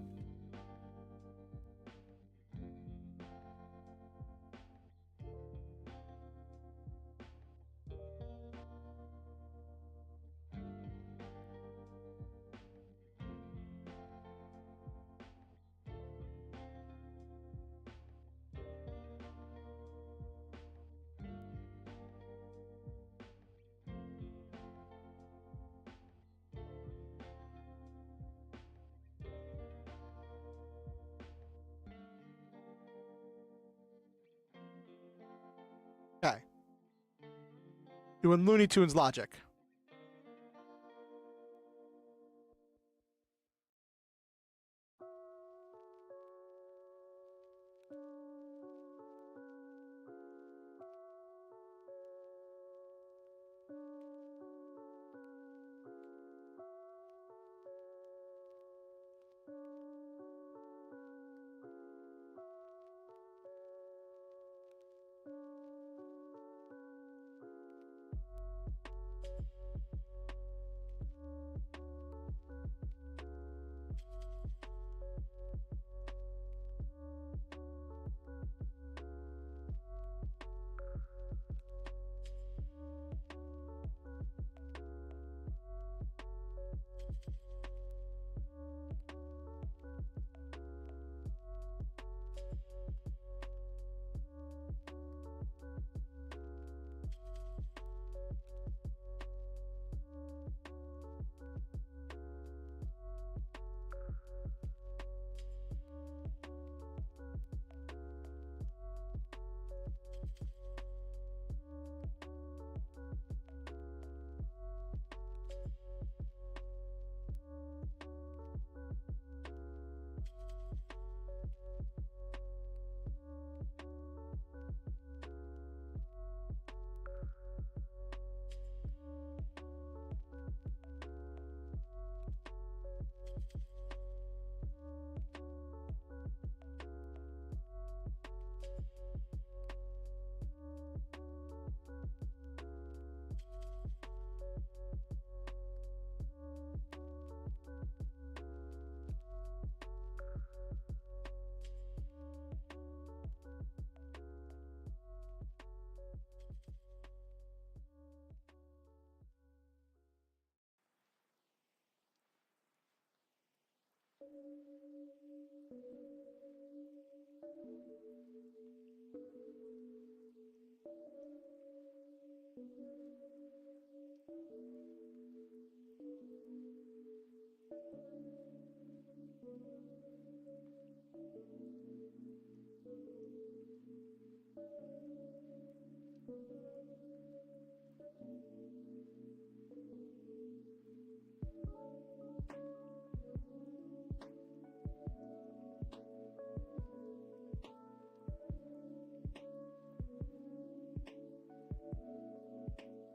[SPEAKER 1] Okay. Doing Looney Tunes logic.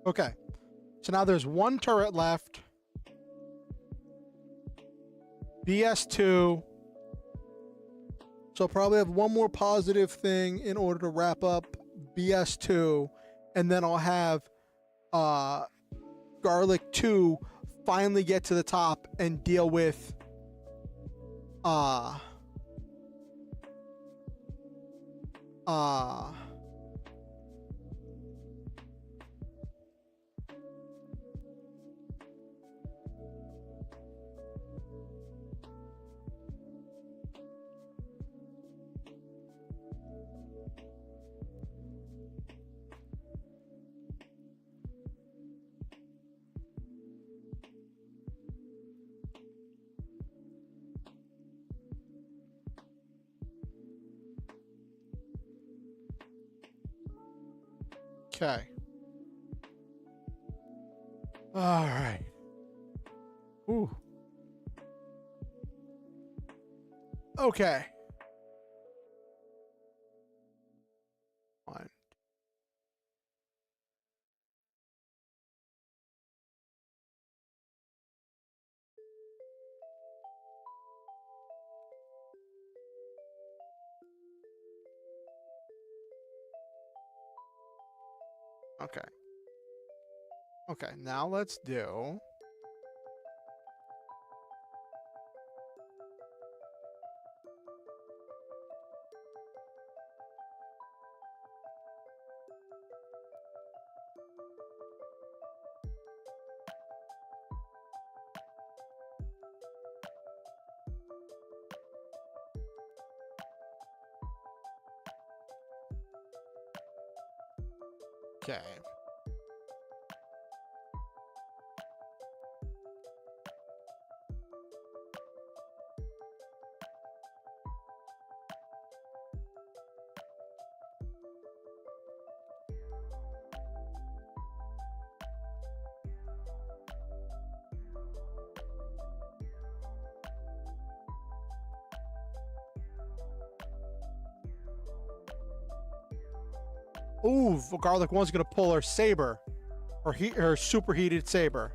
[SPEAKER 1] Okay. So now there's one turret left. BS2. So I'll probably have one more positive thing in order to wrap up BS2. And then I'll have Garlic 2 finally get to the top and deal with okay. All right. Ooh. Okay. One. Okay. Okay, now let's do okay. Ooh, Garlic 1's gonna pull her saber. Her superheated saber.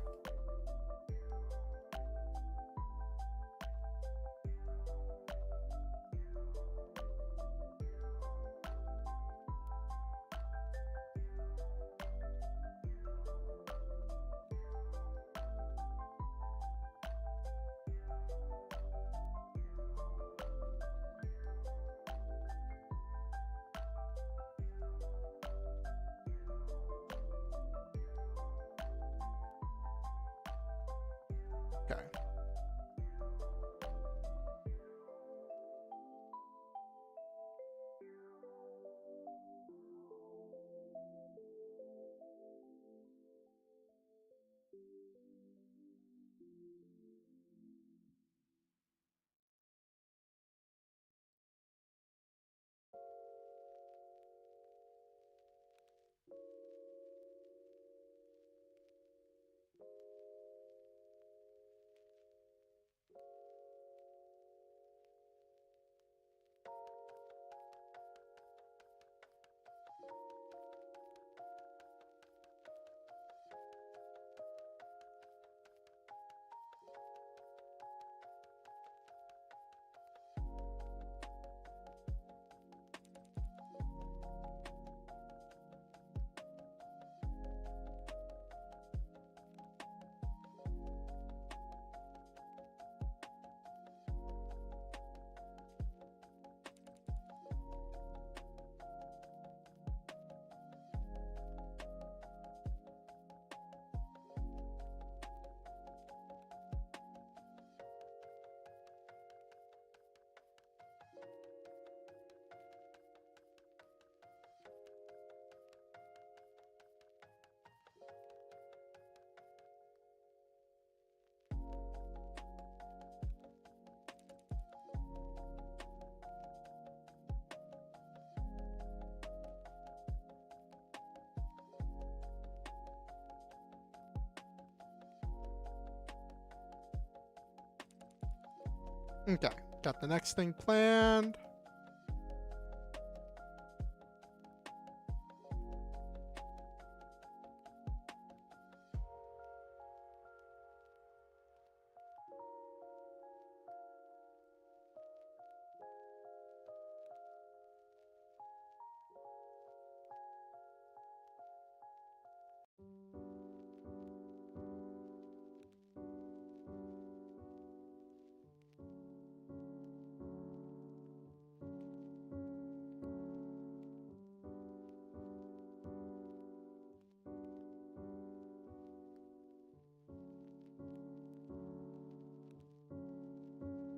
[SPEAKER 1] Okay, got the next thing planned.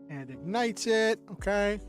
[SPEAKER 1] And ignites it. Okay.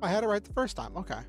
[SPEAKER 1] I had it right the first time. Okay.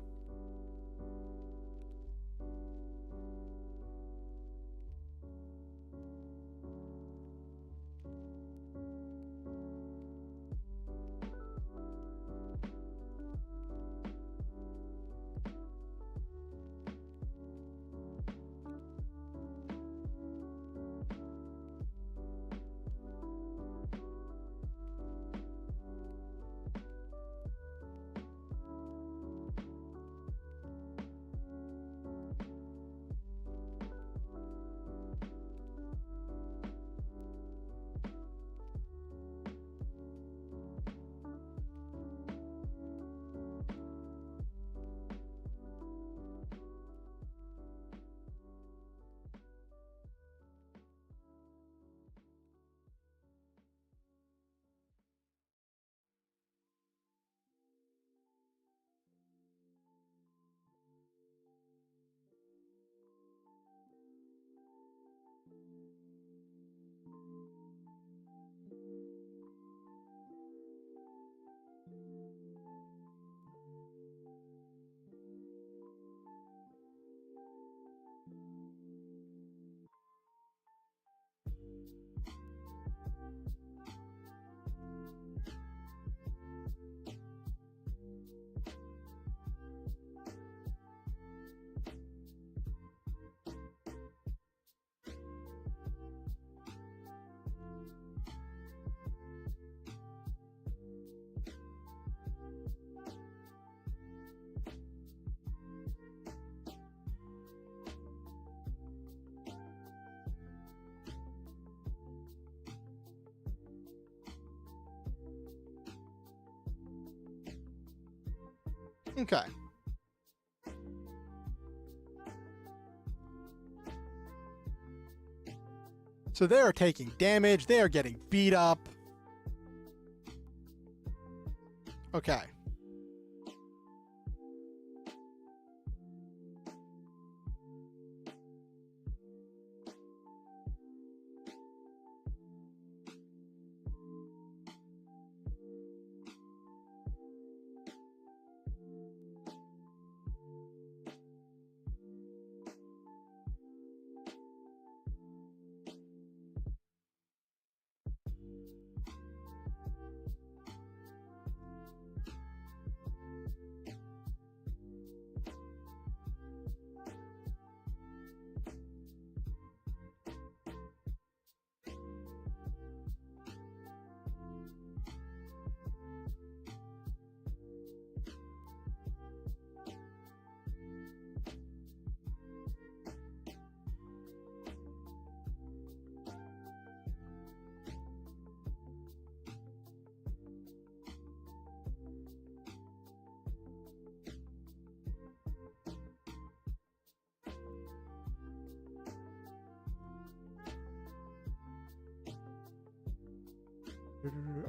[SPEAKER 1] Okay. So they are taking damage. They are getting beat up. Okay.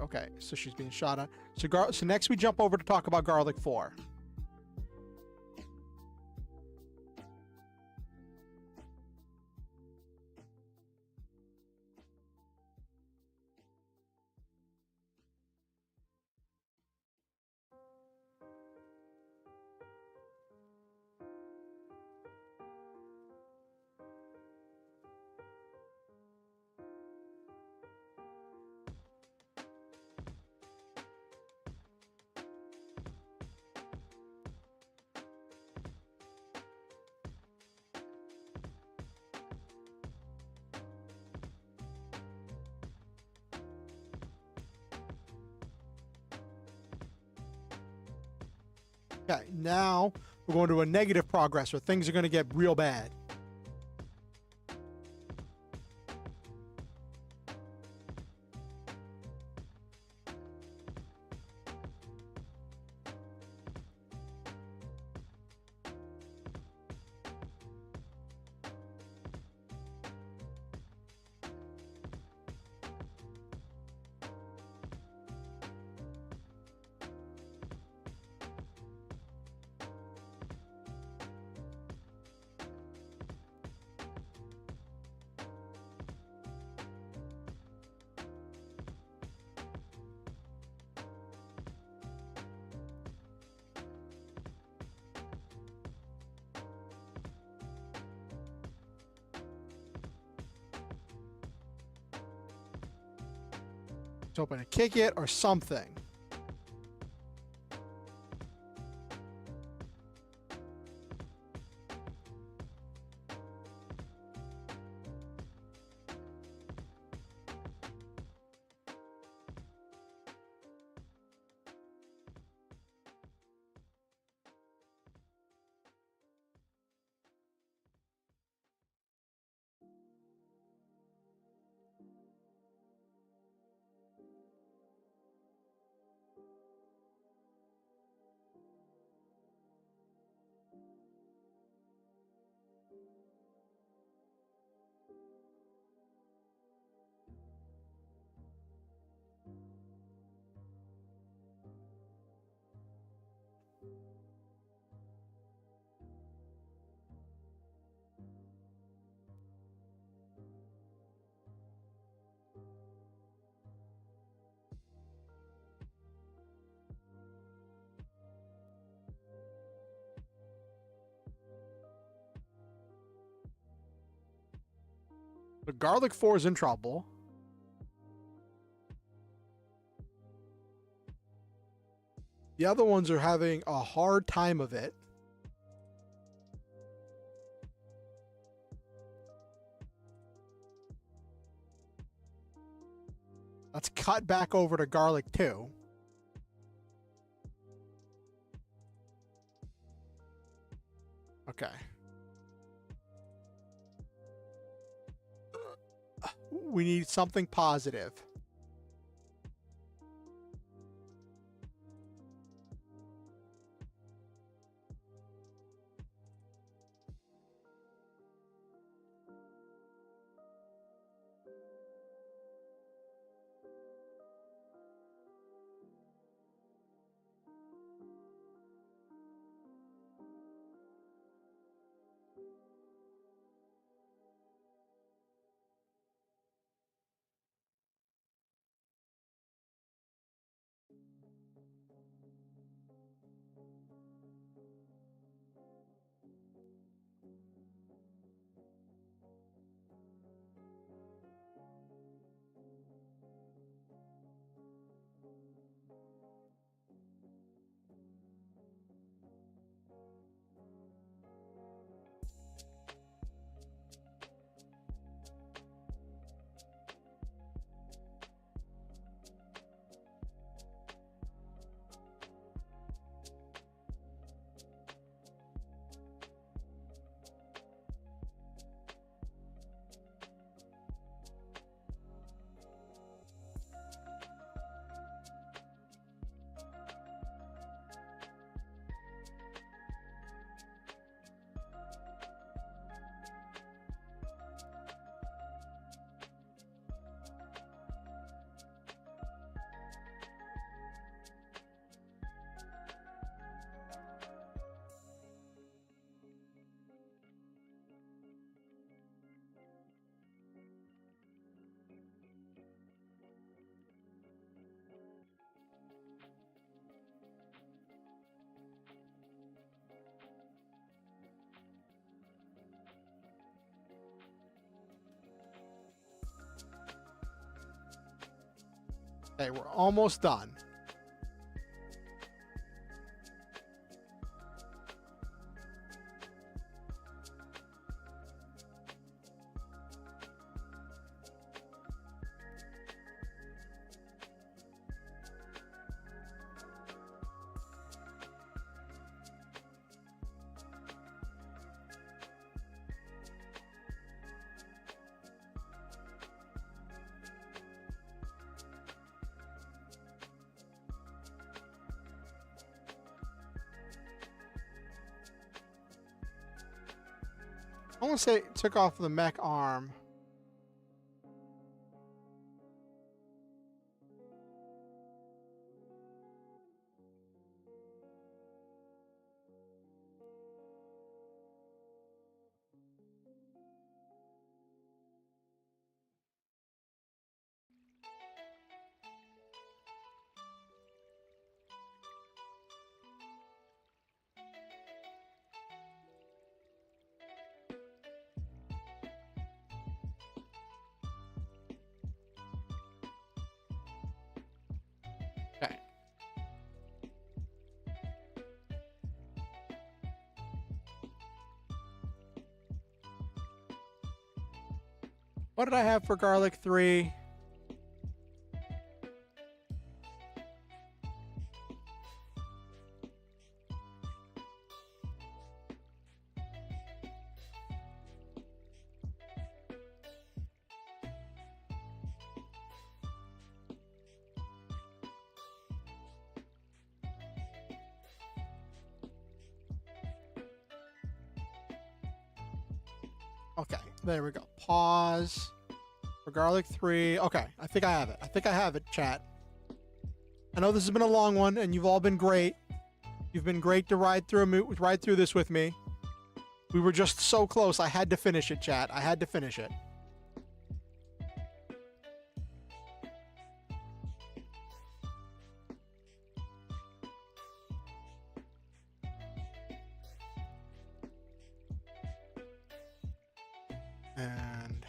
[SPEAKER 1] Okay, so she's being shot at. So next we jump over to talk about Garlic 4. Okay, now we're going to a negative progress where things are going to get real bad. It's hoping to kick it or something. The Garlic 4 is in trouble. The other ones are having a hard time of it. Let's cut back over to Garlic 2. Okay. We need something positive. Okay, we're almost done. I want to say it took off the mech arm. Okay. What did I have for garlic 3? Okay, there we go. Pause for garlic 3. Okay, I think I have it. I think I have it, chat. I know this has been a long one, and you've all been great. You've been great to ride through this with me. We were just so close. I had to finish it, chat. I had to finish it. And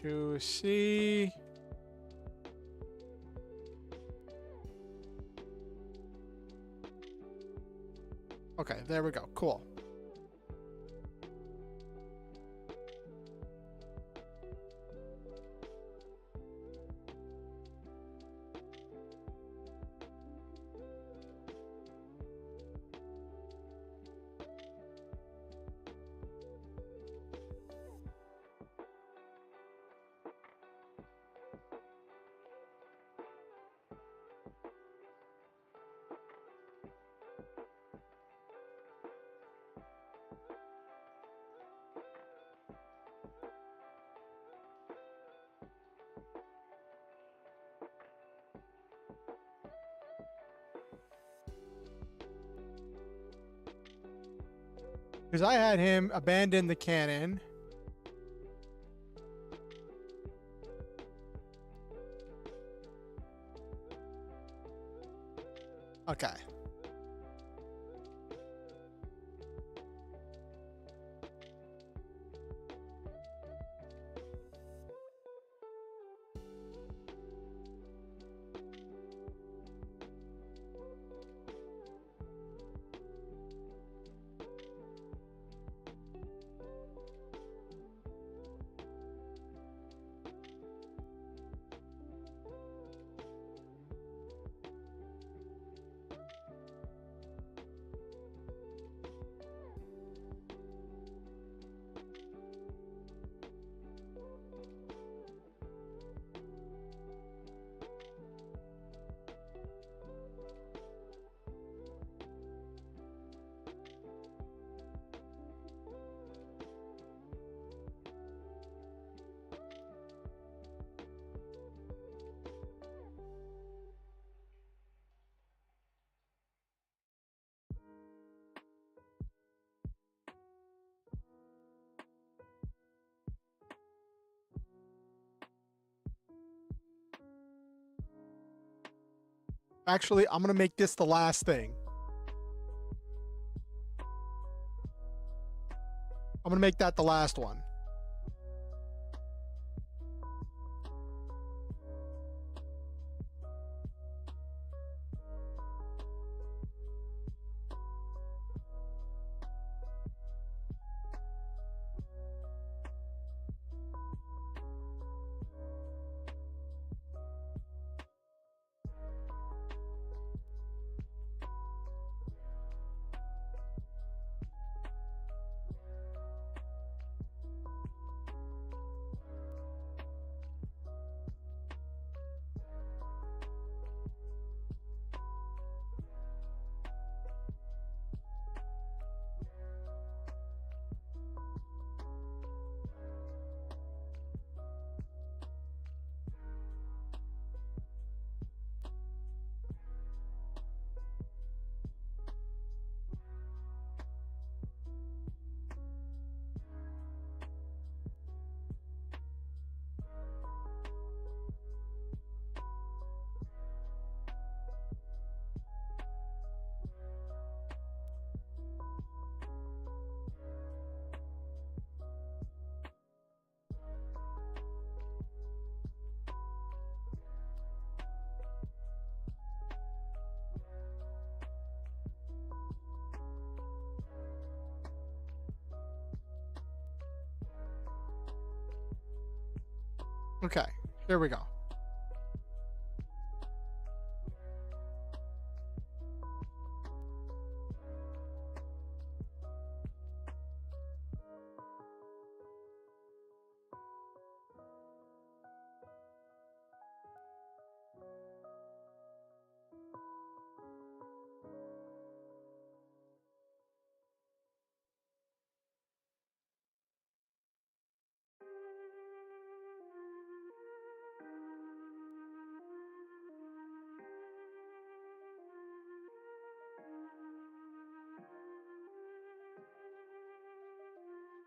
[SPEAKER 1] to see. Okay, there we go. Cool. Because I had him abandon the cannon. Okay. Actually, I'm gonna make this the last thing. I'm gonna make that the last one. Okay, here we go.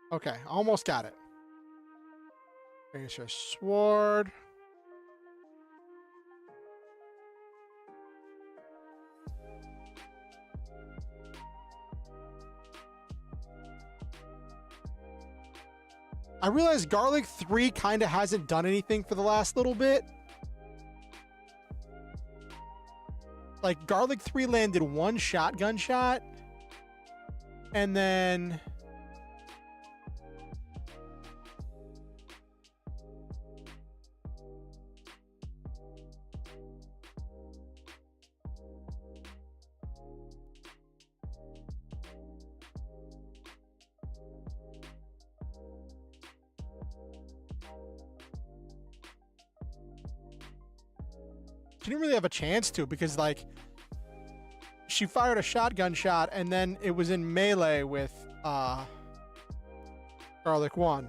[SPEAKER 1] Okay, almost got it. Here's your sword. I realize Garlic 3 kind of hasn't done anything for the last little bit. Like, Garlic 3 landed one shotgun shot, and then... she didn't really have a chance to, because, like, she fired a shotgun shot, and then it was in melee with Garlic 1.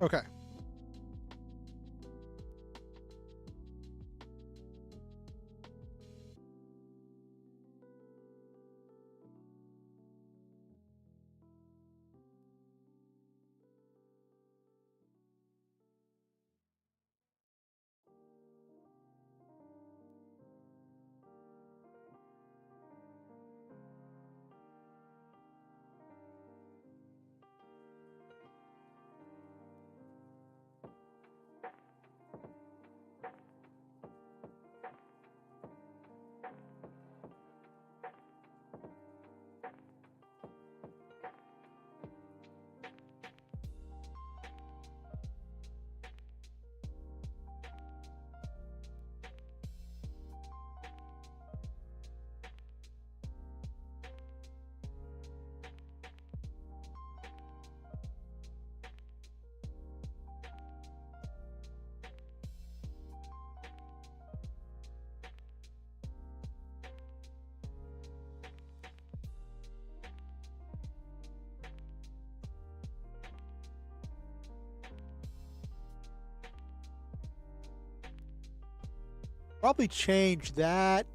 [SPEAKER 1] Okay. Probably change that.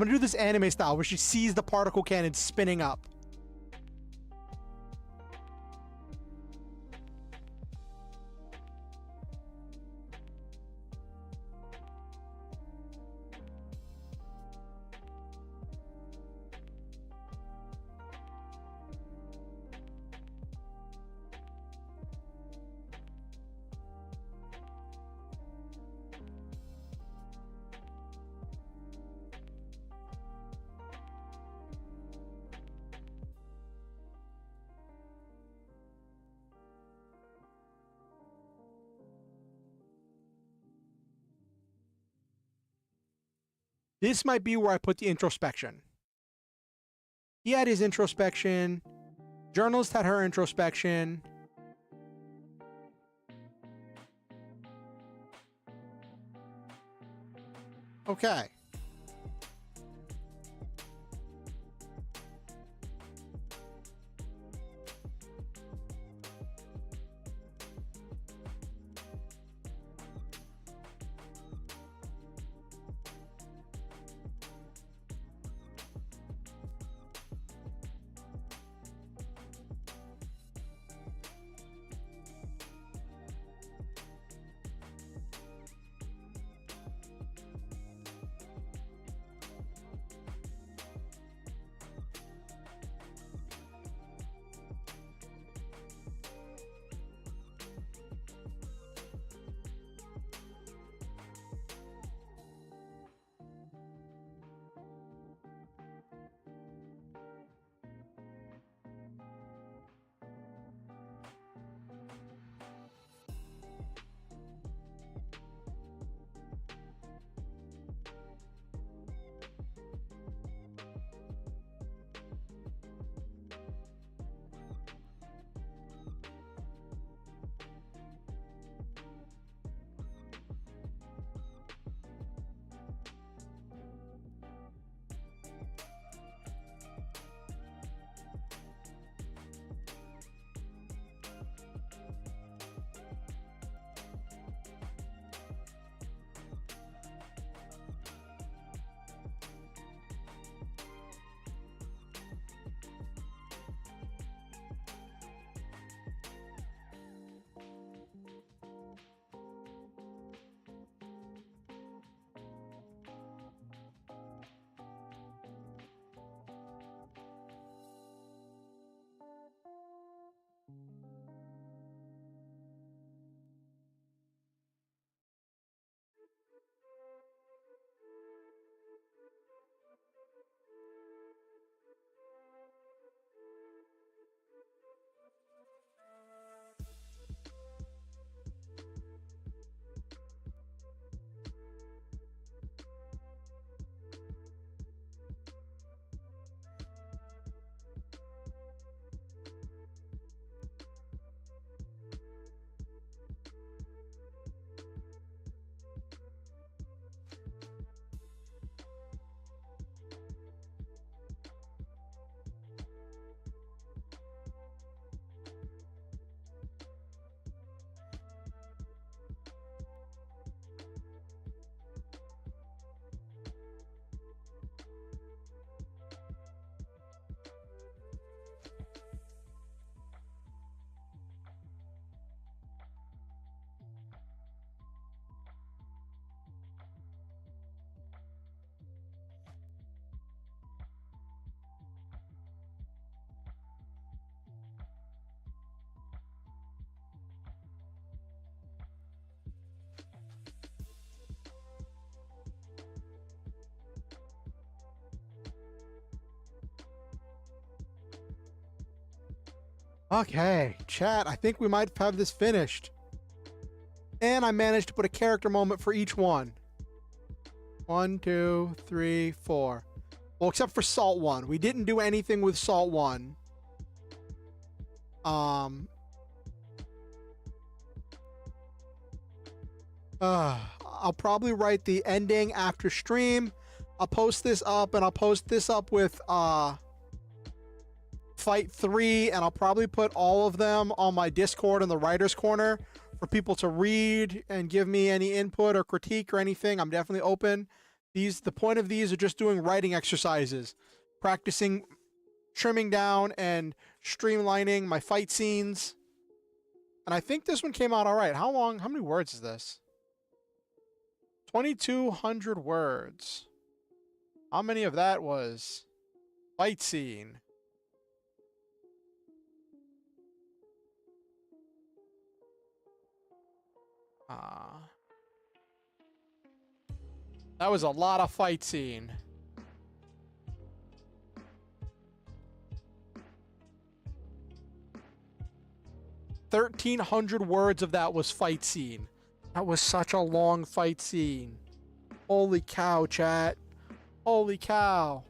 [SPEAKER 1] I'm gonna do this anime style where she sees the particle cannon spinning up. This might be where I put the introspection. He had his introspection. Journalist had her introspection. Okay. Okay, chat, I think we might have this finished. And I managed to put a character moment for each one. 1, 2, 3, 4. Well, except for Salt 1. We didn't do anything with Salt 1. I'll probably write the ending after stream. I'll post this up, and I'll post this up with Fight 3, and I'll probably put all of them on my Discord in the Writer's Corner for people to read and give me any input or critique or anything. I'm definitely open. The point of these are just doing writing exercises, practicing trimming down and streamlining my fight scenes. And I think this one came out all right. How many words is this? 2,200 words. How many of that was fight scene? That was a lot of fight scene. $1,300 words of that was fight scene. That was such a long fight scene. Holy cow, chat. Holy cow.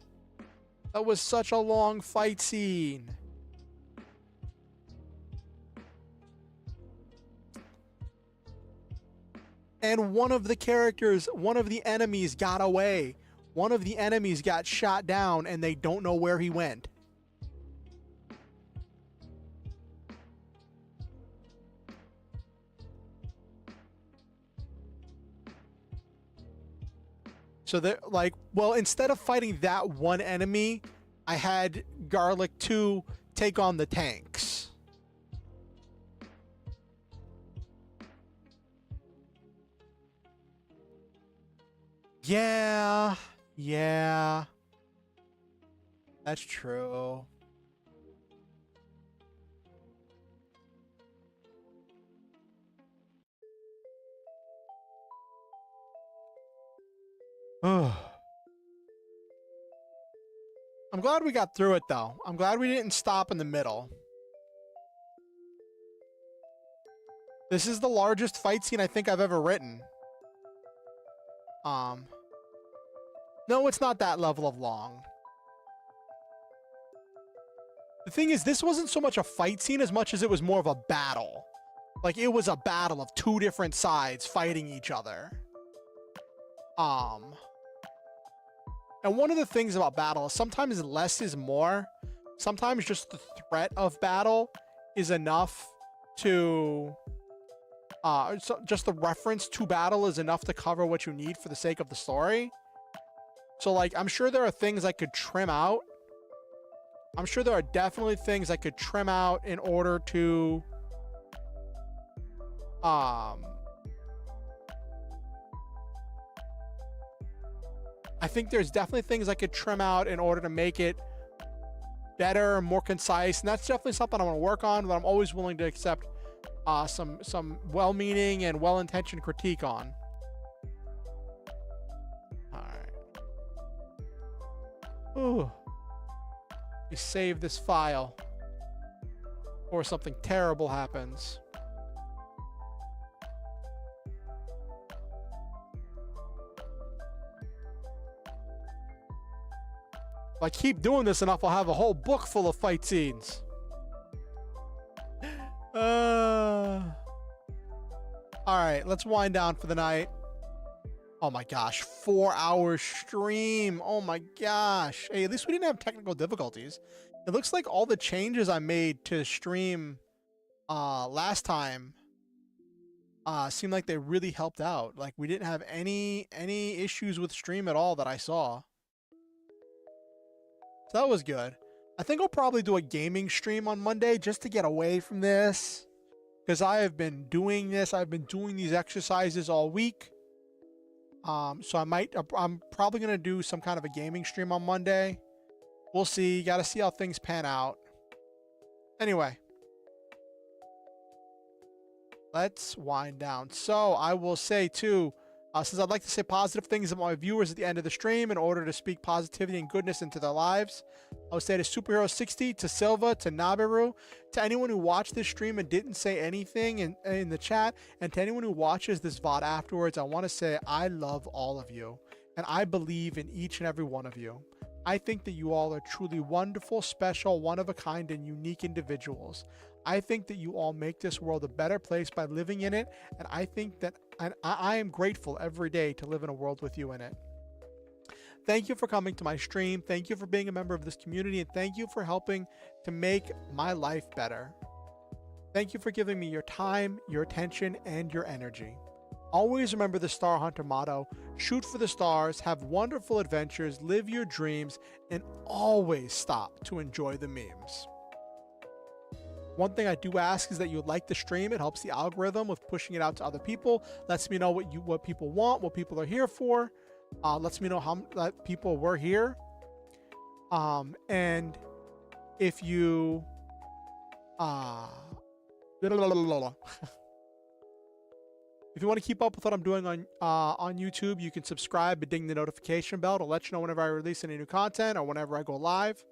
[SPEAKER 1] That was such a long fight scene. And one of the characters, one of the enemies got away. One of the enemies got shot down and they don't know where he went. So they're like, well, instead of fighting that one enemy, I had Garlic 2 take on the tanks. Yeah. That's true. I'm glad we got through it, though. I'm glad we didn't stop in the middle. This is the largest fight scene I think I've ever written. No, it's not that level of long. The thing is, this wasn't so much a fight scene as much as it was more of a battle. Like, it was a battle of two different sides fighting each other. And one of the things about battle is sometimes less is more. Sometimes just the threat of battle is enough to... so just the reference to battle is enough to cover what you need for the sake of the story. So, like, I'm sure there are things I could trim out. I'm sure there are definitely things I could trim out in order to... I think there's definitely things I could trim out in order to make it better, more concise. And that's definitely something I want to work on, but I'm always willing to accept some well-meaning and well-intentioned critique on. Alright. Ooh. We save this file before something terrible happens. If I keep doing this enough, I'll have a whole book full of fight scenes. Alright, let's wind down for the night. Oh my gosh, 4-hour stream. Oh my gosh. Hey, at least we didn't have technical difficulties. It looks like all the changes I made to stream last time seemed like they really helped out. Like, we didn't have any issues with stream at all that I saw. So that was good. I think I'll probably do a gaming stream on Monday just to get away from this. Because I have been doing this. I've been doing these exercises all week. So I'm probably going to do some kind of a gaming stream on Monday. We'll see. Got to see how things pan out. Anyway. Let's wind down. So I will say too, Says, I'd like to say positive things about my viewers at the end of the stream in order to speak positivity and goodness into their lives. I would say to Superhero 60, to Silva, to Nabiru, to anyone who watched this stream and didn't say anything in the chat, and to anyone who watches this VOD afterwards, I want to say I love all of you, and I believe in each and every one of you. I think that you all are truly wonderful, special, one-of-a-kind, and unique individuals. I think that you all make this world a better place by living in it, and I think that I am grateful every day to live in a world with you in it. Thank you for coming to my stream. Thank you for being a member of this community, and thank you for helping to make my life better. Thank you for giving me your time, your attention, and your energy. Always remember the Star Hunter motto: shoot for the stars, have wonderful adventures, live your dreams, and always stop to enjoy the memes. One thing I do ask is that you like the stream. It helps the algorithm with pushing it out to other people. Lets me know what people want, what people are here for. Lets me know how people were here. And if you if you want to keep up with what I'm doing on YouTube, you can subscribe and ding the notification bell to let you know whenever I release any new content or whenever I go live.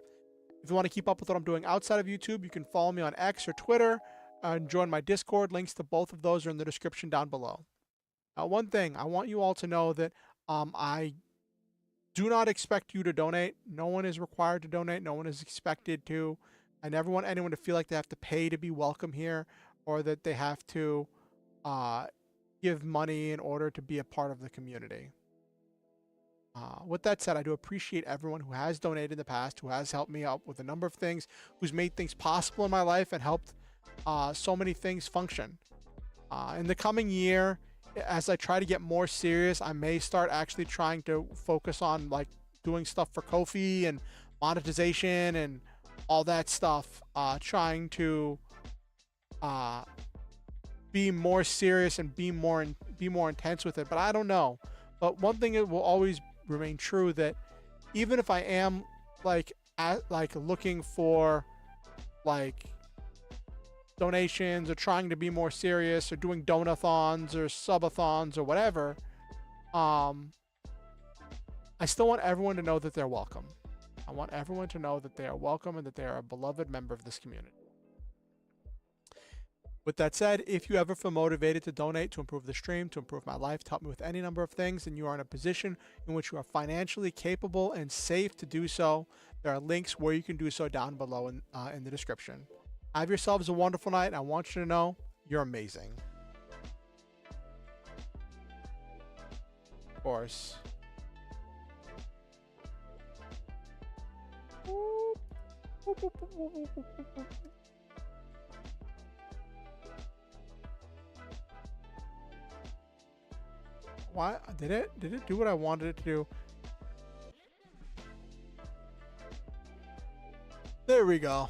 [SPEAKER 1] If you want to keep up with what I'm doing outside of YouTube, you can follow me on X or Twitter and join my Discord. Links to both of those are in the description down below. One thing, I want you all to know that I do not expect you to donate. No one is required to donate. No one is expected to. I never want anyone to feel like they have to pay to be welcome here, or that they have to give money in order to be a part of the community. With that said, I do appreciate everyone who has donated in the past, who has helped me out with a number of things, who's made things possible in my life and helped so many things function. In the coming year, as I try to get more serious, I may start actually trying to focus on like doing stuff for Ko-fi and monetization and all that stuff, trying to be more serious and be more intense with it. But I don't know. But one thing that will always remain true, that even if I am like looking for like donations or trying to be more serious or doing donathons or subathons or whatever, I still want everyone to know that they're welcome. I want everyone to know that they are welcome and that they are a beloved member of this community. With that said, if you ever feel motivated to donate to improve the stream, to improve my life, to help me with any number of things, and you are in a position in which you are financially capable and safe to do so, there are links where you can do so down below in the description. Have yourselves a wonderful night, and I want you to know you're amazing. Of course. Why did it do what I wanted it to do? There we go.